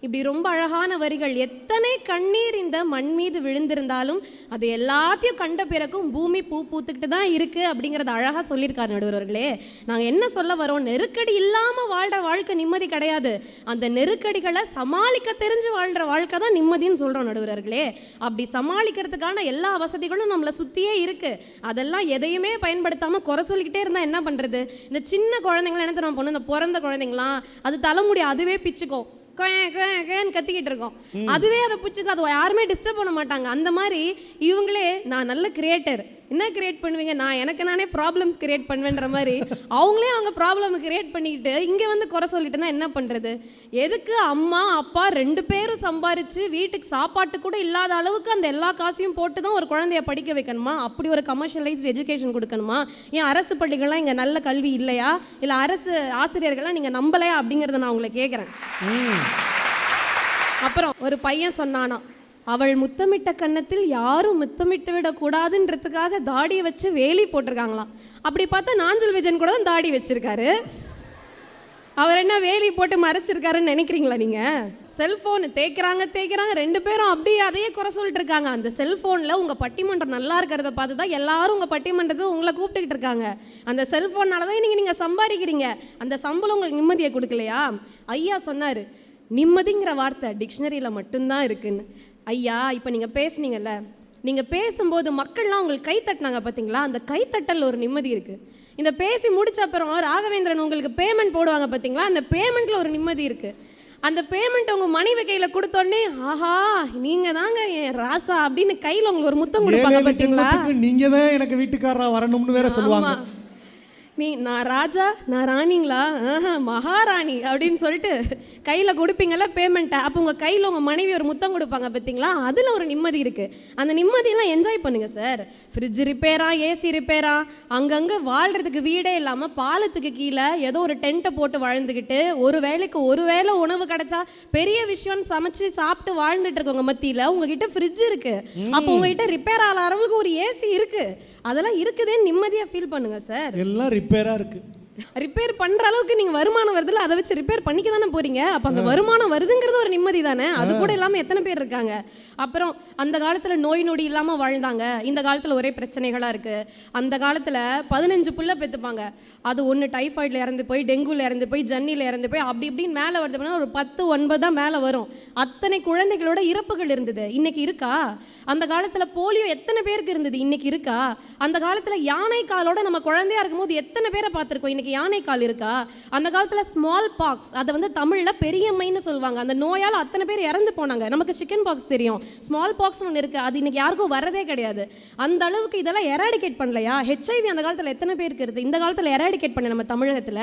இப்படி ரொம்ப அழகான வரிகள். எத்தனை கண்ணீர் இந்த மண் மீது விழுந்திருந்தாலும் அது எல்லாத்தையும் கண்ட பிறக்கும் பூமி பூ பூத்துக்கிட்டு தான் இருக்கு அப்படிங்கிறத அழகாக சொல்லியிருக்காரு நடுவர்களே. நாங்கள் என்ன சொல்ல வரோம்? நெருக்கடி இல்லாமல் வாழ்கிற வாழ்க்கை நிம்மதி கிடையாது. அந்த நெருக்கடிகளை சமாளிக்க தெரிஞ்சு வாழ்கிற வாழ்க்கை தான் நிம்மதின்னு சொல்கிறோம் நடுவர்களே. அப்படி சமாளிக்கிறதுக்கான எல்லா வசதிகளும் நம்மளை சுற்றியே இருக்குது. அதெல்லாம் எதையுமே பயன்படுத்தாமல் குறை சொல்லிக்கிட்டே இருந்தால் என்ன பண்ணுறது? இந்த சின்ன குழந்தைங்களாம் என்ன தெரியுமா பண்ணணும்? இந்த பிறந்த குழந்தைங்களாம் அது தலைமுடி அதுவே பிச்சுக்கும், கத்திக்கிட்டு இருக்கோம், அதுவே அதை பிடிச்சிக்கும், அதை யாருமே டிஸ்டர்ப் பண்ண மாட்டாங்க. அந்த மாதிரி இவங்களே நான் நல்ல கிரியேட்டர், என்ன கிரியேட் பண்ணுவீங்க, நான் எனக்கு நானே ப்ராப்ளம்ஸ் கிரியேட் பண்ணுவேன்ற மாதிரி அவங்களே அவங்க ப்ராப்ளம் கிரியேட் பண்ணிக்கிட்டு இங்கே வந்து குறை சொல்லிட்டுனா என்ன பண்ணுறது? எதுக்கு அம்மா அப்பா 2 பேரும் சம்பாரித்து வீட்டுக்கு சாப்பாட்டு கூட இல்லாத அளவுக்கு அந்த எல்லா காசையும் போட்டு தான் ஒரு குழந்தைய படிக்க வைக்கணுமா? அப்படி ஒரு கமர்ஷியலைஸ்ட் எஜுகேஷன் கொடுக்கணுமா? ஏன் அரசு பள்ளிகள்லாம் இங்கே நல்ல கல்வி இல்லையா? இல்லை அரசு ஆசிரியர்கள்லாம் நீங்கள் நம்பலையா அப்படிங்கிறத நான் உங்களை கேட்குறேன். அப்புறம் ஒரு பையன் சொன்னானா, அவள் முத்தமிட்ட கன்னத்தில் யாரும் முத்தமிட்டு விடக்கூடாதுன்றதுக்காக தாடியை வச்சு வேலி போட்டிருக்காங்களாம். அப்படி பார்த்தா நாஞ்சில் விஜயன் கூட தான் தாடி வச்சிருக்காரு. அவர் என்ன வேலி போட்டு மறைச்சிருக்காருன்னு நினைக்கிறீங்களா நீங்கள்? செல்ஃபோன் தேய்க்கிறாங்க 2 பேரும் அப்படியே அதையே குறை சொல்லிட்டு இருக்காங்க. அந்த செல்ஃபோனில் உங்கள் பட்டிமன்றம் நல்லா இருக்கிறத பார்த்து தான் எல்லாரும் உங்கள் பட்டிமன்றத்தை உங்களை கூப்பிட்டுக்கிட்டு இருக்காங்க. அந்த செல்ஃபோனால தான் நீங்கள் சம்பாதிக்கிறீங்க. அந்த சம்பளம் உங்களுக்கு நிம்மதியை கொடுக்கலையா? ஐயா சொன்னார், நிம்மதிங்கிற வார்த்தை டிக்ஷனரியில் மட்டும்தான் இருக்குன்னு. ஐயா, இப்போ நீங்கள் பேசுனீங்கல்ல, நீங்கள் பேசும்போது மக்கள்லாம் உங்களுக்கு கை தட்டினாங்க பார்த்தீங்களா? அந்த கைத்தட்டல் ஒரு நிம்மதி இருக்குது. இந்த பேசி முடிச்ச அப்புறம் ராகவேந்திரன் உங்களுக்கு பேமெண்ட் போடுவாங்க பார்த்தீங்களா? அந்த பேமெண்ட்டில் ஒரு நிம்மதி இருக்குது. அந்த பேமெண்ட் உங்கள் மனைவி கையில் கொடுத்தோடனே ஆஹா நீங்கள் தாங்க என் ராசா அப்படின்னு கையில் உங்களுக்கு ஒரு முத்தம் கொடுப்பாங்க பார்த்தீங்களா? நீங்கள் தான் எனக்கு வீட்டுக்காரரா வரணும்னு வேற சொல்லுவாங்க. நான் ராஜா நான் ராணிங்களா? மகாராணி அப்படின்னு சொல்லிட்டு கையில் கொடுப்பீங்கள்ல பேமெண்ட்டை. அப்போ உங்கள் கையில் உங்கள் மனைவி ஒரு முத்தம் கொடுப்பாங்க பார்த்தீங்களா? அதில் ஒரு நிம்மதி இருக்குது. அந்த நிம்மதியெல்லாம் என்ஜாய் பண்ணுங்கள் சார். ஃப்ரிட்ஜ் ரிப்பேரா, ஏசி ரிப்பேரா, அங்கங்கே வாழ்கிறதுக்கு வீடே இல்லாமல் பாலத்துக்கு கீழே ஏதோ ஒரு டென்ட்டை போட்டு வாழ்ந்துக்கிட்டு ஒரு வேளைக்கு ஒரு வேளை உணவு கிடைச்சா பெரிய விஷயம்னு சமைச்சு சாப்பிட்டு வாழ்ந்துட்டு இருக்கவங்க மத்தியில் உங்ககிட்ட ஃப்ரிட்ஜ் இருக்குது. அப்போ உங்ககிட்ட ரிப்பேர் ஆகிற அளவுக்கு ஒரு ஏசி இருக்குது. அதெல்லாம் இருக்குதேன்னு நிம்மதியாக ஃபீல் பண்ணுங்கள் சார். எல்லாம் ரிப்பேராக இருக்குது. ரிப்பேர் பண்ணுற அளவுக்கு நீங்கள் வருமானம் வருதுல்ல, அதை வச்சு ரிப்பேர் பண்ணிக்க தானே போகிறீங்க. அப்போ அந்த வருமானம் வருதுங்கிறது ஒரு நிம்மதி தானே. அது கூட இல்லாமல் எத்தனை பேர் இருக்காங்க. அப்புறம் அந்த காலத்தில் நோய் நொடி இல்லாமல் வாழ்ந்தாங்க, இந்த காலத்தில் ஒரே பிரச்சனைகளாக இருக்குது. அந்த காலத்தில் 15 புள்ள பெற்றுப்பாங்க, அது ஒன்று டைஃபாய்டில் இறந்து போய், டெங்குவில் இறந்து போய், ஜன்னியில் இறந்து போய், அப்படி இப்படின்னு மேலே வருது பண்ணால் ஒரு 10, 9 தான் மேலே வரும். அத்தனை குழந்தைகளோட இறப்புகள் இருந்தது, இன்னைக்கு இருக்கா? அந்த காலத்தில் போலியோ எத்தனை பேருக்கு இருந்தது, இன்னைக்கு இருக்கா? அந்த காலத்தில் யானை காலோட நம்ம குழந்தையா இருக்கும்போது எத்தனை பேரை பார்த்துருக்கோம், இன்னைக்கு யானை கால் இருக்கா? அந்த காலத்தில் ஸ்மால் பாக்ஸ், அதை வந்து தமிழில் பெரியம்மைன்னு சொல்லுவாங்க, அந்த நோயால் அத்தனை பேர் இறந்து போனாங்க. நமக்கு சிக்கன் பாக்ஸ் தெரியும், ஸ்மால் பாக்ஸ் ஒன்று இருக்குது, அது இன்னைக்கு யாருக்கும் வரதே கிடையாது. அந்த அளவுக்கு இதெல்லாம் எராடிகேட் பண்ணலையா? ஹெச்ஐவி அந்த காலத்தில் எத்தனை பேருக்கு இருக்குது, இந்த காலத்தில் எராடிகேட் பண்ண நம்ம தமிழகத்தில்.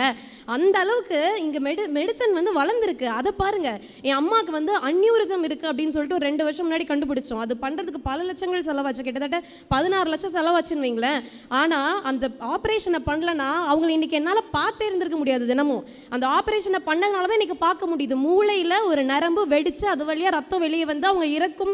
அந்த அளவுக்கு இங்கே மெடிசன் வந்து வளர்ந்துருக்கு. அதை பாருங்க, என் அம்மாவுக்கு வந்து அன்யூரிசம் இருக்குது அப்படின்னு சொல்லிட்டு ஒரு 2 வருஷம் முன்னாடி கண்டுபிடிச்சோம். அது பண்ணுறதுக்கு பல லட்சங்கள் செலவாச்சு, கிட்டத்தட்ட 16 லட்சம் செலவாச்சுன்னு வைங்களேன். ஆனால் அந்த ஆப்ரேஷனை பண்ணலன்னா அவங்களை இன்னைக்கு என்னால் பார்த்தே இருந்திருக்க முடியாது. தினமும் அந்த ஆப்ரேஷனை பண்ணதுனால தான் இன்னைக்கு பார்க்க முடியுது. மூளையில் ஒரு நரம்பு வெடித்து அது வழியாக ரத்தம் வெளியே வந்து அவங்க இறக்கும்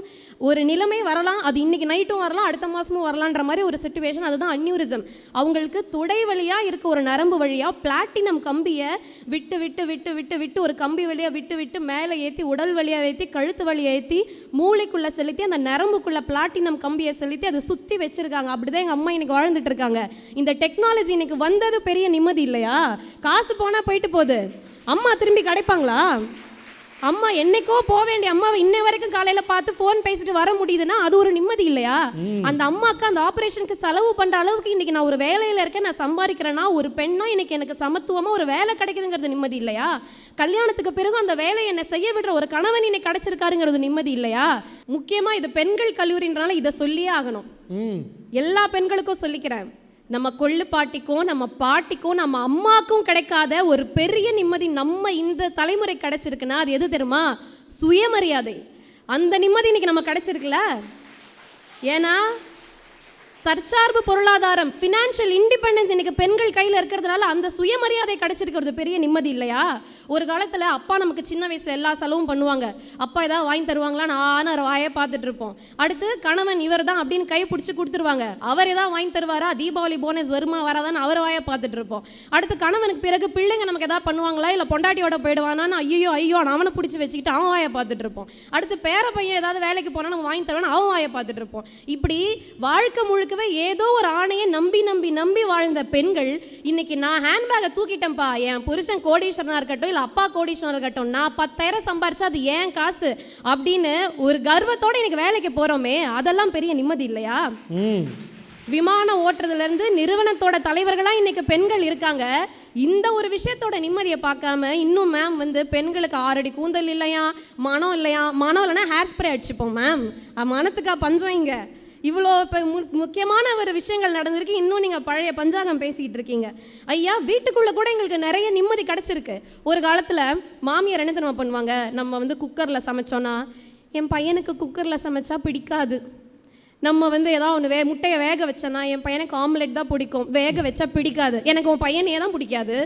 ஒரு நிலைமை வரலாம். அது இன்னைக்கு நைட்டும் வரலாம், அடுத்த மாதமும் வரலான்ற மாதிரி ஒரு சிச்சுவேஷன். அதுதான் அன்யூரிசம். அவங்களுக்கு தொடை வழியாக இருக்க ஒரு நரம்பு வழியாக பிளாட்டினம் கம்பியை விட்டு விட்டு விட்டு விட்டு விட்டு ஒரு கம்பி வழியாக விட்டு விட்டு மேலே ஏற்றி, உடல் வழியாக ஏற்றி, கழுத்து வழியாக ஏற்றி, மூளைக்குள்ளே செலுத்தி, அந்த நரம்புக்குள்ளே பிளாட்டினம் கம்பியை செலுத்தி அதை சுற்றி வச்சுருக்காங்க. அப்படி தான் எங்கள் அம்மா இன்னைக்கு வாழ்ந்துட்டு இருக்காங்க. இந்த டெக்னாலஜி இன்னைக்கு வந்தது பெரிய நிம்மதி இல்லையா? காசு போனால் போயிட்டு போகுது, அம்மா திரும்பி கிடைப்பாங்களா? அம்மா என்னைக்கோ போக வேண்டிய அம்மாவை இன்ன வரைக்கும் காலையில் பார்த்து ஃபோன் பேசிட்டு வர முடியுதுன்னா அது ஒரு நிம்மதி இல்லையா? அந்த அம்மாவுக்கு அந்த ஆப்ரேஷனுக்கு செலவு பண்ணுற அளவுக்கு இன்னைக்கு நான் ஒரு வேலையில் இருக்கேன், நான் சம்பாதிக்கிறேன்னா, ஒரு பெண்ணா இன்னைக்கு எனக்கு சமத்துவமாக ஒரு வேலை கிடைக்குதுங்கிறது நிம்மதி இல்லையா? கல்யாணத்துக்கு பிறகு அந்த வேலையை என்னை செய்ய விடுற ஒரு கணவன் இன்னைக்கு கிடைச்சிருக்காருங்கிறது நிம்மதி இல்லையா? முக்கியமாக இது பெண்கள் கல்லூரின்றனால இதை சொல்லியே ஆகணும். எல்லா பெண்களுக்கும் சொல்லிக்கிறேன், நம்ம கொள்ளு பாட்டிக்கும் நம்ம பாட்டிக்கும் நம்ம அம்மாக்கும் கிடைக்காத ஒரு பெரிய நிம்மதி நம்ம இந்த தலைமுறை கிடைச்சிருக்குன்னா அது எது தெரியுமா? சுயமரியாதை. அந்த நிம்மதி இன்னைக்கு நம்ம கிடைச்சிருக்குல்ல. ஏன்னா தற்சார்பு பொருளாதாரம், ஃபினான்ஷியல் இண்டிபெண்டன்ஸ் இன்னைக்கு பெண்கள் கையில் இருக்கிறதுனால அந்த சுயமரியாதை கிடைச்சிருக்கிறது பெரிய நிம்மதி இல்லையா? ஒரு காலத்தில் அப்பா நமக்கு சின்ன வயசில் எல்லா செலவும் பண்ணுவாங்க, அப்பா ஏதாவது வாங்கி தருவாங்களான்னு ஆன வாயை பார்த்துட்டு இருப்போம். அடுத்து கணவன் இவர் தான் அப்படின்னு கை பிடிச்சி கொடுத்துருவாங்க, அவர் ஏதாவது வாங்கி தருவாரா, தீபாவளி போனஸ் வருமா வராதான்னு அவர் வாயை பார்த்துட்டு இருப்போம். அடுத்து கணவனுக்கு பிறகு பிள்ளைங்க நமக்கு எதாவது பண்ணுவாங்களா, இல்லை பொண்டாட்டியோட போயிடுவானான்னு ஐயோ அவனை பிடிச்சி வச்சுக்கிட்டு அவன் வாயை பார்த்துட்டு இருப்போம். அடுத்து பேர பையன் ஏதாவது வேலைக்கு போனால் நம்ம வாங்கி தருவான்னு அவன் வாயை பார்த்துட்டு இருப்போம். இப்படி வாழ்க்கை முழுக்க ஏதோ ஒரு ஆணையை நம்பி நம்பி நம்பி வாழ்ந்த பெண்கள் இன்னைக்கு நான் ஹேண்ட்பேக்கை தூக்கிட்டேன்ப்பா, என் புருஷன் கோடீஸ்வரனா இருக்கட்டும், இல்லை அப்பா கோடீஸ்வரனா இருக்கட்டும், நான் 10,000 சம்பாரிச்சா அது ஏன் காசு அப்படின்னு ஒரு கர்வத்தோட இன்னைக்கு வேலைக்கு போறோமே, அதெல்லாம் பெரிய நிம்மதி இல்லையா? விமானம் ஓட்டுறதுல இருந்து நிறுவனத்தோட தலைவர்களா இன்னைக்கு பெண்கள் இருக்காங்க. இந்த ஒரு விஷயத்தோட நிம்மதியை பார்க்காம இன்னும் மேம் வந்து பெண்களுக்கு 6 அடி கூந்தல் இல்லையா, மனம் இல்லையா, மனம் இல்லைன்னா ஹேர் ஸ்ப்ரே அடிச்சுப்போம் மேம், மனத்துக்கா பஞ்சம் இங்க. இவ்வளோ இப்போ முக்கியமான ஒரு விஷயங்கள் நடந்திருக்கு, இன்னும் நீங்கள் பழைய பஞ்சாங்கம் பேசிக்கிட்டு இருக்கீங்க. ஐயா, வீட்டுக்குள்ளே கூட எங்களுக்கு நிறைய நிம்மதி கிடச்சிருக்கு. ஒரு காலத்தில் மாமியார் என்ன தெரியுமா பண்ணுவாங்க, நம்ம வந்து குக்கரில் சமைச்சோன்னா, என் பையனுக்கு குக்கரில் சமைச்சா பிடிக்காது, நம்ம வந்து ஏதாவது ஒன்று முட்டையை வேக வச்சோன்னா என் பையனுக்கு ஆம்லெட் தான் பிடிக்கும், வேக வச்சா பிடிக்காது, எனக்கு உன் பையனையே தான் பிடிக்காது,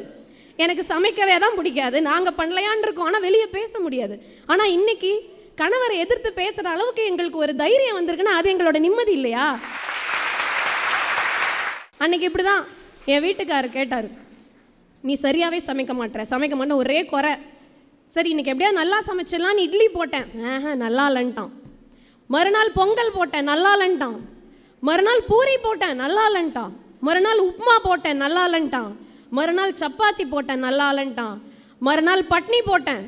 எனக்கு சமைக்கவே தான் பிடிக்காது, நாங்கள் பண்ணலையான் இருக்கோம், ஆனால் வெளியே பேச முடியாது. ஆனால் இன்னைக்கு கணவரை எதிர்த்து பேசுகிற அளவுக்கு எங்களுக்கு ஒரு தைரியம் வந்திருக்குன்னா அது எங்களோட நிம்மதி இல்லையா? அன்னைக்கு இப்படி தான் என் வீட்டுக்காரர் கேட்டார், நீ சரியாகவே சமைக்க மாட்டேன் ஒரே குறை. சரி இன்னைக்கு எப்படியா நல்லா சமைச்சிடலான்னு இட்லி போட்டேன், நல்லா இல்லைன்ட்டான். மறுநாள் பொங்கல் போட்டேன், நல்லா இல்லைன்ட்டான். மறுநாள் பூரி போட்டேன், நல்லா இல்லைன்ட்டான். மறுநாள் உப்புமா போட்டேன், நல்லா இல்லைன்ட்டான். மறுநாள் சப்பாத்தி போட்டேன், நல்லா இல்லைன்ட்டான். மறுநாள் பட்னி போட்டேன்,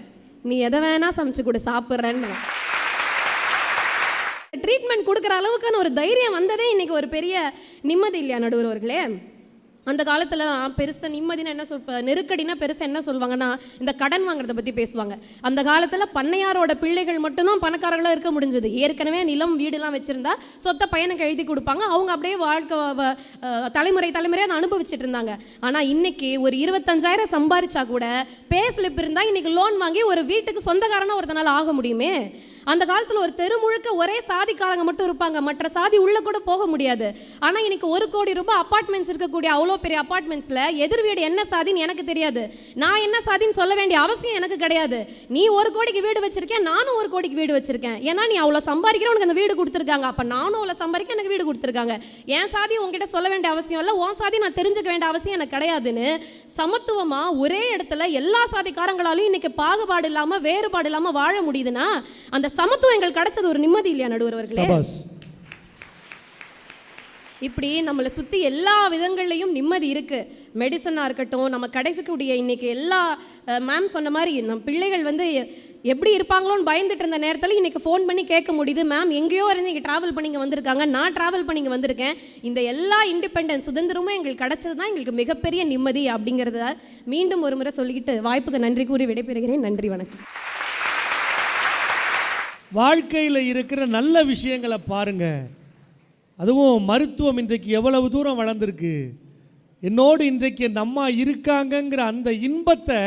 நீ எதை வேணா சமைச்சு கொடு சாப்பிட்றேன்னு. ட்ரீட்மெண்ட் கொடுக்குற அளவுக்கான ஒரு தைரியம் வந்ததே இன்னைக்கு ஒரு பெரிய நிம்மதி இல்லையா நடுவர்களே? அந்த காலத்தில் பெருசாக நிம்மதினா என்ன நெருக்கடினா பெருசாக என்ன சொல்லுவாங்கன்னா இந்த கடன் வாங்குறத பற்றி பேசுவாங்க. அந்த காலத்தில் பண்ணையாரோட பிள்ளைகள் மட்டும்தான் பணக்காரர்களாக இருக்க முடிஞ்சது. ஏற்கனவே நிலம் வீடுலாம் வச்சுருந்தா சொத்தை பையனுக்கு எழுதி கொடுப்பாங்க, அவங்க அப்படியே வாழ்க்கை தலைமுறையாக அதை அனுபவிச்சுட்டு இருந்தாங்க. ஆனால் இன்னைக்கு ஒரு 25,000 சம்பாரிச்சா கூட பே ஸ்லிப் இருந்தால் இன்னைக்கு லோன் வாங்கி ஒரு வீட்டுக்கு சொந்தக்காரனாக ஒருத்தனால ஆக முடியுமே. அந்த காலத்தில் ஒரு தெரு முழுக்க ஒரே சாதிக்காரங்க மட்டும் இருப்பாங்க, மற்ற சாதி உள்ள கூட போக முடியாது. ஆனால் இன்னைக்கு 1 கோடி ரூபாய் அப்பார்ட்மெண்ட்ஸ் இருக்கக்கூடிய அவ்வளோ பெரிய அப்பார்ட்மெண்ட்ஸில் எதிர் வீடு என்ன சாதின்னு எனக்கு தெரியாது, நான் என்ன சாதின்னு சொல்ல வேண்டிய அவசியம் எனக்கு கிடையாது. நீ 1 கோடிக்கு வீடு வச்சிருக்கேன், நானும் 1 கோடிக்கு வீடு வச்சிருக்கேன். ஏன்னா நீ அவ்வளோ சம்பாதிக்கிற உனக்கு அந்த வீடு கொடுத்துருக்காங்க, அப்போ நானும் அவ்வளோ சம்பாதிக்க எனக்கு வீடு கொடுத்துருக்காங்க. என் சாதி உங்ககிட்ட சொல்ல வேண்டிய அவசியம் இல்லை, உன் சாதி நான் தெரிஞ்சுக்க வேண்டிய அவசியம் எனக்கு கிடையாதுன்னு சமத்துவமாக ஒரே இடத்துல எல்லா சாதிக்காரங்களாலும் இன்னைக்கு பாகுபாடு இல்லாமல் வேறுபாடு இல்லாமல் வாழ முடியுதுன்னா அந்த சமத்துவம் எங்களுக்கு கிடைச்சது ஒரு நிம்மதி இல்லையா நடுவர் அவர்களே? இப்படி நம்மளை சுற்றி எல்லா விதங்கள்லையும் நிம்மதி இருக்குது. மெடிசனாக இருக்கட்டும், நம்ம கிடைக்கக்கூடிய இன்றைக்கி எல்லா மேம் சொன்ன மாதிரி நம்ம பிள்ளைகள் வந்து எப்படி இருப்பாங்களோன்னு பயந்துட்டு இருந்த நேரத்தில் இன்றைக்கி ஃபோன் பண்ணி கேட்க முடியுது, மேம் எங்கேயோ இருந்து இங்கே ட்ராவல் பண்ணிங்க வந்திருக்காங்க, நான் ட்ராவல் பண்ணிங்க வந்திருக்கேன். இந்த எல்லா இண்டிபெண்டன்ஸ் சுதந்திரமும் எங்களுக்கு கிடைச்சது தான் எங்களுக்கு மிகப்பெரிய நிம்மதி அப்படிங்கிறத மீண்டும் ஒரு முறை சொல்லிக்கிட்டு வாய்ப்புக்கு நன்றி கூறி விடைபெறுகிறேன். நன்றி, வணக்கம். வாழ்க்கையில் இருக்கிற நல்ல விஷயங்களை பாருங்க. அதுவும் மருத்துவம் இன்றைக்கு எவ்வளவு தூரம் வளர்ந்துருக்கு, என்னோடு இன்றைக்கு அந்த அம்மா இருக்காங்கங்கிற அந்த இன்பத்தை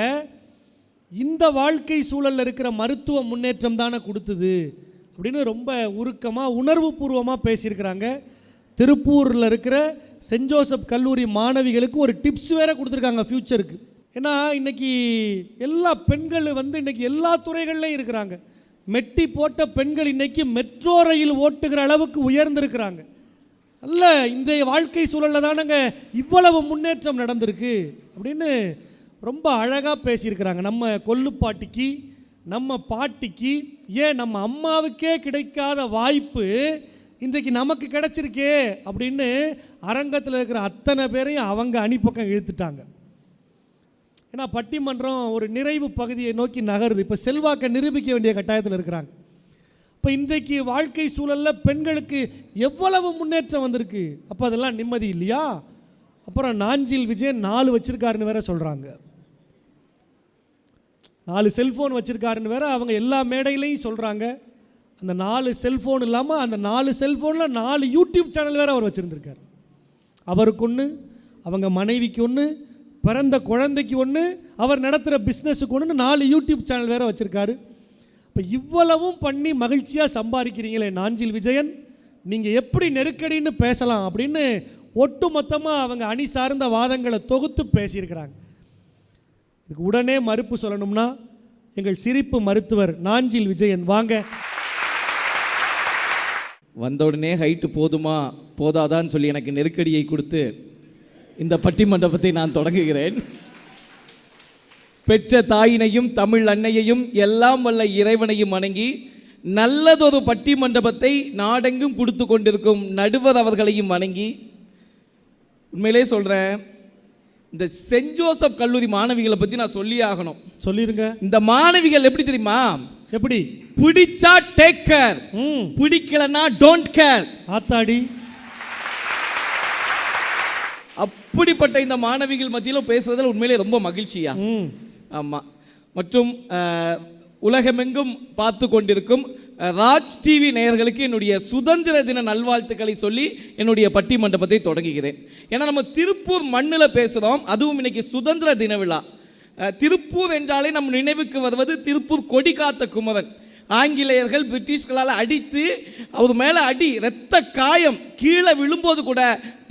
இந்த வாழ்க்கை சூழலில் இருக்கிற மருத்துவ முன்னேற்றம் தானே கொடுத்தது அப்படின்னு ரொம்ப உருக்கமாக உணர்வு பூர்வமாக பேசியிருக்கிறாங்க. திருப்பூரில் இருக்கிற சென்ட் ஜோசப் கல்லூரி மாணவிகளுக்கு ஒரு டிப்ஸ் வேறு கொடுத்துருக்காங்க ஃப்யூச்சருக்கு. ஏன்னா இன்றைக்கி எல்லா பெண்கள் வந்து இன்றைக்கி எல்லா துறைகள்லையும் இருக்கிறாங்க. மெட்டி போட்ட பெண்கள் இன்றைக்கி மெட்ரோ ரயில் ஓட்டுகிற அளவுக்கு உயர்ந்திருக்கிறாங்க. அல்ல, இன்றைய வாழ்க்கை சூழலில் தானங்க இவ்வளவு முன்னேற்றம் நடந்திருக்கு அப்படின்னு ரொம்ப அழகாக பேசியிருக்கிறாங்க. நம்ம கொல்லுப்பாட்டிக்கு, நம்ம பாட்டிக்கு, ஏன் நம்ம அம்மாவுக்கே கிடைக்காத வாய்ப்பு இன்றைக்கு நமக்கு கிடைச்சிருக்கே அப்படின்னு அரங்கத்தில் இருக்கிற அத்தனை பேரையும் அவங்க அணிப்பக்கம் இழுத்துட்டாங்க. ஏன்னா பட்டிமன்றம் ஒரு நிறைவு பகுதியை நோக்கி நகருது. இப்போ செல்வாக்கை நிரூபிக்க வேண்டிய கட்டாயத்தில் இருக்கிறாங்க. இப்போ இன்றைக்கு வாழ்க்கை சூழலில் பெண்களுக்கு எவ்வளவு முன்னேற்றம் வந்திருக்கு. அப்போ அதெல்லாம் நிம்மதி இல்லையா? அப்புறம் நாஞ்சில் விஜயன் 4 வச்சுருக்காருன்னு வேற சொல்கிறாங்க. 4 செல்ஃபோன் வச்சுருக்காருன்னு வேற அவங்க எல்லா மேடையிலையும் சொல்கிறாங்க. அந்த 4 செல்ஃபோன் இல்லாமல் அந்த 4 செல்ஃபோனில் 4 யூடியூப் சேனல் வேறு அவர் வச்சுருந்துருக்கார். அவருக்கு ஒன்று, அவங்க மனைவிக்கு ஒன்று, பிறந்த குழந்தைக்கு ஒன்று, அவர் நடத்துகிற பிஸ்னஸுக்கு ஒன்று, 4 யூடியூப் சேனல் வேறு வச்சுருக்காரு. இப்போ இவ்வளவும் பண்ணி மகிழ்ச்சியாக சம்பாதிக்கிறீங்களே நாஞ்சில் விஜயன், நீங்கள் எப்படி நெருக்கடின்னு பேசலாம் அப்படின்னு ஒட்டு மொத்தமாக அவங்க அணி சார்ந்த வாதங்களை தொகுத்து பேசியிருக்கிறாங்க. இதுக்கு உடனே மறுப்பு சொல்லணும்னா எங்கள் சிரிப்பு மருத்துவர் நாஞ்சில் விஜயன் வாங்க. வந்த உடனே ஹைட்டு போதுமா போதாதான்னு சொல்லி எனக்கு நெருக்கடியை கொடுத்து இந்த பட்டிமண்டபத்தை நான் தொடங்குகிறேன். பெற்ற தாயினையும் தமிழ் அன்னையையும் எல்லாம் வல்ல இறைவனையும் வணங்கி நல்லதொரு பட்டிமண்டபத்தை நாடெங்கும் கொடுத்து கொண்டிருக்கும் நடுவர் அவர்களையும் வணங்கி உண்மையிலே சொல்கிறேன், இந்த சென்ட் ஜோசப் கல்லூரி மாணவிகளை பற்றி நான் சொல்லி ஆகணும். சொல்லிருங்க. இந்த மாணவிகள் எப்படி தெரியுமா? எப்படி? பிடிச்சா டேக் கேர், பிடிக்கலன்னா டோன்ட் கேர். ஆத்தாடி, அப்படிப்பட்ட இந்த மாணவிகள் மத்தியில் பேசுறதுல உண்மையிலே ரொம்ப மகிழ்ச்சியா. ஆமாம். மற்றும் உலகமெங்கும் பார்த்து கொண்டிருக்கும் ராஜ் டிவி நேயர்களுக்கு என்னுடைய சுதந்திர தின நல்வாழ்த்துக்களை சொல்லி என்னுடைய பட்டிமண்டபத்தை தொடங்குகிறேன். ஏன்னா நம்ம திருப்பூர் மண்ணில் பேசுகிறோம், அதுவும் இன்னைக்கு சுதந்திர தின விழா. திருப்பூர் என்றாலே நம் நினைவுக்கு வருவது திருப்பூர் கொடி காத்த குமரன். ஆங்கிலேயர்கள் பிரிட்டிஷ்களால் அடித்து அவர் மேலே அடி இரத்த காயம், கீழே விழும்போது கூட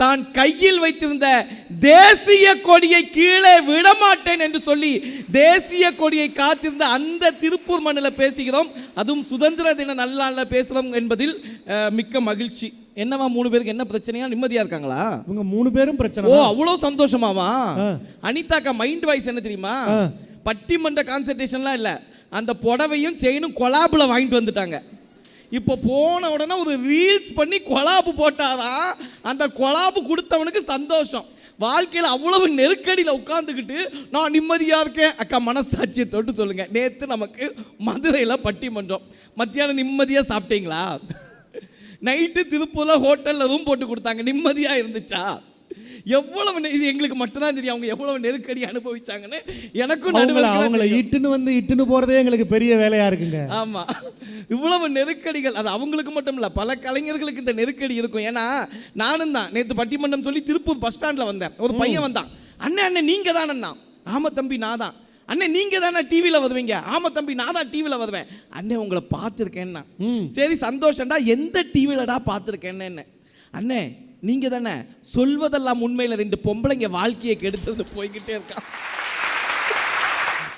தான் கையில் வைத்திருந்த தேசிய கொடியை கீழே விடமாட்டேன் என்று சொல்லி தேசிய கொடியை காத்திருந்த அந்த திருப்பூர் மண்ணில் பேசுகிறோம். அதுவும் சுதந்திர தின நல்லாளில் பேசுகிறோம் என்பதில் மிக்க மகிழ்ச்சி. என்னவா 3 பேருக்கு என்ன பிரச்சனையா? நிம்மதியா இருக்காங்களா? இவங்க 3 பேரும் பிரச்சனை. ஓ, அவ்வளோ சந்தோஷமாவா? அனிதாக்கா மைண்ட் வாய்ஸ் என்ன தெரியுமா? பட்டிமன்ற கான்சன்ட்ரேஷன்லாம் இல்லை, அந்த புடவையும் செயினும் கொலாபில் வாங்கிட்டு வந்துட்டாங்க. இப்போ போன உடனே ஒரு ரீல்ஸ் பண்ணி கொலாபு போட்டாதான் அந்த கொலாபு கொடுத்தவனுக்கு சந்தோஷம். வாழ்க்கையில் அவ்வளவு நெருக்கடியில் உட்காந்துக்கிட்டு நான் நிம்மதியாக இருக்கேன். அக்கா மனசாட்சியை தொட்டு சொல்லுங்கள், நேற்று நமக்கு மதுரையில் பட்டிமன்றம், மத்தியானம் நிம்மதியாக சாப்பிட்டீங்களா? நைட்டு திருப்பூரில் ஹோட்டலில் ரூம் போட்டு கொடுத்தாங்க, நிம்மதியாக இருந்துச்சா? எவ்வளவு, இது எங்களுக்கு மட்டும்தான் தெரியும் அவங்க எவ்வளவு நெருக்கடி அனுபவிச்சாங்கன்னு. எனக்கும் அவங்கள இட்டுன்னு போறதே எங்களுக்கு பெரிய வேலையா இருக்குங்க. ஆமா, இவ்வளவு நெருக்கடிகள் அது அவங்களுக்கு மட்டும் இல்ல, பல கலைஞர்களுக்கு இந்த நெருக்கடி இருக்கும். ஏன்னா நானும் தான் நேற்று பட்டிமன்றம் சொல்லி திருப்பூர் பஸ் ஸ்டாண்ட்ல வந்தேன். ஒரு பையன் வந்தான், அண்ணன் நீங்க தான் அண்ணா. ஆமா தம்பி நான் தான். அண்ணே நீங்கள் தானே டிவியில் வருவீங்க. ஆமாம் தம்பி நான் தான் டிவியில் வருவேன். அண்ணே உங்களை பார்த்துருக்கேன்னா. சரி சந்தோஷம்டா, எந்த டிவியிலடா பார்த்துருக்கேன்னு. அண்ணே நீங்கள் தானே சொல்வதெல்லாம் உண்மையில் 2 பொம்பளைங்க வாழ்க்கையை கெடுத்தது போய்கிட்டே இருக்கான்.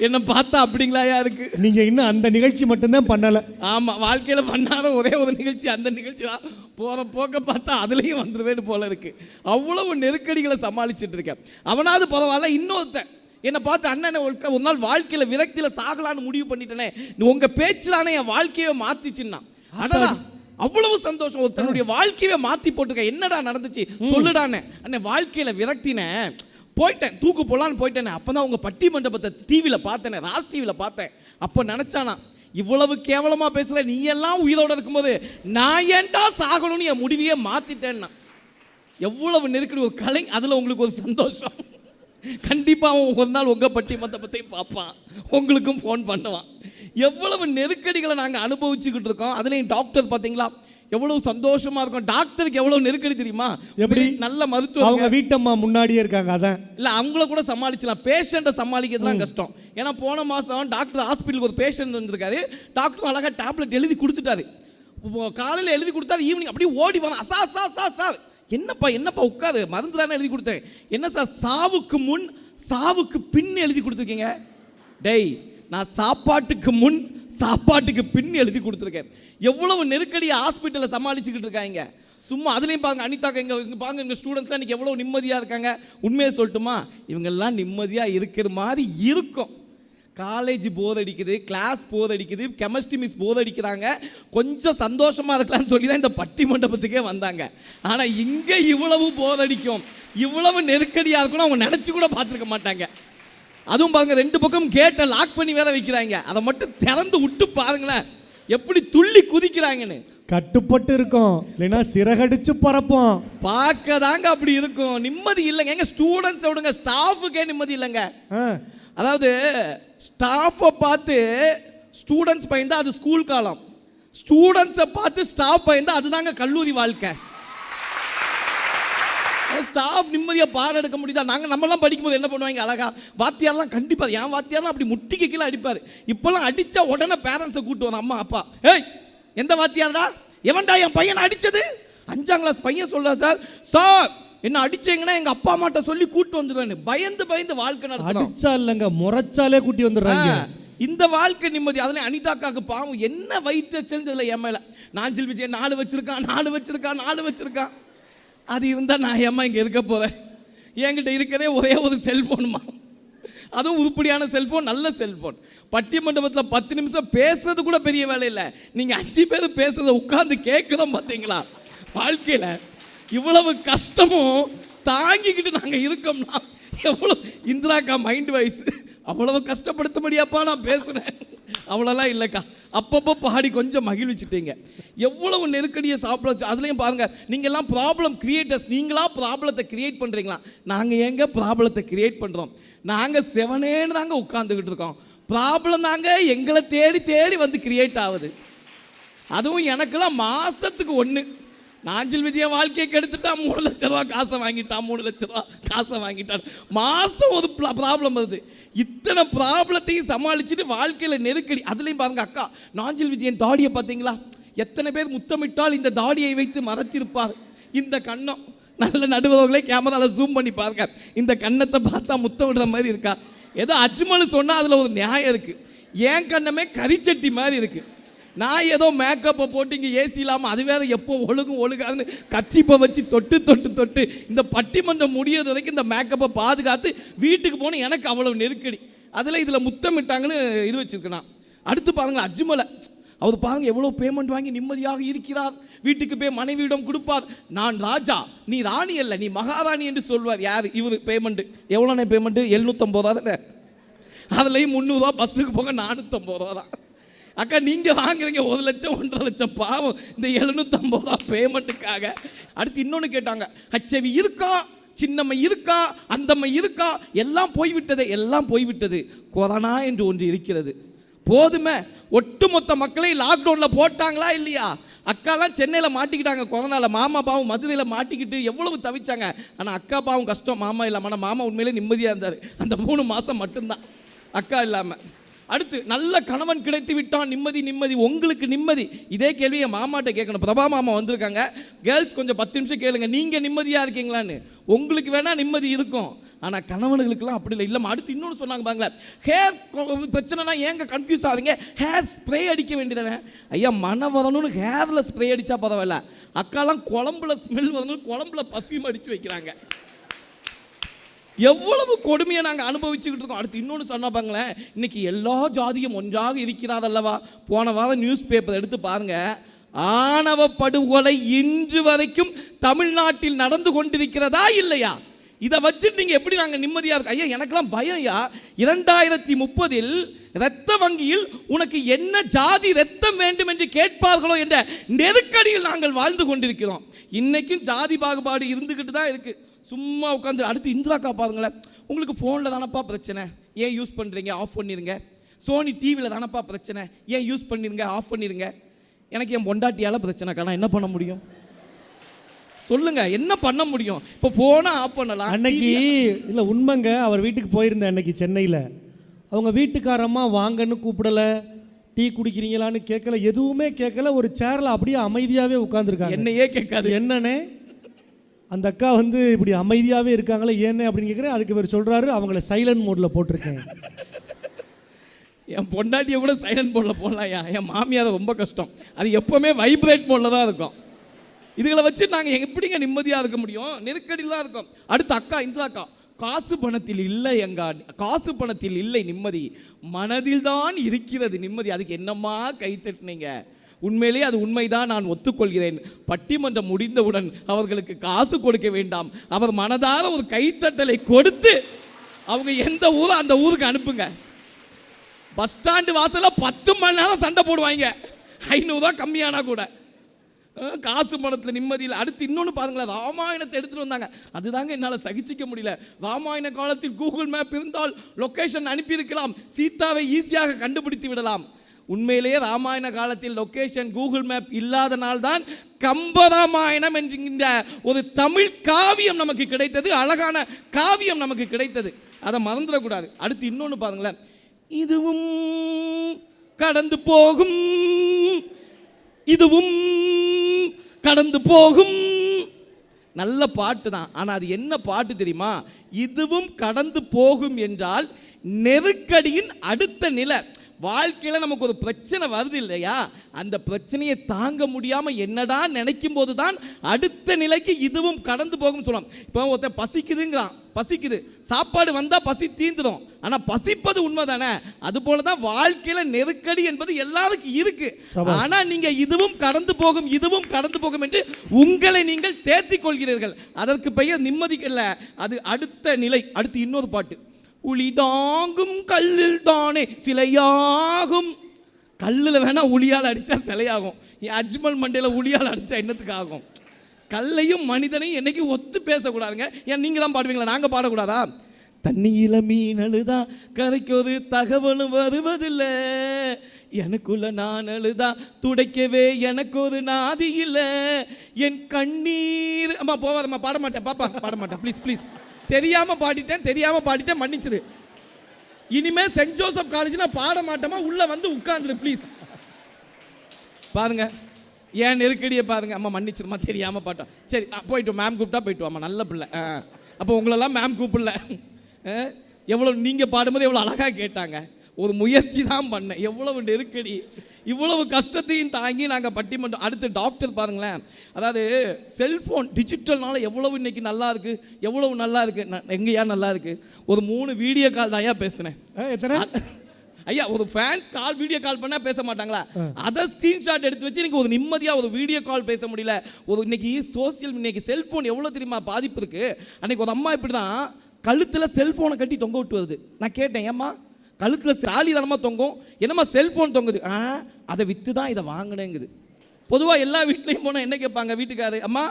என்ன பார்த்தா அப்படிங்களா யாருக்கு? நீங்க இன்னும் அந்த நிகழ்ச்சி மட்டும்தான் பண்ணல. ஆமா, வாழ்க்கையில பண்ணாத ஒரே ஒரு நிகழ்ச்சி அந்த நிகழ்ச்சி தான். போற போக்க பார்த்தா அதுலயும் வந்துருவேன்னு போல இருக்கு. அவ்வளவு நெருக்கடிகளை சமாளிச்சுட்டு இருக்கேன். அவனாவது பரவாயில்ல. இன்னொருத்தன் என்னை பார்த்து, அண்ணனை ஒரு நாள் வாழ்க்கையில விரக்தியில சாகலான்னு முடிவு பண்ணிட்டேனே, உங்க பேச்சுலானே என் வாழ்க்கையை மாத்திச்சுன்னா. அடடா அவ்வளவு சந்தோஷம். தன்னுடைய வாழ்க்கையை மாத்தி போட்டுக்க. என்னடா நடந்துச்சு சொல்லுடானே. அண்ணே வாழ்க்கையில விரக்தினே போயிட்டேன், தூக்கு போலான்னு போயிட்டேனே. அப்போ தான் உங்கள் பட்டி மண்டபத்தை டிவியில் பார்த்தேனே, ராஜ் டிவியில் பார்த்தேன். அப்போ நினச்சானா, இவ்வளவு கேவலமாக பேசல, நீ எல்லாம் உயிரோடு இருக்கும்போது நான் ஏன்டா சாகணும்னு என் முடிவையே மாற்றிட்டேன்னா. எவ்வளவு நெருக்கடி ஒரு கலை. அதில் உங்களுக்கு ஒரு சந்தோஷம். கண்டிப்பாக அவன் ஒரு நாள் உங்கள் பட்டி மண்டபத்தையும் பார்ப்பான், உங்களுக்கும் ஃபோன் பண்ணுவான். எவ்வளவு நெருக்கடிகளை நாங்கள் அனுபவிச்சுக்கிட்டு இருக்கோம். அதுலேயும் டாக்டர் பார்த்தீங்களா எவ்வளவு சந்தோஷமா இருக்கும். டாக்டருக்கு எவ்வளவு நெருக்கடி தெரியுமா? எப்படி நல்ல மருத்துவம். அவங்க வீட்டம்மா முன்னாடியே இருக்காங்க. அதான் இல்லை, அவங்கள கூட சமாளிச்சலாம். பேஷண்ட்டை சமாளிக்கிறது தான் கஷ்டம். ஏன்னா போன மாதம் டாக்டர் ஹாஸ்பிட்டலுக்கு ஒரு பேஷண்ட் வந்திருக்காரு. டாக்டர் அழகாக டேப்லெட் எழுதி கொடுத்துட்டாரு. காலையில் எழுதி கொடுத்தாரு, ஈவினிங் அப்படியே ஓடி வரான். சார் என்னப்பா உட்காரு, மருந்து தானே எழுதி கொடுத்தேன். என்ன சார் சாவுக்கு முன் சாவுக்கு பின் எழுதி கொடுத்துருக்கீங்க? டேய், நான் சாப்பாட்டுக்கு முன் சாப்பாட்டுக்கு பின் எழுதி கொடுத்துருக்கேன். எவ்வளவு நெருக்கடியை ஹாஸ்பிட்டலில் சமாளிச்சுக்கிட்டு இருக்காங்க. சும்மா அதுலேயும் பாருங்க, அனிதாக்க இங்கே பாருங்க, எங்கள் ஸ்டூடெண்ட்ஸ்லாம் இன்றைக்கி எவ்வளோ நிம்மதியாக இருக்காங்க. உண்மையை சொல்லட்டுமா, இவங்கெல்லாம் நிம்மதியாக இருக்கிற மாதிரி இருக்கும். காலேஜ் போர் அடிக்குது, கிளாஸ் போர் அடிக்குது, கெமிஸ்ட்ரி மிஸ் போர் அடிக்கிறாங்க. கொஞ்சம் சந்தோஷமாக இருக்கலாம்னு சொல்லி தான் இந்த பட்டி மண்டபத்துக்கே வந்தாங்க. ஆனால் இங்கே இவ்வளவு போர் அடிக்கும், இவ்வளவு நெருக்கடியாக இருக்கும்னு அவங்க நினச்சி கூட பார்த்துருக்க மாட்டாங்க. அதுவும் பாருங்க, 2 பக்கம் கேட்டை லாக் பண்ணி வேற வைக்கிறாங்க. அதை மட்டும் திறந்து விட்டு பாருங்களேன் எப்படி துள்ளி குதிக்கிறாங்கன்னு. கட்டுப்பட்டு இருக்கும், இல்லைன்னா சிறகடிச்சு பறப்போம். பார்க்க தாங்க அப்படி இருக்கும். நிம்மதி இல்லைங்க. எங்க ஸ்டூடெண்ட்ஸ் விடுங்க, ஸ்டாஃபுக்கே நிம்மதி இல்லைங்க. அதாவது ஸ்டாஃபை பார்த்து ஸ்டூடெண்ட்ஸ் பயந்தா அது ஸ்கூல் காலம், ஸ்டூடெண்ட்ஸை பார்த்து ஸ்டாஃப் பயந்தா அதுதாங்க கல்லூரி வாழ்க்கை. ஸ்டாஃப் நிம்மதியாக பாடம் எடுக்க முடியுதா? நம்மலாம் படிக்கும்போது என்ன பண்ணுவாங்க, அழகா வாத்தியாரெலாம் கண்டிப்பாக, என் வாத்தியாரெலாம் அப்படி முட்டிக்கு கீழே அடிப்பார். இப்போல்லாம் அடித்தா உடனே பேரண்ட்ஸை கூப்பிட்டு வரோம், அம்மா அப்பா. ஏய் எந்த வாத்தியார்டா, எவன்டா என் பையனை அடித்தது? 5ஆம் கிளாஸ் பையன் சொல்ல, சார் என்ன அடிச்சீங்கன்னா எங்கள் அப்பா அம்மாட்ட சொல்லி கூப்பிட்டு வந்துடுவேன்னு பயந்து வாழ்க்கை நடக்கும். அடிச்சா இல்லைங்க, முறைச்சாலே கூட்டி வந்துடுறாங்க. இந்த வாழ்க்கை நிம்மதி. அதில் அனிதாக்காக்கு பாவம் என்ன வைத்து செஞ்சதில்லை என் மேலே. நாஞ்சில் விஜய் 4 வச்சிருக்கான். அது இருந்தால் நான் ஏம்மா இங்கே இருக்க போகிறேன்? என்கிட்ட இருக்கிறதே ஒரே ஒரு செல்ஃபோனுமா, அதுவும் உருப்படியான செல்ஃபோன், நல்ல செல்ஃபோன். பட்டி மண்டபத்தில் 10 நிமிஷம் பேசுறது கூட பெரிய வேலை இல்லை. நீங்கள் 5 பேர் பேசுறதை உட்கார்ந்து கேட்குறோம் பார்த்தீங்களா? வாழ்க்கையில் இவ்வளவு கஷ்டமும் தாங்கிக்கிட்டு நாங்கள் இருக்கோம்னா எவ்வளோ. இந்திராக்கா மைண்ட் வைஸ் அவ்வளவு கஷ்டப்படுத்த முடியாப்பா நான் பேசுகிறேன், அவ்வளோலாம் இல்லைக்கா. அப்பப்போ பாடி கொஞ்சம் மகிழ்விச்சுட்டீங்க. எவ்வளவு நெருக்கடியை சாப்பிட. அதுலேயும் பாருங்கள், நீங்கள்லாம் ப்ராப்ளம் கிரியேட்டர்ஸ். நீங்களா ப்ராப்ளத்தை கிரியேட் பண்ணுறீங்களா? நாங்கள் எங்கே ப்ராப்ளத்தை கிரியேட் பண்ணுறோம்? நாங்கள் செவனேன்னு தாங்க உட்காந்துக்கிட்டு இருக்கோம். ப்ராப்ளம் தாங்க எங்களை தேடி வந்து கிரியேட் ஆகுது. அதுவும் எனக்கெல்லாம் மாதத்துக்கு 1. நாஞ்சில் விஜயன் வாழ்க்கையை கெடுத்துட்டா 3 லட்ச ரூபா காசை வாங்கிட்டான், 3 லட்ச ரூபா காசை வாங்கிட்டான். மாதம் ஒரு ப்ராப்ளம் வருது. இத்தனை ப்ராப்ளத்தையும் சமாளிச்சுட்டு வாழ்க்கையில் நெருக்கடி. அதுலேயும் பாருங்க, அக்கா நாஞ்சில் விஜயன் தாடியை பார்த்தீங்களா? எத்தனை பேர் முத்தமிட்டால் இந்த தாடியை வைத்து மறைத்திருப்பார். இந்த கண்ணம் நல்ல நடுவர்களே கேமராவில் ஜூம் பண்ணி பாருங்க. இந்த கண்ணத்தை பார்த்தா முத்தம் விடுற மாதிரி இருக்கா? ஏதோ அஜ்மல் சொன்னால் அதில் ஒரு நியாயம் இருக்குது. என் கண்ணமே கரிச்சட்டி மாதிரி இருக்குது. நான் ஏதோ மேக்கப்பை போட்டு இங்கே ஏசி இல்லாமல் அது வேறு எப்போ ஒழுகாதுன்னு கச்சிப்பை வச்சு தொட்டு இந்த பட்டிமன்றம் முடியறது வரைக்கும் இந்த மேக்கப்பை பாதுகாத்து வீட்டுக்கு போன எனக்கு அவ்வளவு நெருக்கடி. அதில் இதில் முத்தமிட்டாங்கன்னு இது வச்சுருக்கேன். அடுத்து பாருங்கள் அஜ்மலை, அவர் பாருங்கள் எவ்வளோ பேமெண்ட் வாங்கி நிம்மதியாக இருக்கிறார். வீட்டுக்கு போய் மனைவியிடம் கொடுப்பார். நான் ராஜா, நீ ராணி அல்ல, நீ மகாராணி என்று சொல்வார். யார் இவர்? Payment எவ்வளோண்ணே payment? 750 ரூபா தானே. அதுலேயும் 300 ரூபா பஸ்ஸுக்கு போக 450 ரூபா தான். அக்கா நீங்கள் வாங்குறீங்க 1 லட்சம் 1.5 லட்சம், பாவம் இந்த 750 ரூபா பேமெண்ட்டுக்காக. அடுத்து இன்னொன்று கேட்டாங்க, ஹச்ஐவி இருக்கா, சின்னம்மை இருக்கா, அந்தம்மை இருக்கா? எல்லாம் போய்விட்டது. கொரோனா என்று ஒன்று இருக்கிறது. போதுமே, ஒட்டுமொத்த மக்களை லாக்டவுனில் போட்டாங்களா இல்லையா? அக்காலாம் சென்னையில் மாட்டிக்கிட்டாங்க கொரோனாவில். மாமா பாவம் மதுரையில் மாட்டிக்கிட்டு எவ்வளவு தவிச்சாங்க. ஆனால் அக்கா பாவம் கஷ்டம், மாமா இல்லாமல். ஆனால் மாமா உண்மையிலே நிம்மதியாக இருந்தார் அந்த 3 மாதம் மட்டும்தான். அக்கா இல்லாமல். அடுத்து நல்ல கணவன் கிடைத்து விட்டான், நிம்மதி நிம்மதி. உங்களுக்கு நிம்மதி? இதே கேள்வி என் மாமாட்ட கேட்கணும். பிரபா மாமா வந்திருக்காங்க. கேர்ள்ஸ் கொஞ்சம் 10 நிமிஷம் கேளுங்க, நீங்கள் நிம்மதியாக இருக்கீங்களான்னு. உங்களுக்கு வேணா நிம்மதி இருக்கும், ஆனால் கணவன்களுக்கெல்லாம் அப்படி இல்லை. இல்லைம்மா. அடுத்து இன்னொன்று சொன்னாங்க பாருங்களேன், ஹேர் பிரச்சனைனா ஏங்க கன்ஃபியூஸ் ஆகுதுங்க, ஹேர் ஸ்ப்ரே அடிக்க வேண்டியதானே. ஐயா, மன வரணும்னு ஹேரில் ஸ்ப்ரே அடித்தா பரவாயில்ல. அக்காலாம் குழம்புல ஸ்மெல் வரணும்னு குழம்புல பர்ஃப்யூம் அடித்து வைக்கிறாங்க. எவ்வளவு கொடுமையை நாங்கள் அனுபவிச்சுக்கிட்டு இருக்கோம். அடுத்து இன்னொன்று சொன்னா பாங்களேன், இன்னைக்கு எல்லா ஜாதியும் ஒன்றாக இருக்கிறாதல்லவா. போன வாரம் நியூஸ் பேப்பர் எடுத்து பாருங்க, ஆணவ படுகொலை இன்று வரைக்கும் தமிழ்நாட்டில் நடந்து கொண்டிருக்கிறதா இல்லையா? இதை வச்சுட்டு நீங்கள் எப்படி நாங்கள் நிம்மதியாக இருக்கோம்? ஐயா, எனக்கெல்லாம் பயம். 2030 இரத்த வங்கியில் உனக்கு என்ன ஜாதி ரத்தம் வேண்டும் என்று கேட்பார்களோ என்ற நெருக்கடியில் நாங்கள் வாழ்ந்து கொண்டிருக்கிறோம். இன்னைக்கும் ஜாதி பாகுபாடு இருந்துக்கிட்டு தான் இருக்கு. சும்மா உட்காந்து. அடுத்து இந்திராக்கா பாருங்களேன், உங்களுக்கு ஃபோனில் தானப்பா பிரச்சனை, ஏன் யூஸ் பண்ணுறீங்க, ஆஃப் பண்ணிடுங்க. சோனி டிவியில் தானப்பா பிரச்சனை, ஏன் யூஸ் பண்ணிடுங்க, ஆஃப் பண்ணிடுங்க. எனக்கு என் பொண்டாட்டியால் பிரச்சனைக்கா, நான் என்ன பண்ண முடியும் சொல்லுங்க, என்ன பண்ண முடியும்? இப்போ ஃபோனை ஆஃப் பண்ணலாம். அன்னைக்கு இல்லை உண்மைங்க, அவர் வீட்டுக்கு போயிருந்தேன் அன்னைக்கு சென்னையில். அவங்க வீட்டுக்காரம்மா வாங்கன்னு கூப்பிடலை, டீ குடிக்கிறீங்களான்னு கேட்கல, எதுவுமே கேட்கல. ஒரு சேரில் அப்படியே அமைதியாகவே உட்காந்துருக்காங்க. என்னையே கேட்காது. என்னன்னே அந்த அக்கா வந்து இப்படி அமைதியாகவே இருக்காங்களே ஏன்னு அப்படின்னு கேட்குறேன். அதுக்கு இவர் சொல்கிறாரு, அவங்கள சைலண்ட் மோடில் போட்டிருக்கேன். என் பொண்டாட்டியை கூட சைலண்ட் மோடில் போடலாம்யா. என் மாமியார் ரொம்ப கஷ்டம், அது எப்போவுமே வைப்ரேட் மோடில் தான் இருக்கும். இதுகளை வச்சு நாங்கள் எப்படிங்க நிம்மதியாக இருக்க முடியும்? நெருக்கடியில் தான் இருக்கும். அடுத்து அக்கா, இந்த அக்கா, காசு பணத்தில் இல்லை எங்கா, காசு பணத்தில் இல்லை நிம்மதி, மனதில் தான் இருக்கிறது நிம்மதி. அதுக்கு என்னம்மா கை தட்டினீங்க? உண்மையிலே அது உண்மைதான், நான் ஒத்துக்கொள்கிறேன். பட்டிமன்றம் முடிந்தவுடன் அவர்களுக்கு காசு கொடுக்க வேண்டாம், அவர் மனதார ஒரு கைத்தட்டலை கொடுத்து அவங்க எந்த ஊரோ அந்த ஊருக்கு அனுப்புங்க. பஸ் ஸ்டாண்டு வாசலில் 10 மணி நேரம் சண்டை போடுவாங்க, 500 ரூபா கம்மியானா கூட. காசு பணத்தில் நிம்மதியில். அடுத்து இன்னொன்று பாருங்களேன், ராமாயணத்தை எடுத்துகிட்டு வந்தாங்க. அதுதாங்க என்னால் சகிச்சிக்க முடியல. ராமாயண காலத்தில் கூகுள் மேப் இருந்தால் லொக்கேஷன் அனுப்பியிருக்கலாம், சீதாவை ஈஸியாக கண்டுபிடித்து விடலாம். உண்மையிலேயே ராமாயண காலத்தில் லொக்கேஷன் கூகுள் மேப் இல்லாதனால்தான் கம்பராமாயணம் என்கின்ற ஒரு தமிழ் காவியம் நமக்கு கிடைத்தது, அழகான காவியம் நமக்கு கிடைத்தது. அதை மறந்துடக்கூடாது. அடுத்து இன்னொன்று பாருங்களேன், இதுவும் கடந்து போகும், இதுவும் கடந்து போகும். நல்ல பாட்டு தான், ஆனால் அது என்ன பாட்டு தெரியுமா? இதுவும் கடந்து போகும் என்றால் நெருக்கடியின் அடுத்த நிலை. வாழ்க்கையில் நமக்கு ஒரு பிரச்சனை வருது இல்லையா, அந்த பிரச்சனையை தாங்க முடியாமல் என்னடா நினைக்கும் போது தான் அடுத்த நிலைக்கு இதுவும் கடந்து போகும் சொல்லலாம். இப்போ ஒருத்தர் பசிக்குதுங்கிறான், பசிக்குது, சாப்பாடு வந்தால் பசி தீந்துடும், ஆனால் பசிப்பது உண்மை தானே. அதுபோல தான் வாழ்க்கையில் நெருக்கடி என்பது எல்லாருக்கும் இருக்கு. ஆனால் நீங்கள் இதுவும் கடந்து போகும், இதுவும் கடந்து போகும் என்று உங்களை நீங்கள் தேர்த்திக் கொள்கிறீர்கள். அதற்கு பெயர் நிம்மதி இல்லை, அது அடுத்த நிலை. அடுத்து இன்னொரு பாட்டு, உளி தாங்கும் கல்லில் தானே சிலையாகும். கல்லில் வேணா உளியால் அடித்தா சிலையாகும், அஜ்மல் மண்டையில் உளியால் அடித்தா என்னத்துக்கு ஆகும்? கல்லையும் மனிதனையும் என்னைக்கு ஒத்து பேசக்கூடாதுங்க. ஏன் நீங்கள் தான் பாடுவீங்களா, நாங்கள் பாடக்கூடாதா? தண்ணியில மீன் அழுதா கரைக்கு ஒரு தகவலும் வருவதில்லை, எனக்குள்ள நான் அழுதா துடைக்கவே எனக்கு ஒரு நாதி இல்லை, என் கண்ணீர். அம்மா போவாதம்மா, பாட மாட்டேன் பாப்பா, பாட மாட்டேன் ப்ளீஸ் ப்ளீஸ். தெரியாம பாடிட்டேன் மன்னிச்சிரு. இனிமே சென்ட் ஜோசப் காலேஜ் நான் பாட மாட்டேமா, உள்ள வந்து உட்கார்ந்துரு ப்ளீஸ். பாருங்க ஏன் நெருக்கடியை பாருங்க. அம்மா மன்னிச்சிருமா, தெரியாம பாட்டோம். சரி போயிட்டு மேம் கூப்பிட்டா போயிட்டு வாமா, நல்ல பிள்ளை. அப்போ உங்களெல்லாம் மேம் கூப்பிடல. எவ்வளோ நீங்கள் பாடும்போது எவ்வளோ அழகாக கேட்டாங்க. ஒரு முயற்சி தான் பண்ணேன். எவ்வளவு நெருக்கடி, இவ்வளவு கஷ்டத்தையும் தாங்கி நாங்கள் பட்டிமன்றம். அடுத்து டாக்டர் பாருங்களேன், அதாவது செல்ஃபோன் டிஜிட்டல்னால எவ்வளவு இன்னைக்கு நல்லா இருக்கு, எவ்வளவு நல்லா இருக்கு. எங்கேயா நல்லா இருக்கு? ஒரு 3 வீடியோ கால் தான் ஏன் பேசுனேன். ஐயா, ஒரு ஃபேன்ஸ் கால் வீடியோ கால் பண்ணால் பேச மாட்டாங்களா? அதை ஸ்க்ரீன்ஷாட் எடுத்து வச்சு இன்னைக்கு ஒரு நிம்மதியாக ஒரு வீடியோ கால் பேச முடியல. ஒரு இன்னைக்கு இன்னைக்கு செல்ஃபோன் எவ்வளோ தெரியுமா பாதிப்பு இருக்கு. அன்னைக்கு ஒரு அம்மா இப்படி தான் கழுத்தில் செல்ஃபோனை கட்டி தொங்க விட்டு வருது. நான் கேட்டேன், ஏம்மா கழுத்தில் சாலி தானமாக தொங்கும், என்னம்மா செல்ஃபோன் தொங்குது? அதை விற்று தான் இதை வாங்கினேங்குது. பொதுவாக எல்லா வீட்லேயும் போனால் என்ன கேட்பாங்க வீட்டுக்காரு, அம்மா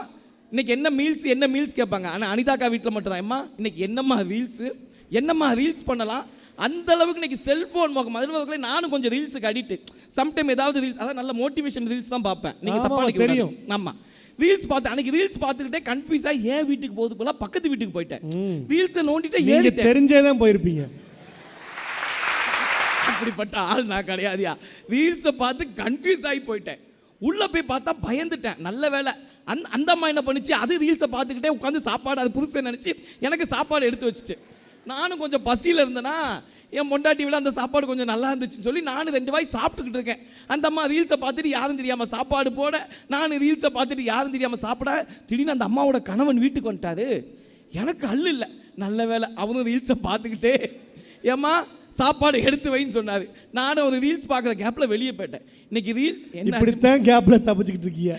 இன்னைக்கு என்ன மீல்ஸ் கேட்பாங்க. ஆனால் அனிதாக்கா வீட்டில் மட்டும் தான், அம்மா இன்னைக்கு என்னம்மா ரீல்ஸ் பண்ணலாம். அந்த அளவுக்கு இன்னைக்கு செல்ஃபோன் மொதல். நானும் கொஞ்சம் ரீல்ஸுக்கு அடிக்ட். சம்டைம் ஏதாவது ரீல்ஸ், அதான் நல்ல மோட்டிவேஷன் ரீல்ஸ் தான் பார்ப்பேன். நீங்கள் தப்பாக தெரியும். ஆமாம், ரீல்ஸ் பார்த்தேன். அன்னைக்கு ரீல்ஸ் பார்த்துக்கிட்டே கன்ஃபியூஸாக ஏன் வீட்டுக்கு போகுது போல பக்கத்து வீட்டுக்கு போயிட்டேன். ரீல்ஸை நோண்டிட்டே ஏறி தெரிஞ்சே தான் போயிருப்பீங்க. அப்படிப்பட்ட ஆள் நான் கிடையாதுயா. ரீல்ஸை பார்த்து கன்ஃபியூஸ் ஆகி போயிட்டேன். உள்ளே போய் பார்த்தா பயந்துட்டேன். நல்ல வேலை அந்த அம்மா என்ன பண்ணிச்சு, அது ரீல்ஸை பார்த்துக்கிட்டே உட்காந்து சாப்பாடு, அது புதுசை நினச்சி எனக்கு சாப்பாடு எடுத்து வச்சுட்டு, நானும் கொஞ்சம் பசியில் இருந்தேன்னா என் பொண்டாட்டி விட அந்த சாப்பாடு கொஞ்சம் நல்லா இருந்துச்சுன்னு சொல்லி நானும் 2 வாய் சாப்பிட்டுக்கிட்டு இருக்கேன். அந்த அம்மா ரீல்ஸை பார்த்துட்டு யாரும் தெரியாமல் சாப்பாடு போட, நான் ரீல்ஸை பார்த்துட்டு யாரும் தெரியாமல் சாப்பிட, திடீர்னு அந்த அம்மாவோட கணவன் வீட்டுக்கு வந்துட்டாரு. எனக்கு அல்ல இல்லை, நல்ல வேலை அவனும் ரீல்ஸை பார்த்துக்கிட்டே ஏம்மா சாப்பாடு எடுத்து வைன்னு சொன்னார். நானும் ஒரு ரீல்ஸ் பார்க்குற கேப்பில் வெளியே போயிட்டேன். இன்னைக்கு ரீல்ஸ் இப்படித்தான் கேப்பில் தப்பிச்சுக்கிட்டு இருக்கீங்க.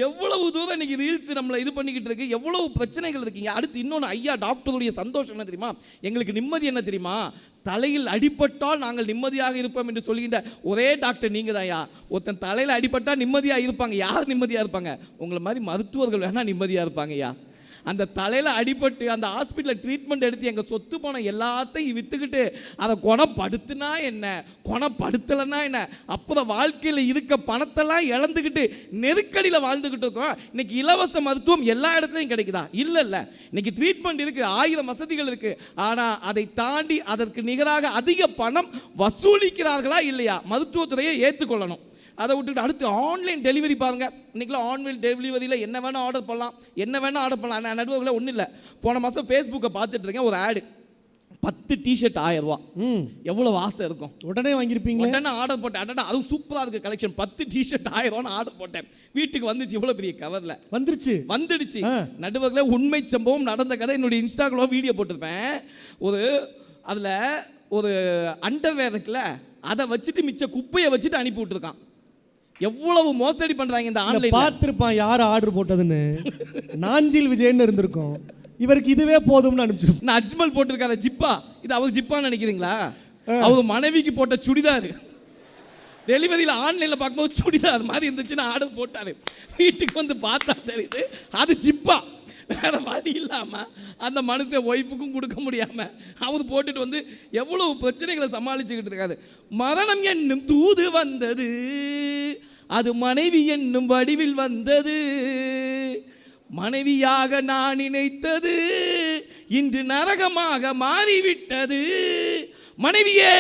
எவ்வளவு தூரம் இன்னைக்கு ரீல்ஸ் நம்மளை இது பண்ணிக்கிட்டு இருக்கு, எவ்வளவு பிரச்சனைகள் இருக்கீங்க. அடுத்து இன்னொன்று, ஐயா டாக்டருடைய சந்தோஷம் என்ன தெரியுமா, எங்களுக்கு நிம்மதி என்ன தெரியுமா, தலையில் அடிபட்டால் நாங்கள் நிம்மதியாக இருப்போம் என்று சொல்கின்ற ஒரே டாக்டர் நீங்கள் தான். ஐயா ஒருத்தன் தலையில் அடிபட்டால் நிம்மதியாக இருப்பாங்க. யார் நிம்மதியாக இருப்பாங்க? உங்களை மாதிரி மருத்துவர்கள் வேணால் நிம்மதியாக இருப்பாங்க. ஐயா அந்த தலையில் அடிபட்டு அந்த ஹாஸ்பிட்டலில் ட்ரீட்மெண்ட் எடுத்து எங்கள் சொத்து பணம் எல்லாத்தையும் விற்றுக்கிட்டு அதை குணப்படுத்தினா என்ன, குணப்படுத்தலைன்னா என்ன, அப்புறம் வாழ்க்கையில் இருக்க பணத்தெல்லாம் இழந்துக்கிட்டு நெருக்கடியில் வாழ்ந்துக்கிட்டு இருக்கோம். இன்னைக்கு இலவச மருத்துவம் எல்லா இடத்துலையும் கிடைக்குதா? இல்லை. இன்னைக்கு ட்ரீட்மெண்ட் இருக்குது, 1000 வசதிகள் இருக்குது. ஆனால் அதை தாண்டி அதற்கு நிகராக அதிக பணம் வசூலிக்கிறார்களா இல்லையா? மருத்துவத்துறையை ஏற்றுக்கொள்ளணும். அதை விட்டுட்டு அடுத்து ஆன்லைன் டெலிவரி பாருங்கள். இன்றைக்கெலாம் ஆன்லைன் டெலிவரியில் என்ன வேணால் ஆர்டர் பண்ணலாம். நான் நடுவில் ஒன்றும் இல்லை, போன மாதம் ஃபேஸ்புக்கை பார்த்துட்டு இருக்கேன், ஒரு ஆடு 10 டிஷர்ட் 1000 ரூபா. எவ்வளோ ஆசை இருக்கும், உடனே வாங்கியிருப்பீங்க. உடனே ஆர்டர் போட்டேன். அடடா அதுவும் சூப்பராக இருக்குது கலெக்ஷன். 10 டிஷர்ட் 1000 ரூபான்னு ஆர்டர் போட்டேன். வீட்டுக்கு வந்துச்சு, இவ்வளோ பெரிய கவரில் வந்துடுச்சு. நடுவில் உண்மை சம்பவம் நடந்த கதை என்னுடைய இன்ஸ்டாகிராம் வீடியோ போட்டிருப்பேன். அதில் ஒரு அண்டர்வேர் இருக்குல்ல, அதை வச்சுட்டு மிச்ச குப்பையை வச்சுட்டு அனுப்பி விட்டுருக்கான். எவ்வளவு மோசடி பண்றாங்க இந்த ஆன்லைன். பார்த்திருப்பான் யார் ஆர்டர் போட்டதுன்னு. நாஞ்சில் விஜயன்னு இருந்திருக்கும், இவருக்கு இதுவே போதும்னு அனுப்பிச்சிருப்போம். நான் அஜ்மல் போட்டிருக்காரு ஜிப்பா, இது அவர் ஜிப்பான்னு நினைக்கிறீங்களா? அவர் மனைவிக்கு போட்ட சுடிதார் டெலிவரியில் ஆன்லைனில் பார்க்கும்போது சுடிதார் மாதிரி இருந்துச்சுன்னு ஆர்டர் போட்டாரு. வீட்டுக்கு வந்து பார்த்தா தெரியுது அது ஜிப்பா. வேற வழி இல்லாமல் அந்த மனுஷன் ஒய்ஃபுக்கும் கொடுக்க முடியாமல் அவர் போட்டுட்டு வந்து எவ்வளவு பிரச்சனைகளை சமாளிச்சுக்கிட்டு இருக்காரு. மரணம் என்னும் தூது வந்தது, அது மனைவி என்னும் வடிவில் வந்தது. மனைவியாக நான் நினைத்தது இன்று நரகமாக மாறிவிட்டது. மனைவியே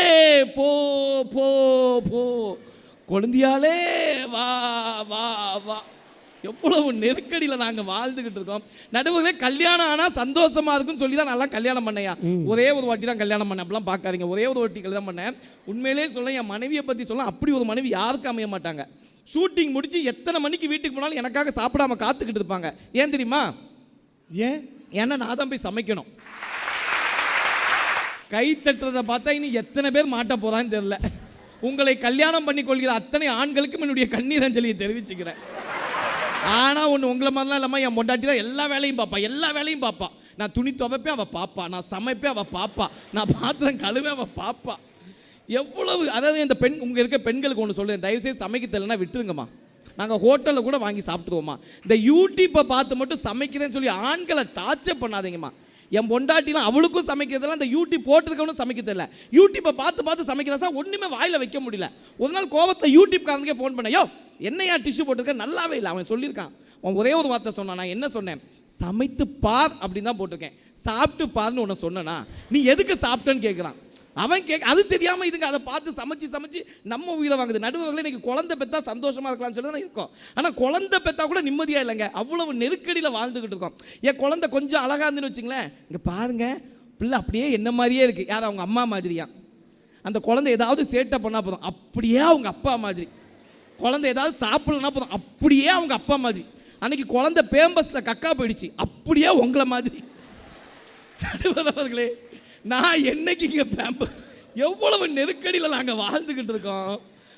போ போ போ, குழந்தையாலே வா வா வா. எவ்வளவு நெருக்கடியில் நாங்கள் வாழ்ந்துக்கிட்டு இருக்கோம். நடுவில் கல்யாணம் ஆனால் சந்தோஷமாக இருக்குன்னு சொல்லி தான் நல்லா கல்யாணம் பண்ணையா. ஒரே ஒரு வாட்டி தான் கல்யாணம் பண்ணேன், அப்படிலாம் பார்க்காதீங்க. ஒரே ஒரு வாட்டி கல்யாணம் பண்ணேன். உண்மையிலே சொல்ல, என் மனைவியை பற்றி சொல்ல, அப்படி ஒரு மனைவி யாருக்கும் அமைய மாட்டாங்க. ஷூட்டிங் முடிச்சு எத்தனை மணிக்கு வீட்டுக்கு போனாலும் எனக்காக சாப்பிடாம காத்துக்கிட்டு இருப்பாங்க. ஏன் தெரியுமா? ஏன்னா நான் தான் போய் சமைக்கணும். கை தட்டுறதை பார்த்தா இனி எத்தனை பேர் மாட்ட போறான்னு தெரியல. உங்களை கல்யாணம் பண்ணி கொள்கிற அத்தனை ஆண்களுக்கும் என்னுடைய கண்ணீரஞ்சலியை தெரிவிச்சுக்கிறேன். ஆனால் ஒன்று, உங்களை மாதிரிலாம் இல்லாமல் என் பொண்டாட்டி தான் எல்லா வேலையும் பார்ப்பா. நான் துணி துவைப்பேன் அவள் பாப்பா, நான் சமைப்பேன் அவள் பாப்பா, நான் பாத்திரம் கழுவேன் அவள் பாப்பா. எவ்வளவு, அதாவது இந்த உங்கள் இருக்க பெண்களுக்கு ஒன்று சொல்லுவேன், தயவுசெய்து சமைக்க தெரியலன்னா விட்டுருங்கம்மா. நாங்கள் ஹோட்டலில் கூட வாங்கி சாப்பிட்டுருவோம்மா. இந்த யூடியூப்பை பார்த்து மட்டும் சமைக்கிறேன்னு சொல்லி ஆண்களை டார்ச்சர் பண்ணாதீங்கம்மா. என் பொண்டாட்டிலாம் அவளுக்கும் சமைக்கிறதெல்லாம் இந்த யூடியூப் போட்டிருக்கவனும் சமைக்க தெரியல. யூடியூப்பை பார்த்து சமைக்கிறதா சார் ஒன்றுமே வாயில் வைக்க முடியல. ஒரு நாள் கோவத்தில் யூடியூப் காரனுக்கே ஃபோன் பண்ண, யோ என்னையா டிஷ்யூ போட்டிருக்க, நல்லாவே இல்லை. அவன் சொல்லியிருக்கான். அவன் ஒரே ஒரு வார்த்தை சொன்னான். நான் என்ன சொன்னேன்? சமைத்து பார் அப்படின்னு தான் போட்டிருக்கேன். சாப்பிட்டு பாருன்னு ஒன்று சொன்னேன்னா நீ எதுக்கு சாப்பிட்டேன்னு கேட்குறான். அவன் அது தெரியாமல் இதுங்க அதை பார்த்து சமைச்சு நம்ம உயிரை வாங்குது. நடுவில் இன்னைக்கு குழந்தை பெற்றா சந்தோஷமாக இருக்கலாம்னு சொல்லி தான் இருக்கோம். ஆனால் குழந்தை பெற்றா கூட நிம்மதியாக இல்லைங்க. அவ்வளவு நெருக்கடியில் வாழ்ந்துக்கிட்டு இருக்கோம். என் குழந்தை கொஞ்சம் அழகாக இருந்துன்னு வச்சுங்களேன், இங்கே பாருங்க பிள்ளை அப்படியே என்ன மாதிரியே இருக்குது. யார்? அவங்க அம்மா மாதிரியா. அந்த குழந்தை ஏதாவது சேட்டை பண்ணால் போதும் அப்படியே அவங்க அப்பா மாதிரி. குழந்தை ஏதாவது சாப்பிடலன்னா போதும் அப்படியே அவங்க அப்பா மாதிரி. அன்னைக்கு குழந்தை பேம்பஸில் கக்கா போயிடுச்சு அப்படியே உங்களை மாதிரி. நடுவர்களே, நான் என்னைக்கு இங்கே பேம்பஸ், எவ்வளவு நெருக்கடியில் நாங்கள் வாழ்ந்துக்கிட்டு இருக்கோம்.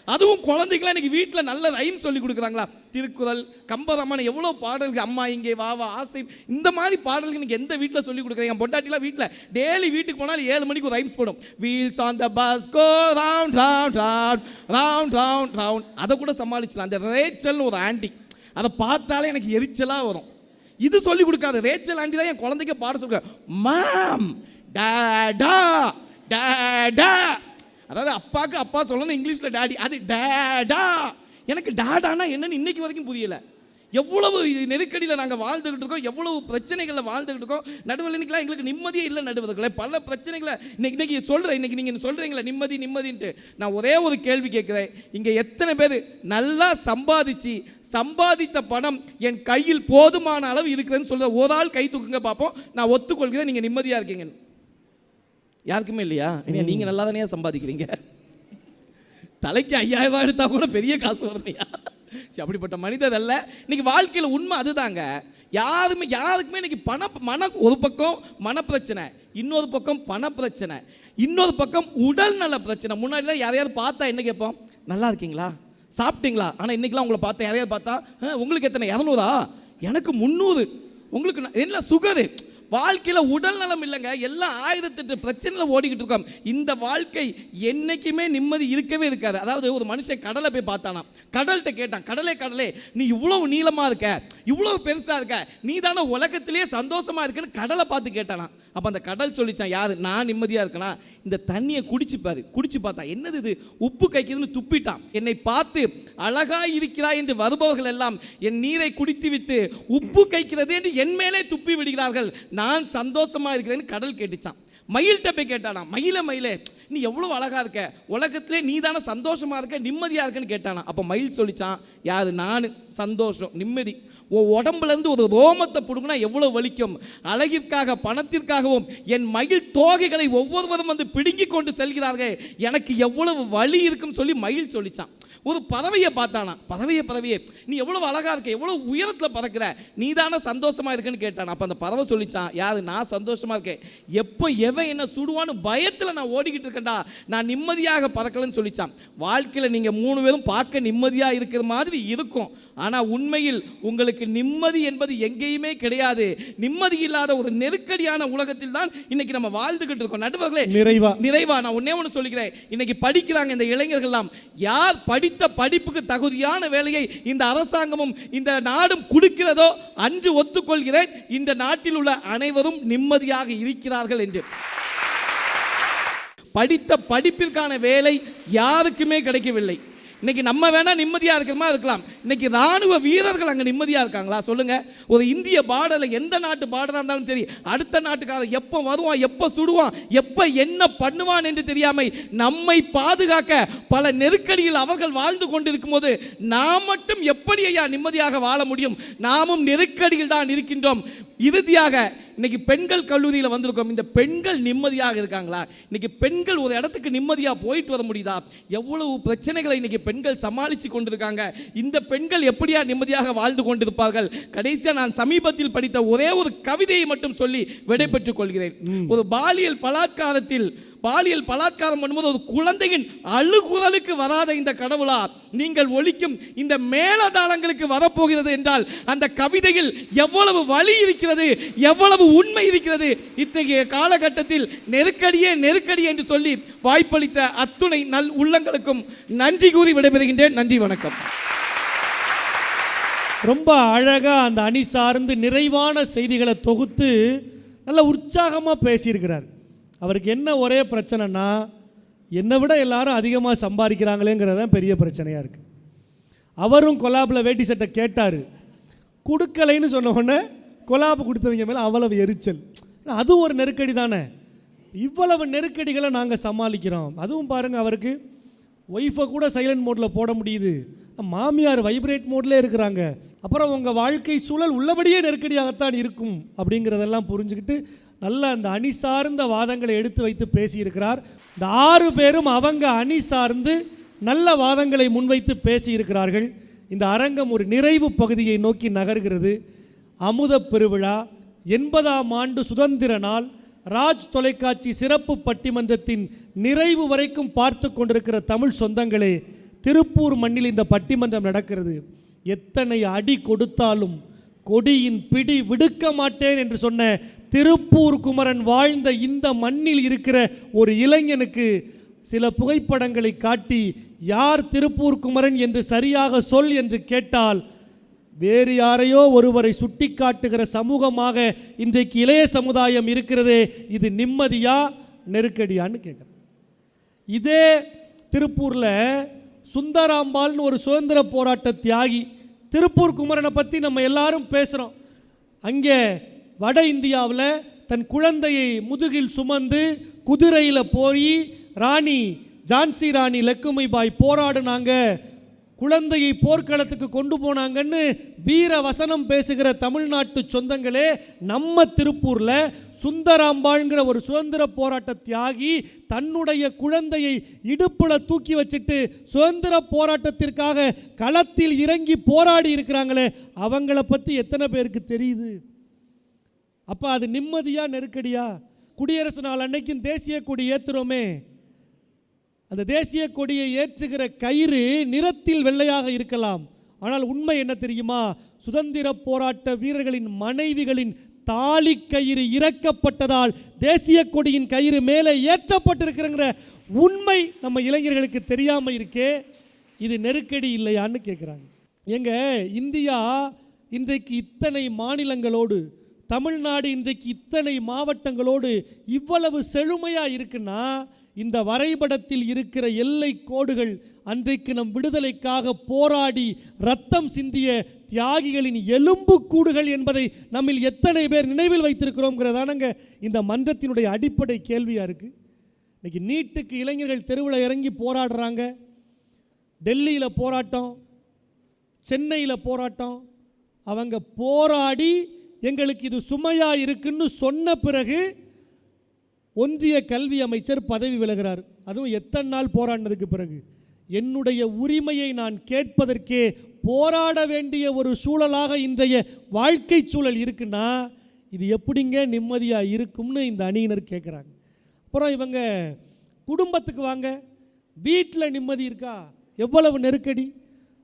அதுவும் குழந்தைக்கெல்லாம் இன்றைக்கி வீட்டில் நல்ல ரைம் சொல்லி கொடுக்குறாங்களா? திருக்குறள், கம்பராமாயணம், எவ்வளோ பாடல்கள், அம்மா இங்கே வா வா ஆசை, இந்த மாதிரி பாடல்கள் இன்றைக்கி எந்த வீட்டில் சொல்லி கொடுக்குறாங்க? என் பொண்டாட்டிலாம் வீட்டில் டெய்லி வீட்டுக்கு போனால் 7 மணிக்கு ஒரு ரைம்ஸ் போடும். Wheels on the bus go round round round round round round. அதை கூட சமாளிச்சலாம். அந்த ரேச்சல்னு ஒரு ஆண்டி, அதை பார்த்தாலே எனக்கு எரிச்சலாக வரும். இது சொல்லி கொடுக்காது. ரேச்சல் ஆண்டி தான் என் குழந்தைக்கு பாட சொல்லுங்க, மாம் டாடா டாடா. அதாவது அப்பாவுக்கு அப்பா சொல்லணும், இங்கிலீஷில் டாடி, அது டாடா. எனக்கு டாடானா என்னன்னு இன்னைக்கு வரைக்கும் புரியல. எவ்வளவு நெருக்கடியில் நாங்கள் வாழ்ந்துகிட்டு இருக்கோம், எவ்வளவு பிரச்சனைகளில் வாழ்ந்துகிட்டு இருக்கோம். நடுவில் இன்னைக்கெல்லாம் எங்களுக்கு நிம்மதியே இல்லை நடுவர்களே. பல பிரச்சனைகளை இன்னைக்கு சொல்கிறேன். இன்னைக்கு நீங்கள் சொல்கிறீங்களா நிம்மதின்ட்டு. நான் ஒரே ஒரு கேள்வி கேட்குறேன். இங்கே எத்தனை பேர் நல்லா சம்பாதித்த பணம் என் கையில் போதுமான அளவு இருக்குதுன்னு சொல்கிற ஒரு ஆள் கை தூக்குங்க பார்ப்போம். நான் ஒத்துக்கொள்கிறேன் நீங்கள் நிம்மதியாக இருக்கீங்க. யாருக்குமே இல்லையா? நீங்கள் நல்லா தானே சம்பாதிக்கிறீங்க. தலைக்கு 5000 ரூபாய் எடுத்தால் கூட பெரிய காசு வரலையா? அப்படிப்பட்ட மனிதர் அல்ல. இன்னைக்கு வாழ்க்கையில் உண்மை அதுதாங்க. யாருக்குமே இன்னைக்கு ஒரு பக்கம் மனப்பிரச்சனை, இன்னொரு பக்கம் பண பிரச்சனை, இன்னொரு பக்கம் உடல் நல பிரச்சனை. முன்னாடிலாம் யாரையாவது பார்த்தா என்ன கேட்போம்? நல்லா இருக்கீங்களா, சாப்பிட்டீங்களா? ஆனால் இன்னைக்கெல்லாம் உங்களை பார்த்தா யாரையாவது பார்த்தா உங்களுக்கு எத்தனை 200, எனக்கு 300, உங்களுக்கு என்ன சுகரு. வாழ்க்கையில் உடல் நலம் இல்லைங்க, எல்லாம் 1008 பிரச்சனையில் ஓடிக்கிட்டு இருக்கோம். இந்த வாழ்க்கை என்னைக்குமே நிம்மதி இருக்கவே இருக்காது. அதாவது ஒரு மனுஷன் கடலை போய் பார்த்தானா, கடல்கிட்ட கேட்டான், கடலே நீ இவ்வளவு நீளமாக இருக்க, இவ்வளவு பெருசாக இருக்க, நீ தானே உலகத்திலேயே சந்தோஷமாக இருக்குன்னு கடலை பார்த்து கேட்டானா. அப்போ அந்த கடல் சொல்லிச்சான், யாரு நான் நிம்மதியாக இருக்கனா, இந்த தண்ணியை குடிச்சு பார்த்தா என்னது இது உப்பு கைக்குதுன்னு துப்பிட்டான். என்னை பார்த்து அழகாய் இருக்கிறாய் என்று வருபவர்கள் எல்லாம் என் நீரை குடித்து விட்டு உப்பு கைக்கிறது என்று என் மேலே துப்பி விடுகிறார்கள், நான் சந்தோஷமா இருக்கிறேன்னு கடல் கேட்டுச்சான். மயில்கிட்ட போய் கேட்டானா, மயிலே நீ எவ்வளவு அழகா இருக்க, உலகத்திலே நீ தானே சந்தோஷமா இருக்க, நிம்மதியா இருக்கன்னு கேட்டானா. அப்போ மயில் சொல்லிச்சான், யாரு நான் சந்தோஷம் நிம்மதி. உடம்புல இருந்து ஒரு ரோமத்தை பிடுங்கினா எவ்வளவு வலிக்கும். அழகிற்காக பணத்திற்காகவும் என் மயில் தோகைகளை ஒவ்வொருவரும் வந்து பிடுங்கி கொண்டு செல்கிறார்கள், எனக்கு எவ்வளவு வலி இருக்குன்னு சொல்லி மயில் சொல்லிச்சான். ஒரு பறவையை பார்த்தானா, பறவையே நீ எவ்வளவு அழகா இருக்க, எவ்வளவு உயரத்தில் பறக்கிற, நீ தானே சந்தோஷமா இருக்குன்னு கேட்டான். அப்போ அந்த பறவை சொல்லிச்சான், யாரு நான் சந்தோஷமா இருக்கேன், எப்போ எவன் என்ன சுடுவான்னு பயத்தில் நான் ஓடிக்கிட்டு இருக்கேன்டா, நான் நிம்மதியாக பறக்கலன்னு சொல்லிச்சான். வாழ்க்கையில் நீங்கள் 3 பேரும் பார்க்க நிம்மதியாக இருக்கிற மாதிரி இருக்கும், ஆனால் உண்மையில் உங்களுக்கு நிம்மதி என்பது எங்கேயுமே கிடையாது. நிம்மதி இல்லாத ஒரு நெருக்கடியான உலகத்தில் தான் இன்னைக்கு நம்ம வாழ்ந்துகிட்டு இருக்கோம். நடுவர்களே, நிறைவா நான் ஒன்னே ஒன்று சொல்லிக்கிறேன். இன்னைக்கு படிக்கிறாங்க இந்த இளைஞர்கள்லாம், யார் படித்த படிப்புக்கு தகுதியான வேலையை இந்த அரசாங்கமும் இந்த நாடும் கொடுக்கிறதோ அன்று ஒத்துக்கொள்கிறேன், இந்த நாட்டில் உள்ள அனைவரும் நிம்மதியாக இருக்கிறார்கள் என்று. படித்த படிப்பிற்கான வேலை யாருக்குமே கிடைக்கவில்லை. இன்னைக்கு நம்ம வேணா நிம்மதியா இருக்கிறமா இருக்கலாம், இன்னைக்கு ராணுவ வீரர்கள் அங்க நிம்மதியா இருக்காங்களா சொல்லுங்க? ஒரு இந்திய பார்டர்ல எந்த நாட்டு பார்டரா இருந்தாலும் சரி, அடுத்த நாட்டுக்காரன் எப்ப வருவான், எப்ப சுடுவான், எப்ப என்ன பண்ணுவான் என்று தெரியாமல் நம்மை பாதுகாக்க பல நெருக்கடியில் அவர்கள் வாழ்ந்து கொண்டிருக்கும் போது நாம் மட்டும் எப்படி ஐயா நிம்மதியாக வாழ முடியும்? நாமும் நெருக்கடியில் தான் இருக்கின்றோம். இறுதியாக இன்னைக்கு பெண்கள் கல்லூரியில் வந்திருக்கோம். இந்த பெண்கள் நிம்மதியாக இருக்காங்களா? இன்னைக்கு பெண்கள் ஒரு இடத்துக்கு நிம்மதியாக போயிட்டு வர முடியுதா? எவ்வளவு பிரச்சனைகளை இன்னைக்கு பெண்கள் சமாளித்து கொண்டிருக்காங்க. இந்த பெண்கள் எப்படியா நிம்மதியாக வாழ்ந்து கொண்டிருப்பார்கள்? கடைசியாக நான் சமீபத்தில் படித்த ஒரே ஒரு கவிதையை மட்டும் சொல்லி விடைபெற்றுக் கொள்கிறேன். ஒரு பாலியல் பலாத்காரம் பண்ணும்போது ஒரு குழந்தையின் அழுகுரலுக்கு வராத இந்த கடவுளா நீங்கள் ஒலிக்கும் இந்த மேலதாளங்களுக்கு வரப்போகிறது என்றால் அந்த கவிதையில் எவ்வளவு வலி இருக்கிறது, எவ்வளவு உண்மை இருக்கிறது. இத்தகைய காலகட்டத்தில் நெருக்கடியே என்று சொல்லி வாய்ப்பளித்த அத்துணை நல் உள்ளங்களுக்கும் நன்றி கூறி விடைபெறுகின்றேன். நன்றி, வணக்கம். ரொம்ப அழகா அந்த அணி சார்ந்து நிறைவான செய்திகளை தொகுத்து நல்ல உற்சாகமாக பேசியிருக்கிறார். அவருக்கு என்ன ஒரே பிரச்சனைனா, என்னை விட எல்லாரும் அதிகமாக சம்பாதிக்கிறாங்களேங்கிறது தான் பெரிய பிரச்சனையாக இருக்குது. அவரும் கொலாபில் வேட்டி சட்டை கேட்டார், கொடுக்கலைன்னு சொன்ன உடனே கொலாபு கொடுத்தவங்க மேலே அவ்வளவு எரிச்சல். அது ஒரு நெருக்கடி தானே. இவ்வளவு நெருக்கடிகளை நாங்கள் சமாளிக்கிறோம். அதுவும் பாருங்கள், அவருக்கு ஒய்ஃபை கூட சைலண்ட் மோடில் போட முடியுது, மாமியார் வைப்ரேட் மோட்லேயே இருக்கிறாங்க. அப்புறம் உங்கள் வாழ்க்கை சூழல் உள்ளபடியே நெருக்கடியாகத்தான் இருக்கும் அப்படிங்கிறதெல்லாம் புரிஞ்சுக்கிட்டு நல்ல அந்த அணி சார்ந்த வாதங்களை எடுத்து வைத்து பேசியிருக்கிறார். இந்த 6 பேரும் அவங்க அணி சார்ந்து நல்ல வாதங்களை முன்வைத்து பேசியிருக்கிறார்கள். இந்த அரங்கம் ஒரு நிறைவு பகுதியை நோக்கி நகர்கிறது. அமுத பெருவிழா, 80ஆம் ஆண்டு சுதந்திர நாள், ராஜ் தொலைக்காட்சி சிறப்பு பட்டிமன்றத்தின் நிறைவு வரைக்கும் பார்த்து கொண்டிருக்கிற தமிழ் சொந்தங்களே, திருப்பூர் மண்ணில் இந்த பட்டிமன்றம் நடக்கிறது. எத்தனை அடி கொடுத்தாலும் கொடியின் பிடி விடுக்க மாட்டேன் என்று சொன்ன திருப்பூர் குமரன் வாழ்ந்த இந்த மண்ணில் இருக்கிற ஒரு இளைஞனுக்கு சில புகைப்படங்களை காட்டி யார் திருப்பூர் குமரன் என்று சரியாக சொல் என்று கேட்டால் வேறு யாரையோ ஒருவரை சுட்டி காட்டுகிற சமூகமாக இன்றைக்கு இளைய சமுதாயம் இருக்கிறதே, இது நிம்மதியா நெருக்கடியான்னு கேட்குறேன். இதே திருப்பூரில் சுந்தராம்பாள்னு ஒரு சுதந்திர போராட்ட தியாகி திருப்பூர் குமரனை பற்றி நம்ம எல்லாரும் பேசுகிறோம். அங்கே வட இந்தியாவில் தன் குழந்தையை முதுகில் சுமந்து குதிரையில் போய் ராணி ஜான்சி ராணி லக்குமிபாய் போராடினாங்க, குழந்தையை போர்க்களத்துக்கு கொண்டு போனாங்கன்னு வீர வசனம் பேசுகிற தமிழ்நாட்டு சொந்தங்களே, நம்ம திருப்பூரில் சுந்தராம்பாள்ங்கிற ஒரு சுதந்திர போராட்ட தியாகி தன்னுடைய குழந்தையை இடுப்பில் தூக்கி வச்சுட்டு சுதந்திர போராட்டத்திற்காக களத்தில் இறங்கி போராடி இருக்கிறாங்களே, அவங்கள பற்றி எத்தனை பேருக்கு தெரியுது? அப்போ அது நிம்மதியா நெருக்கடியா? குடியரசு நாள் அன்னைக்கும் தேசிய கொடி ஏற்றுறோமே, அந்த தேசிய கொடியை ஏற்றுகிற கயிறு நிறத்தில் வெள்ளையாக இருக்கலாம், ஆனால் உண்மை என்ன தெரியுமா? சுதந்திர போராட்ட வீரர்களின் மனைவிகளின் தாலி கயிறு இறக்கப்பட்டதால் தேசிய கொடியின் கயிறு மேலே ஏற்றப்பட்டிருக்கிற உண்மை நம்ம இளைஞர்களுக்கு தெரியாம இருக்கே. இது நெருக்கடி இல்லையான்னு கேட்குறாங்க. எங்க இந்தியா இன்றைக்கு இத்தனை மாநிலங்களோடு, தமிழ்நாடு இன்றைக்கு இத்தனை மாவட்டங்களோடு இவ்வளவு செழுமையாக இருக்குன்னா, இந்த வரைபடத்தில் இருக்கிற எல்லை கோடுகள் அன்றைக்கு நம் விடுதலைக்காக போராடி ரத்தம் சிந்திய தியாகிகளின் எலும்பு கூடுகள் என்பதை நம்மில் எத்தனை பேர் நினைவில் வைத்திருக்கிறோங்கிறதானங்க இந்த மன்றத்தினுடைய அடிப்படை கேள்வியாக இருக்குது. இன்றைக்கி நீட்டுக்கு இளைஞர்கள் தெருவில் இறங்கி போராடுறாங்க. டெல்லியில் போராட்டம், சென்னையில் போராட்டம். அவங்க போராடி எங்களுக்கு இது சுமையாக இருக்குன்னு சொன்ன பிறகு ஒன்றிய கல்வி அமைச்சர் பதவி விலகிறார். அதுவும் எத்தனை நாள் போராடினதுக்கு பிறகு. என்னுடைய உரிமையை நான் கேட்பதற்கே போராட வேண்டிய ஒரு சூழலாக இன்றைய வாழ்க்கை சூழல் இருக்குன்னா இது எப்படிங்க நிம்மதியாக இருக்கும்னு இந்த அணியினர் கேட்குறாங்க. அப்புறம் இவங்க குடும்பத்துக்கு வாங்க, வீட்டில் நிம்மதி இருக்கா? எவ்வளவு நெருக்கடி.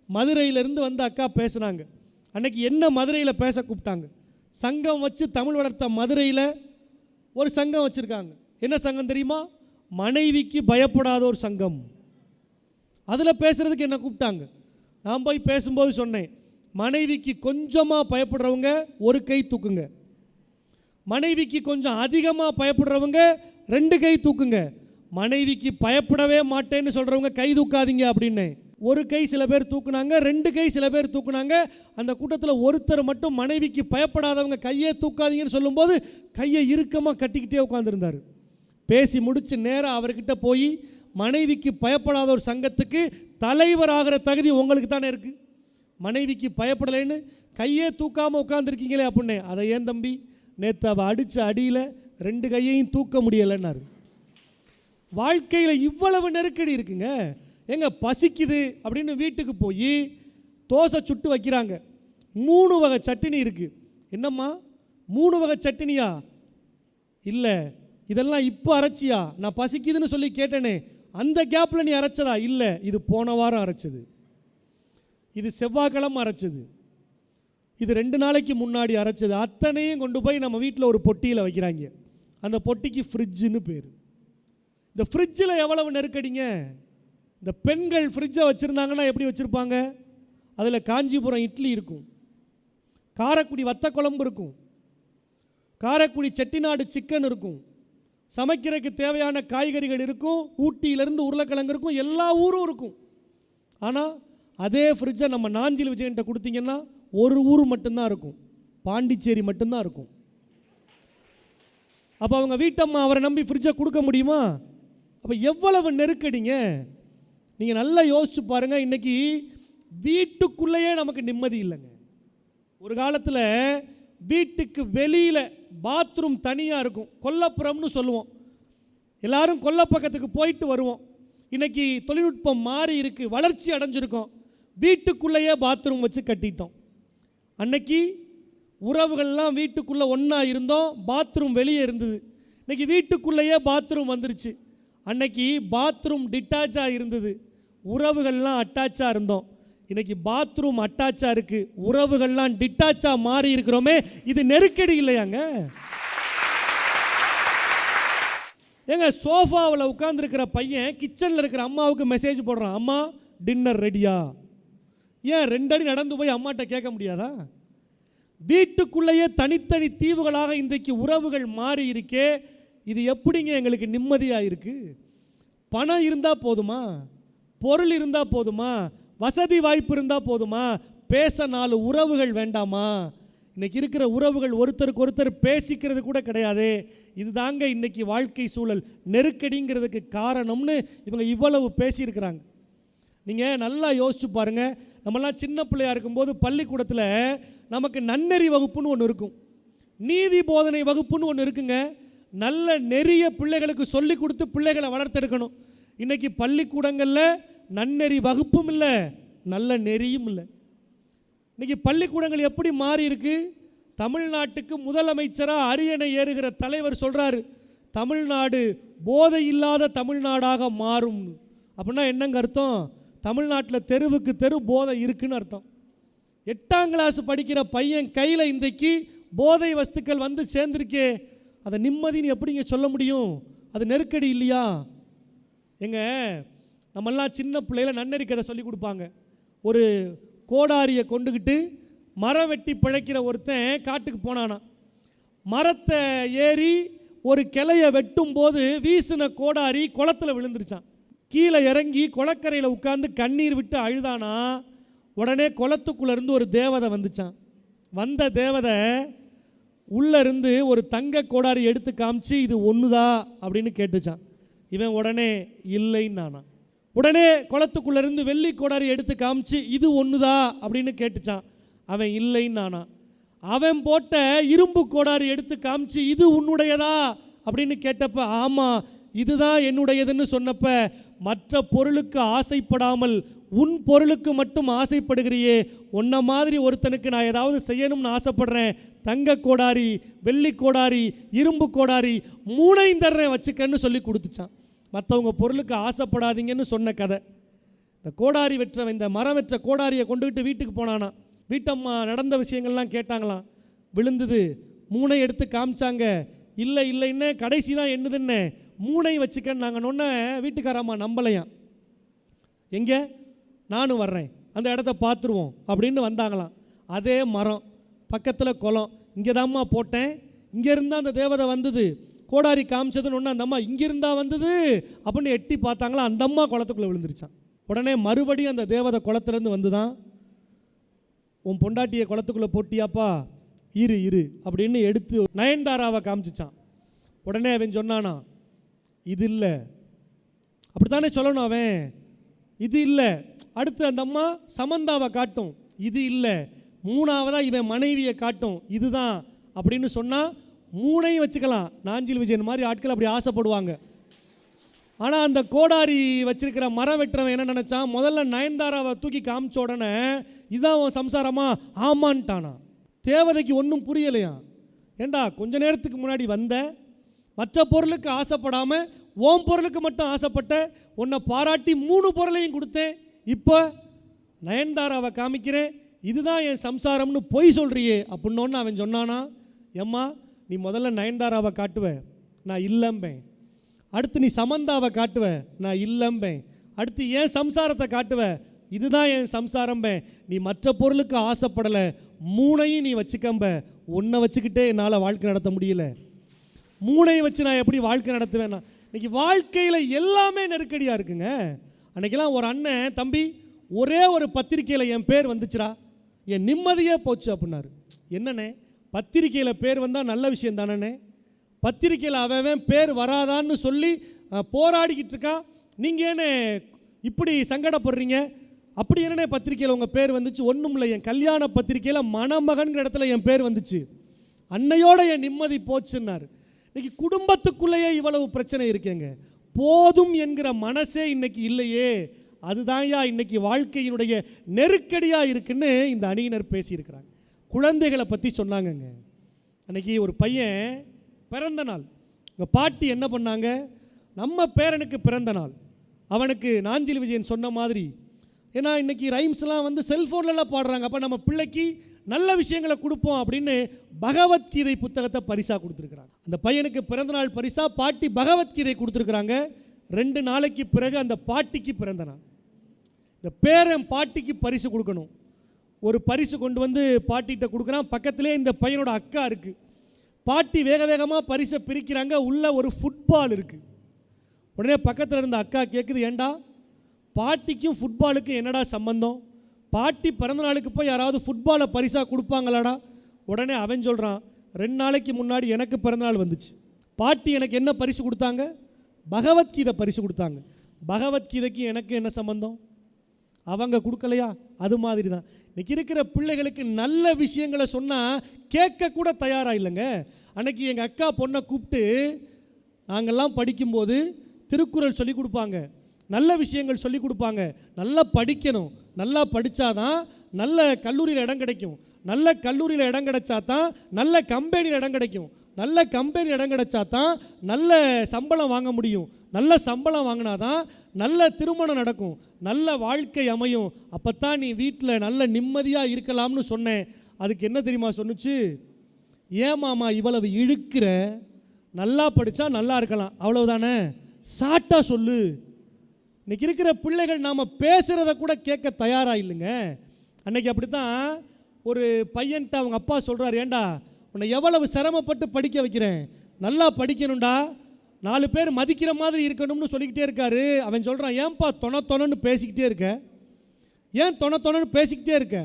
மதுரையிலேருந்து வந்து அக்கா பேசுனாங்க. அன்னைக்கு என்ன மதுரையில் பேச கூப்பிட்டாங்க? சங்கம் வச்சு தமிழ் வளர்த்த மதுரையில் ஒரு சங்கம் வச்சுருக்காங்க. என்ன சங்கம் தெரியுமா? மனைவிக்கு பயப்படாத ஒரு சங்கம். அதில் பேசுகிறதுக்கு என்ன கூப்பிட்டாங்க. நான் போய் பேசும்போது சொன்னேன், மனைவிக்கு கொஞ்சமாக பயப்படுறவங்க ஒரு கை தூக்குங்க, மனைவிக்கு கொஞ்சம் அதிகமாக பயப்படுறவங்க 2 கை தூக்குங்க, மனைவிக்கு பயப்படவே மாட்டேன்னு சொல்கிறவங்க கை தூக்காதீங்க அப்படின்னு. ஒரு கை சில பேர் தூக்குனாங்க, 2 கை சில பேர் தூக்குனாங்க. அந்த கூட்டத்தில் ஒருத்தர் மட்டும் மனைவிக்கு பயப்படாதவங்க கையே தூக்காதீங்கன்னு சொல்லும்போது கையை இறுக்கமாக கட்டிக்கிட்டே உட்காந்துருந்தார். பேசி முடிச்சு நேராக அவர்கிட்ட போய், மனைவிக்கு பயப்படாத ஒரு சங்கத்துக்கு தலைவராகிற தகுதி உங்களுக்கு தானே இருக்குது, மனைவிக்கு பயப்படலைன்னு கையே தூக்காமல் உட்காந்துருக்கீங்களே அப்படின்னு. அதை ஏன் தம்பி, நேற்று அவள் அடித்த அடியில் 2 கையையும் தூக்க முடியலைன்னாரு. வாழ்க்கையில் இவ்வளவு நெருக்கடி இருக்குங்க. எங்க பசிக்குது அப்படின்னு வீட்டுக்கு போய் தோசை சுட்டு வைக்கிறாங்க. 3 வகை சட்னி இருக்குது. என்னம்மா 3 வகை சட்னியா? இல்லை, இதெல்லாம் இப்போ அரைச்சியா? நான் பசிக்குதுன்னு சொல்லி கேட்டேனே, அந்த கேப்பில் நீ அரைச்சதா? இல்லை, இது போன வாரம் அரைச்சது, இது செவ்வாய்க்கிழமை அரைச்சது, இது 2 நாளைக்கு முன்னாடி அரைச்சது. அத்தனையும் கொண்டு போய் நம்ம வீட்டில் ஒரு பொட்டியில் வைக்கிறாங்க. அந்த பொட்டிக்கு ஃப்ரிட்ஜுன்னு பேர். இந்த ஃப்ரிட்ஜில் எவ்வளவு நெருக்கடிங்க. இந்த பெண்கள் ஃப்ரிட்ஜை வச்சுருந்தாங்கன்னா எப்படி வச்சுருப்பாங்க? அதில் காஞ்சிபுரம் இட்லி இருக்கும், காரைக்குடி வத்த குழம்பு இருக்கும், காரைக்குடி செட்டிநாடு சிக்கன் இருக்கும், சமைக்கிறதுக்கு தேவையான காய்கறிகள் இருக்கும், ஊட்டியிலேருந்து உருளைக்கிழங்கு இருக்கும், எல்லா ஊரும் இருக்கும். ஆனால் அதே ஃப்ரிட்ஜை நம்ம நாஞ்சில் விஜயன்ட்ட கொடுத்தீங்கன்னா ஒரு ஊர் மட்டும்தான் இருக்கும், பாண்டிச்சேரி மட்டும்தான் இருக்கும். அப்போ அவங்க வீட்டம்மா அவரை நம்பி ஃப்ரிட்ஜை கொடுக்க முடியுமா? அப்போ எவ்வளவு நெருக்கடிங்க. நீங்கள் நல்லா யோசிச்சு பாருங்கள். இன்றைக்கி வீட்டுக்குள்ளேயே நமக்கு நிம்மதி இல்லைங்க. ஒரு காலத்தில் வீட்டுக்கு வெளியில் பாத்ரூம் தனியாக இருக்கும், கொல்லப்புறம்னு சொல்லுவோம். எல்லாரும் கொல்லப்பக்கத்துக்கு போயிட்டு வருவோம். இன்றைக்கி தொழில்நுட்பம் மாறி இருக்குது, வளர்ச்சி அடைஞ்சிருக்கோம். வீட்டுக்குள்ளேயே பாத்ரூம் வச்சு கட்டிட்டோம். அன்னைக்கு உறவுகள்லாம் வீட்டுக்குள்ளே ஒன்றா இருந்தோம், பாத்ரூம் வெளியே இருந்தது. இன்றைக்கி வீட்டுக்குள்ளேயே பாத்ரூம் வந்துருச்சு. அன்னைக்கு பாத்ரூம் டிட்டாச்சாக இருந்தது, உறவுகள்லாம் அட்டாச்சாக இருந்தோம். இன்றைக்கி பாத்ரூம் அட்டாச்சாக இருக்குது, உறவுகள்லாம் டிட்டாச்சாக மாறி இருக்கிறோமே. இது நெருக்கடி இல்லையாங்க? ஏங்க சோஃபாவில் உட்காந்துருக்கிற பையன் கிச்சனில் இருக்கிற அம்மாவுக்கு மெசேஜ் போடுறான், அம்மா டின்னர் ரெடியா? ஏன் 2 அடி நடந்து போய் அம்மாட்ட கேட்க முடியாதா? வீட்டுக்குள்ளேயே தனித்தனி தீவுகளாக இன்றைக்கு உறவுகள் மாறி இருக்கே. இது எப்படிங்க எங்களுக்கு நிம்மதியாக இருக்குது? பணம் இருந்தால் போதுமா? பொருள் இருந்தால் போதுமா? வசதி வாய்ப்பு இருந்தால் போதுமா? பேச 4 உறவுகள் வேண்டாமா? இன்னைக்கு இருக்கிற உறவுகள் ஒருத்தருக்கு ஒருத்தர் பேசிக்கிறது கூட கிடையாது. இதுதாங்க இன்னைக்கு வாழ்க்கை சூழல் நெருக்கடிங்கிறதுக்கு காரணம்னு இவங்க இவ்வளவு பேசியிருக்கிறாங்க. நீங்கள் நல்லா யோசிச்சு பாருங்கள். நம்மலாம் சின்ன பிள்ளையாக இருக்கும்போது பள்ளிக்கூடத்தில் நமக்கு நன்னெறி வகுப்புன்னு ஒன்று இருக்கும், நீதி போதனை வகுப்புன்னு ஒன்று இருக்குங்க. நல்ல நெறிய பிள்ளைகளுக்கு சொல்லி கொடுத்து பிள்ளைகளை வளர்த்தெடுக்கணும். இன்றைக்கி பள்ளிக்கூடங்களில் நன்னெறி வகுப்பும் இல்லை, நல்ல நெறியும் இல்லை. இன்றைக்கி பள்ளிக்கூடங்கள் எப்படி மாறி இருக்கு? தமிழ்நாட்டுக்கு முதலமைச்சராக அரியணை ஏறுகிற தலைவர் சொல்கிறாரு, தமிழ்நாடு போதை இல்லாத தமிழ்நாடாக மாறும். அப்படின்னா என்னங்க அர்த்தம்? தமிழ்நாட்டில் தெருவுக்கு தெரு போதை இருக்குன்னு அர்த்தம். 8ஆம் கிளாஸ் படிக்கிற பையன் கையில் இன்றைக்கு போதை வஸ்துக்கள் வந்து சேர்ந்துருக்கே, அதை நிம்மதின்னு எப்படிங்க சொல்ல முடியும்? அது நெருக்கடி இல்லையா? நம்மெல்லாம் சின்ன பிள்ளையில நன்னெறி கதை சொல்லி கொடுப்பாங்க. ஒரு கோடாரியை கொண்டுக்கிட்டு மரம் வெட்டி பிழைக்கிற ஒருத்தன் காட்டுக்கு போனானா. மரத்தை ஏறி ஒரு கிளையை வெட்டும் போது வீசின கோடாரி குளத்தில் விழுந்துருச்சான். கீழே இறங்கி குளக்கரையில் உட்காந்து கண்ணீர் விட்டு அழுதானா. உடனே குளத்துக்குள்ளேருந்து ஒரு தேவதை வந்துச்சான். வந்த தேவதை உள்ளேருந்து ஒரு தங்க கோடாரி எடுத்து காமிச்சு இது ஒன்றுதா அப்படின்னு கேட்டுச்சான். இவன் உடனே இல்லைன்னானா. உடனே குளத்துக்குள்ளேருந்து வெள்ளி கோடாரி எடுத்து காமிச்சு இது ஒன்றுதா அப்படின்னு கேட்டுச்சான். அவன் இல்லைன்னானா. அவன் போட்ட இரும்பு கோடாரி எடுத்து காமிச்சு இது உன்னுடையதா அப்படின்னு கேட்டப்ப ஆமாம் இதுதான் என்னுடையதுன்னு சொன்னப்ப, மற்ற பொருளுக்கு ஆசைப்படாமல் உன் பொருளுக்கு மட்டும் ஆசைப்படுகிறியே, உன்ன மாதிரி ஒருத்தனுக்கு நான் ஏதாவது செய்யணும்னு ஆசைப்படுறேன், தங்க கோடாரி வெள்ளி கோடாரி இரும்பு கோடாரி 3ஐயும் தர்றேன் வச்சுக்கன்னு சொல்லி கொடுத்துச்சான். மற்றவங்க பொருளுக்கு ஆசைப்படாதீங்கன்னு சொன்ன கதை. இந்த கோடாரி வெற்றவன் இந்த மரம் வெற்ற கோடாரியை கொண்டுகிட்டு வீட்டுக்கு போனானா. வீட்டம்மா நடந்த விஷயங்கள்லாம் கேட்டாங்களாம். விழுந்தது 3ஐ எடுத்து காமிச்சாங்க. இல்லை இல்லைன்னு கடைசி தான் என்னதுன்னு 3ஐ வச்சுக்கன்னு நாங்கள் நொன்ன வீட்டுக்காரம்மா நம்பலையாம். எங்கே நானும் வர்றேன், அந்த இடத்த பார்த்துருவோம் அப்படின்னு வந்தாங்களாம். அதே மரம் பக்கத்தில் குளம், இங்கே தான்மா போட்டேன், இங்கே இருந்தால் அந்த தேவதை வந்தது, கோடாரி காமிச்சதுன்னு ஒன்று அந்த அம்மா இங்கிருந்தா வந்தது அப்படின்னு எட்டி பார்த்தாங்களா, அந்த அம்மா குளத்துக்குள்ளே விழுந்துருச்சான். உடனே மறுபடியும் அந்த தேவதை குளத்துலேருந்து வந்து தான், உன் பொண்டாட்டியை குளத்துக்குள்ளே போட்டியாப்பா, இரு இரு அப்படின்னு எடுத்து நயன்தாராவை காமிச்சிச்சான். உடனே அவன் சொன்னானா இது இல்லை, அப்படி தானே சொல்லணும் அவன், இது இல்லை. அடுத்து அந்த அம்மா சமந்தாவை காட்டும், இது இல்லை. 3ஆவதாக இவன் மனைவியை காட்டும், இதுதான் அப்படின்னு சொன்னால் 3ஐயும் வச்சுக்கலாம். நாஞ்சில் விஜயன் மாதிரி ஆட்கள் அப்படி ஆசைப்படுவாங்க. ஆனால் அந்த கோடாரி வச்சிருக்கிற மரம் வெட்டுறவன் என்ன நினச்சான், முதல்ல நயன்தாராவை தூக்கி காமிச்ச உடனே இதான் அவன் சம்சாரமா ஆமான்ட்டானா. தேவதைக்கு ஒன்றும் புரியலையா. ஏண்டா கொஞ்ச நேரத்துக்கு முன்னாடி வந்த, மற்ற பொருளுக்கு ஆசைப்படாமல் ஓம் பொருளுக்கு மட்டும் ஆசைப்பட்ட, உன்னை பாராட்டி 3 பொருளையும் கொடுத்தேன், இப்போ நயன்தாராவை காமிக்கிறேன், இதுதான் என் சம்சாரம்னு பொய் சொல்கிறியே அப்படின்னோன்னு அவன் சொன்னானா, எம்மா நீ முதல்ல நயன்தாராவை காட்டுவ, நான் இல்லம்பேன். அடுத்து நீ சமந்தாவை காட்டுவ, நான் இல்லம்பேன். அடுத்து ஏன் சம்சாரத்தை காட்டுவ, இதுதான் என் சம்சாரம்பேன். நீ மற்ற பொருளுக்கு ஆசைப்படலை, 3ஐயும் நீ வச்சுக்கம்ப, ஒன்றை வச்சுக்கிட்டே என்னால் வாழ்க்கை நடத்த முடியல, 3ஐயும் வச்சு நான் எப்படி வாழ்க்கை நடத்துவேன்? இன்னைக்கு வாழ்க்கையில் எல்லாமே நெருக்கடியாக இருக்குங்க. அன்றைக்கெல்லாம் ஒரு அண்ணன், தம்பி ஒரே ஒரு பத்திரிக்கையில் என் பேர் வந்துச்சுரா, என் நிம்மதியே போச்சு அப்படின்னாரு. என்னண்ணே பத்திரிக்கையில் பேர் வந்தால் நல்ல விஷயம் தானே, பத்திரிக்கையில் அவன் பேர் வராதான்னு சொல்லி போராடிக்கிட்டு இருக்கான், நீங்கள் ஏன்னு இப்படி சங்கடப்படுறீங்க? அப்படி என்னண்ணே பத்திரிக்கையில் உங்கள் பேர் வந்துச்சு? ஒன்றும் இல்லை, என் கல்யாண பத்திரிக்கையில் மணமகன்கிற இடத்துல என் பேர் வந்துச்சு, அன்னையோட என் நிம்மதி போச்சுன்னாரு. இன்னைக்கு குடும்பத்துக்குள்ளேயே இவ்வளவு பிரச்சனை இருக்கேங்க, போதும் என்கிற மனசே இன்னைக்கு இல்லையே, அதுதான்யா இன்னைக்கு வாழ்க்கையினுடைய நெருக்கடியாக இருக்குன்னு இந்த அணியினர் பேசியிருக்கிறாங்க. குழந்தைகளை பற்றி சொன்னாங்கங்க. அன்றைக்கி ஒரு பையன் பிறந்த நாள், எங்கள் பாட்டி என்ன பண்ணாங்க, நம்ம பேரனுக்கு பிறந்த நாள், அவனுக்கு நாஞ்சில் விஜயன் சொன்ன மாதிரி, ஏன்னா இன்றைக்கி ரைம்ஸ்லாம் வந்து செல்ஃபோன்லலாம் பாடுறாங்க, அப்போ நம்ம பிள்ளைக்கு நல்ல விஷயங்களை கொடுப்போம் அப்படின்னு பகவத்கீதை புத்தகத்தை பரிசாக கொடுத்துருக்குறாங்க. அந்த பையனுக்கு பிறந்தநாள் பரிசாக பாட்டி பகவத்கீதை கொடுத்துருக்குறாங்க. 2 நாளைக்கு பிறகு அந்த பாட்டிக்கு பிறந்த நாள். இந்த பேரன் பாட்டிக்கு பரிசு கொடுக்கணும், ஒரு பரிசு கொண்டு வந்து பாட்டிகிட்ட கொடுக்குறான். பக்கத்திலே இந்த பையனோட அக்கா இருக்குது. பாட்டி வேக வேகமாக பரிசை பிரிக்கிறாங்க, உள்ள ஒரு ஃபுட்பால் இருக்குது. உடனே பக்கத்தில் இருந்த அக்கா கேட்குது, ஏண்டா பாட்டிக்கும் ஃபுட்பாலுக்கும் என்னடா சம்பந்தம்? பாட்டி பிறந்தநாளுக்கு போய் யாராவது ஃபுட்பாலை பரிசாக கொடுப்பாங்களாடா? உடனே அவன் சொல்கிறான், 2 நாளைக்கு முன்னாடி எனக்கு பிறந்தநாள் வந்துச்சு, பாட்டி எனக்கு என்ன பரிசு கொடுத்தாங்க? பகவத்கீதை பரிசு கொடுத்தாங்க. பகவத்கீதைக்கு எனக்கு என்ன சம்பந்தம்? அவங்க கொடுக்கலையா? அது மாதிரி தான் இன்றைக்கி இருக்கிற பிள்ளைகளுக்கு நல்ல விஷயங்களை சொன்னால் கேட்க கூட தயாராக இல்லைங்க. அன்றைக்கி எங்கள் அக்கா பொண்ணை கூப்பிட்டு நாங்கள்லாம் படிக்கும்போது திருக்குறள் சொல்லி கொடுப்பாங்க, நல்ல விஷயங்கள் சொல்லி கொடுப்பாங்க. நல்லா படிக்கணும், நல்லா படித்தாதான் நல்ல கல்லூரியில் இடம் கிடைக்கும், நல்ல கல்லூரியில் இடம் கிடைச்சா தான் நல்ல கம்பெனியில் இடம் கிடைக்கும், நல்ல கம்பெனியில் இடம் கிடைச்சா தான் நல்ல சம்பளம் வாங்க முடியும், நல்ல சம்பளம் வாங்கினா தான் நல்ல திருமணம் நடக்கும், நல்ல வாழ்க்கை அமையும், அப்போ தான் நீ வீட்டில் நல்ல நிம்மதியாக இருக்கலாம்னு சொன்னேன். அதுக்கு என்ன தெரியுமா சொன்னுச்சு? ஏன் மாமா இவ்வளவு இழுக்கிற, நல்லா படித்தா நல்லா இருக்கலாம், அவ்வளவுதானே, சாட்டாக சொல்லு. இன்றைக்கி இருக்கிற பிள்ளைகள் நாம் பேசுகிறத கூட கேட்க தயாராக இல்லைங்க. அன்றைக்கி அப்படி தான் ஒரு பையன்ட்ட அவங்க அப்பா சொல்கிறார், ஏண்டா உன்னை எவ்வளவு சிரமப்பட்டு படிக்க வைக்கிறேன், நல்லா படிக்கணும்டா, 4 பேர் மதிக்கிற மாதிரி இருக்கணும்னு சொல்லிக்கிட்டே இருக்காரு. அவன் சொல்கிறான், ஏன்பா தொணன்னு பேசிக்கிட்டே இருக்க, ஏன் தொணன்னு பேசிக்கிட்டே இருக்க?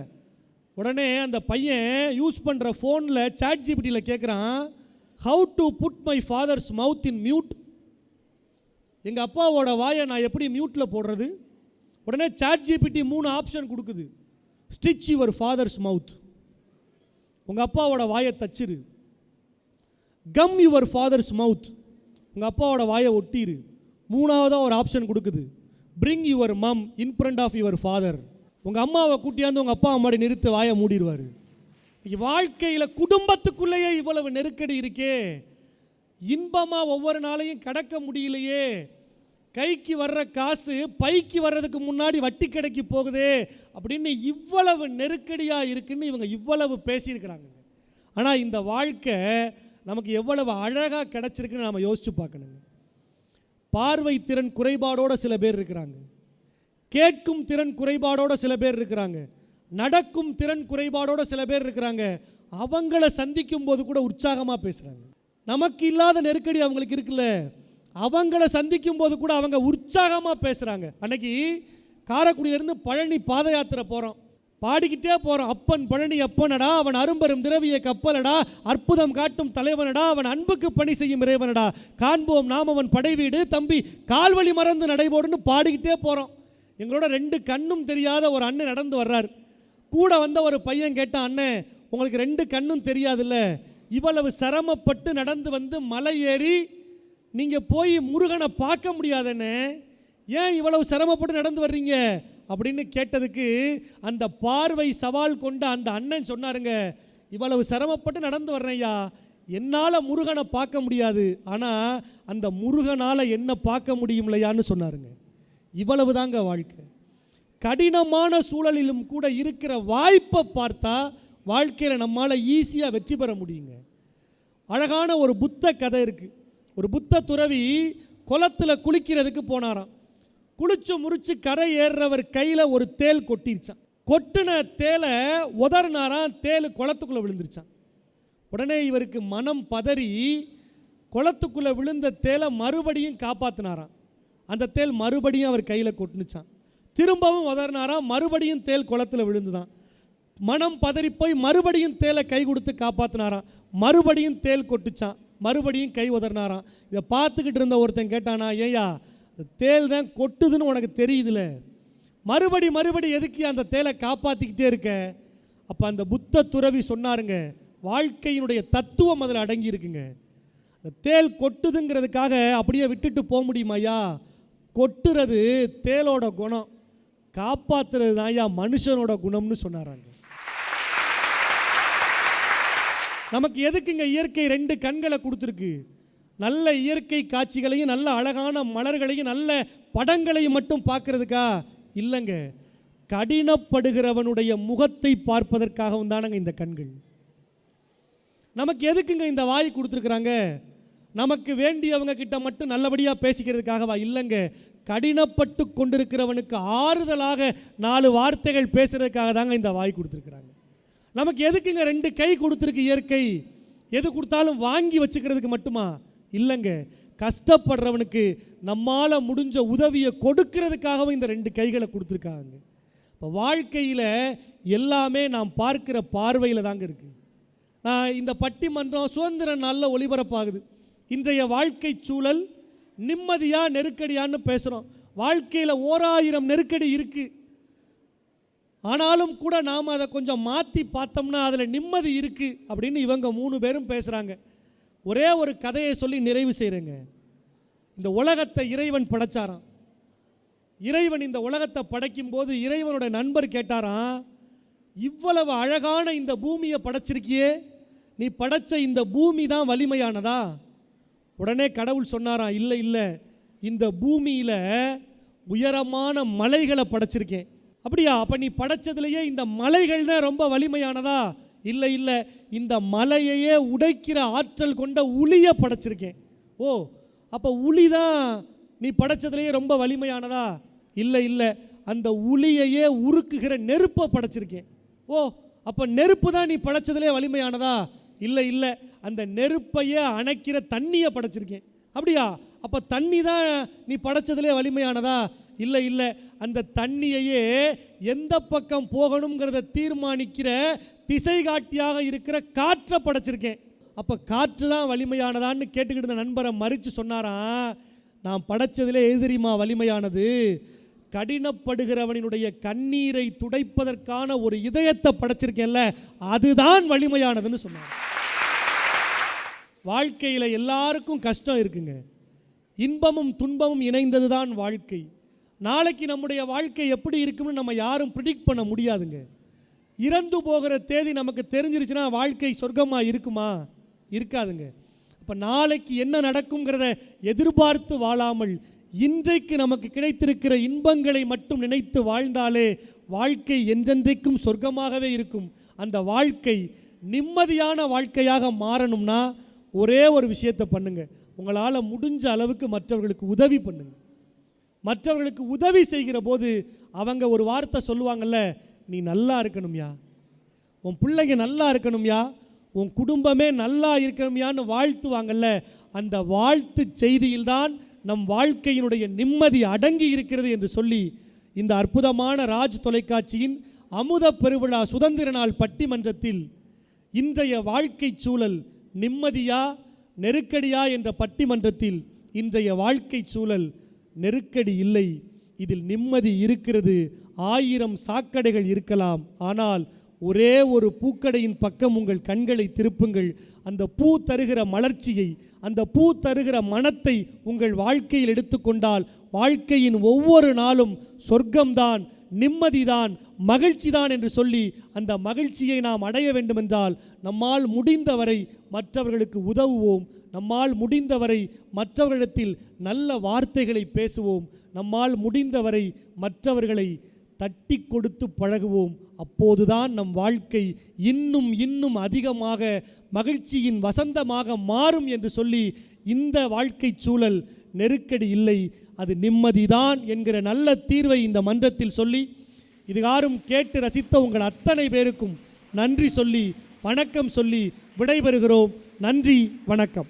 உடனே அந்த பையன் யூஸ் பண்ணுற ஃபோனில் சாட்ஜிபிட்டியில் கேட்குறான், how to put my father's mouth in mute, எங்கள் அப்பாவோட வாயை நான் எப்படி மியூட்டில் போடுறது? உடனே சாட்ஜிபிட்டி 3 ஆப்ஷன் கொடுக்குது. ஸ்டிச் யுவர் ஃபாதர்ஸ் மவுத், உங்கள் அப்பாவோட வாயை தச்சிரு. கம் யுவர் ஃபாதர்ஸ் மவுத், உங்கள் அப்பாவோட வாயை ஒட்டிரு. 3ஆவதாக ஒரு ஆப்ஷன் கொடுக்குது, bring your mum in front of your father, உங்கள் அம்மாவை கூட்டியாந்து உங்கள் அப்பா அம்மாடி நிறுத்து வாயை மூடிடுவார். வாழ்க்கையில் குடும்பத்துக்குள்ளேயே இவ்வளவு நெருக்கடி இருக்கே, இன்பமாக ஒவ்வொரு நாளையும் கடக்க முடியலையே, கைக்கு வர்ற காசு பைக்கு வர்றதுக்கு முன்னாடி வட்டி கடைக்கு போகுதே அப்படின்னு இவ்வளவு நெருக்கடியாக இருக்குன்னு இவங்க இவ்வளவு பேசியிருக்கிறாங்க. ஆனால் இந்த வாழ்க்கை நமக்கு எவ்வளவு அழகாக கிடச்சிருக்குன்னு நாம் யோசித்து பார்க்கணுங்க. பார்வை திறன் குறைபாடோடு சில பேர் இருக்கிறாங்க, கேட்கும் திறன் குறைபாடோடு சில பேர் இருக்கிறாங்க, நடக்கும் திறன் குறைபாடோடு சில பேர் இருக்கிறாங்க. அவங்கள சந்திக்கும் போது கூட உற்சாகமாக பேசுகிறாங்க. நமக்கு இல்லாத நெருக்கடி அவங்களுக்கு இருக்குல்ல, அவங்கள சந்திக்கும் போது கூட அவங்க உற்சாகமாக பேசுகிறாங்க. அன்னைக்கு காரைக்குடியிலேருந்து பழனி பாத யாத்திரை போகிறோம், பாடிக்கிட்டே போகிறோம். அப்பன் பழனி அப்பனடா, அவன் அரும்பெரும் திரவிய கப்பலடா, அற்புதம் காட்டும் தலைவனடா, அவன் அன்புக்கு பணி செய்யும் இறைவனடா, காண்போம் நாம் அவன் படைவீடு, தம்பி கால்வழி மறந்து நடைபோடுன்னு பாடிக்கிட்டே போகிறோம். எங்களோட 2 கண்ணும் தெரியாத ஒரு அண்ணன் நடந்து வர்றார். கூட வந்த ஒரு பையன் கேட்டான், அண்ணன் உங்களுக்கு 2 கண்ணும் தெரியாதுல்ல, இவ்வளவு சிரமப்பட்டு நடந்து வந்து மலை ஏறி நீங்கள் போய் முருகனை பார்க்க முடியாதுன்னு, ஏன் இவ்வளவு சிரமப்பட்டு நடந்து வர்றீங்க அப்படின்னு கேட்டதுக்கு அந்த பார்வை சவால் கொண்ட அந்த அண்ணன் சொன்னாருங்க, இவ்வளவு சிரமப்பட்டு நடந்து வர்றேன்யா, என்னால் முருகனை பார்க்க முடியாது, ஆனால் அந்த முருகனால் என்ன பார்க்க முடியும்லையான்னு சொன்னாருங்க. இவ்வளவு தாங்க வாழ்க்கை. கடினமான சூழலிலும் கூட இருக்கிற வாய்ப்பை பார்த்தா வாழ்க்கையில் நம்மால் ஈஸியாக வெற்றி பெற முடியுங்க. அழகான ஒரு புத்த கதை இருக்குது. ஒரு புத்த துறவி குளத்தில் குளிக்கிறதுக்கு போனாராம். குளிச்சு முறிச்சு கரை ஏறுறவர் கையில் ஒரு தேள் கொட்டிருச்சான். கொட்டின தேலை உதறினாராம், தேள் குளத்துக்குள்ளே விழுந்துருச்சான். உடனே இவருக்கு மனம் பதறி குளத்துக்குள்ளே விழுந்த தேலை மறுபடியும் காப்பாற்றினாராம். அந்த தேள் மறுபடியும் அவர் கையில் கொட்டுனுச்சான். திரும்பவும் உதறினாராம், மறுபடியும் தேள் குளத்தில் விழுந்துதான். மனம் பதறி போய் மறுபடியும் தேலை கை கொடுத்து காப்பாற்றினாராம், மறுபடியும் தேள் கொட்டுச்சான், மறுபடியும் கை உதறினாராம். இதை பார்த்துக்கிட்டு இருந்த ஒருத்தன் கேட்டானா, ஏயா இந்த தேள் தான் கொட்டுதுன்னு உனக்கு தெரியுதுல, மறுபடி எதுக்கு அந்த தேலை காப்பாற்றிக்கிட்டே இருக்க? அப்போ அந்த புத்த துறவி சொன்னாருங்க, வாழ்க்கையினுடைய தத்துவம் அதில் அடங்கி இருக்குங்க. இந்த தேள் கொட்டுதுங்கிறதுக்காக அப்படியே விட்டுட்டு போக முடியுமாயா? கொட்டுறது தேளோட குணம், காப்பாற்றுறது தான் ஐயா மனுஷனோட குணம்னு சொன்னாராங்க. நமக்கு எதுக்குங்க இயற்கை 2 கண்களை கொடுத்துருக்கு? நல்ல இயற்கை காட்சிகளையும் நல்ல அழகான மலர்களையும் நல்ல படங்களையும் மட்டும் பார்க்கறதுக்கா? இல்லைங்க, கடினப்படுகிறவனுடைய முகத்தை பார்ப்பதற்காகவும் தானங்க இந்த கண்கள். நமக்கு எதுக்குங்க இந்த வாய் கொடுத்துருக்குறாங்க? நமக்கு வேண்டியவங்க கிட்ட மட்டும் நல்லபடியாக பேசிக்கிறதுக்காகவா? இல்லைங்க, கடினப்பட்டு கொண்டிருக்கிறவனுக்கு ஆறுதலாக 4 வார்த்தைகள் பேசுறதுக்காக தாங்க இந்த வாய் கொடுத்துருக்குறாங்க. நமக்கு எதுக்குங்க 2 கை கொடுத்துருக்கு இயற்கை? எது கொடுத்தாலும் வாங்கி வச்சுக்கிறதுக்கு மட்டுமா? இல்லைங்க, கஷ்டப்படுறவனுக்கு நம்மால் முடிஞ்ச உதவியை கொடுக்கறதுக்காகவும் இந்த 2 கைகளை கொடுத்துருக்காங்க. இப்போ வாழ்க்கையில் எல்லாமே நாம் பார்க்கிற பார்வையில் தாங்க இருக்குது. நான் இந்த பட்டிமன்றம் சுதந்திர நாளில் ஒளிபரப்பாகுது. இன்றைய வாழ்க்கை சூழல் நிம்மதியா நெருக்கடியான்னு பேசுகிறோம். வாழ்க்கையில் 1000 நெருக்கடி இருக்குது. ஆனாலும் கூட நாம் அதை கொஞ்சம் மாற்றி பார்த்தோம்னா அதில் நிம்மதி இருக்குது அப்படின்னு இவங்க 3 பேரும் பேசுகிறாங்க. ஒரே ஒரு கதையை சொல்லி நிறைவு செய்கிறேங்க. இந்த உலகத்தை இறைவன் படைச்சாராம். இறைவன் இந்த உலகத்தை படைக்கும்போது இறைவனோட நண்பர் கேட்டாராம், இவ்வளவு அழகான இந்த பூமியை படைச்சிருக்கியே, நீ படைச்ச இந்த பூமி தான் வலிமையானதா? உடனே கடவுள் சொன்னாராம், இல்லை இல்லை, இந்த பூமியில் உயரமான மலைகளை படைச்சிருக்கேன். அப்படியா? அப்போ நீ படைச்சதுலேயே இந்த மலைகள் தான் ரொம்ப வலிமையானதா? இல்லை இல்லை, இந்த மலையையே உடைக்கிற ஆற்றல் கொண்ட உளியை படைச்சிருக்கேன். ஓ, அப்போ உளி தான் நீ படைச்சதுலேயே ரொம்ப வலிமையானதா? இல்லை இல்லை, அந்த உளியையே உருக்குகிற நெருப்பை படைச்சிருக்கேன். ஓ, அப்போ நெருப்பு தான் நீ படைச்சதுலேயே வலிமையானதா? இல்லை இல்லை, அந்த நெருப்பையே அணைக்கிற தண்ணியை படைச்சிருக்கேன். அப்படியா? அப்போ தண்ணி தான் நீ படைச்சதுலேயே வலிமையானதா? இல்லை இல்லை, அந்த தண்ணியையே எந்த பக்கம் போகணுங்கிறத தீர்மானிக்கிற திசை காட்டியாக இருக்கிற காற்றை படைச்சிருக்கேன். அப்போ காற்று தான் வலிமையானதான்னு கேட்டுக்கிட்டு இருந்த நண்பரை மறித்து சொன்னாராம், நான் படைச்சதிலே எது தெரியுமா வலிமையானது? கடினப்படுகிறவனுடைய கண்ணீரை துடைப்பதற்கான ஒரு இதயத்தை படைச்சிருக்கேன்ல, அதுதான் வலிமையானதுன்னு சொன்னார். வாழ்க்கையில் எல்லாருக்கும் கஷ்டம் இருக்குங்க. இன்பமும் துன்பமும் இணைந்தது தான் வாழ்க்கை. நாளைக்கு நம்முடைய வாழ்க்கை எப்படி இருக்கும்னு நம்ம யாரும் ப்ரிடிக்ட் பண்ண முடியாதுங்க. இறந்து போகிற தேதி நமக்கு தெரிஞ்சிருச்சுன்னா வாழ்க்கை சொர்க்கமாக இருக்குமா? இருக்காதுங்க. அப்போ நாளைக்கு என்ன நடக்குங்கிறத எதிர்பார்த்து வாழாமல் இன்றைக்கு நமக்கு கிடைத்திருக்கிற இன்பங்களை மட்டும் நினைத்து வாழ்ந்தாலே வாழ்க்கை என்றென்றைக்கும் சொர்க்கமாகவே இருக்கும். அந்த வாழ்க்கை நிம்மதியான வாழ்க்கையாக மாறணும்னா ஒரே ஒரு விஷயத்தை பண்ணுங்க. உங்களால் முடிஞ்ச அளவுக்கு மற்றவர்களுக்கு உதவி பண்ணுங்க. மற்றவர்களுக்கு உதவி செய்கிற போது அவங்க ஒரு வார்த்தை சொல்லுவாங்கல்ல, நீ நல்லா இருக்கணும்யா, உன் பிள்ளைங்க நல்லா இருக்கணும்யா, உன் குடும்பமே நல்லா இருக்கணும்யான்னு வாழ்த்துவாங்கல்ல, அந்த வாழ்த்து செய்தியில்தான் நம் வாழ்க்கையினுடைய நிம்மதி அடங்கி இருக்கிறது என்று சொல்லி இந்த அற்புதமான ராஜ் தொலைக்காட்சியின் அமுத பெருவிழா சுதந்திர நாள் பட்டிமன்றத்தில் இன்றைய வாழ்க்கை சூழல் நிம்மதியா நெருக்கடியா என்ற பட்டிமன்றத்தில் இன்றைய வாழ்க்கை சூழல் நெருக்கடி இல்லை, இதில் நிம்மதி இருக்கிறது. 1000 சாக்கடைகள் இருக்கலாம், ஆனால் ஒரே ஒரு பூக்கடையின் பக்கம் உங்கள் கண்களை திருப்புங்கள். அந்த பூ தருகிற மலர்ச்சியை, அந்த பூ தருகிற மனத்தை உங்கள் வாழ்க்கையில் எடுத்துக்கொண்டால் வாழ்க்கையின் ஒவ்வொரு நாளும் சொர்க்கம்தான், நிம்மதிதான், மகிழ்ச்சிதான் என்று சொல்லி அந்த மகிழ்ச்சியை நாம் அடைய வேண்டுமென்றால் நம்மால் முடிந்தவரை மற்றவர்களுக்கு உதவுவோம். நம்மால் முடிந்தவரை மற்றவர்களிடத்தில் நல்ல வார்த்தைகளை பேசுவோம். நம்மால் முடிந்தவரை மற்றவர்களை தட்டி கொடுத்து பழகுவோம். அப்போதுதான் நம் வாழ்க்கை இன்னும் இன்னும் அதிகமாக மகிழ்ச்சியின் வசந்தமாக மாறும் என்று சொல்லி இந்த வாழ்க்கை சூழல் நெருக்கடி இல்லை, அது நிம்மதிதான் என்கிற நல்ல தீர்வை இந்த மன்றத்தில் சொல்லி இதுகாரும் கேட்டு ரசித்த உங்கள் அத்தனை பேருக்கும் நன்றி சொல்லி வணக்கம் சொல்லி விடைபெறுகிறோம். நன்றி, வணக்கம்.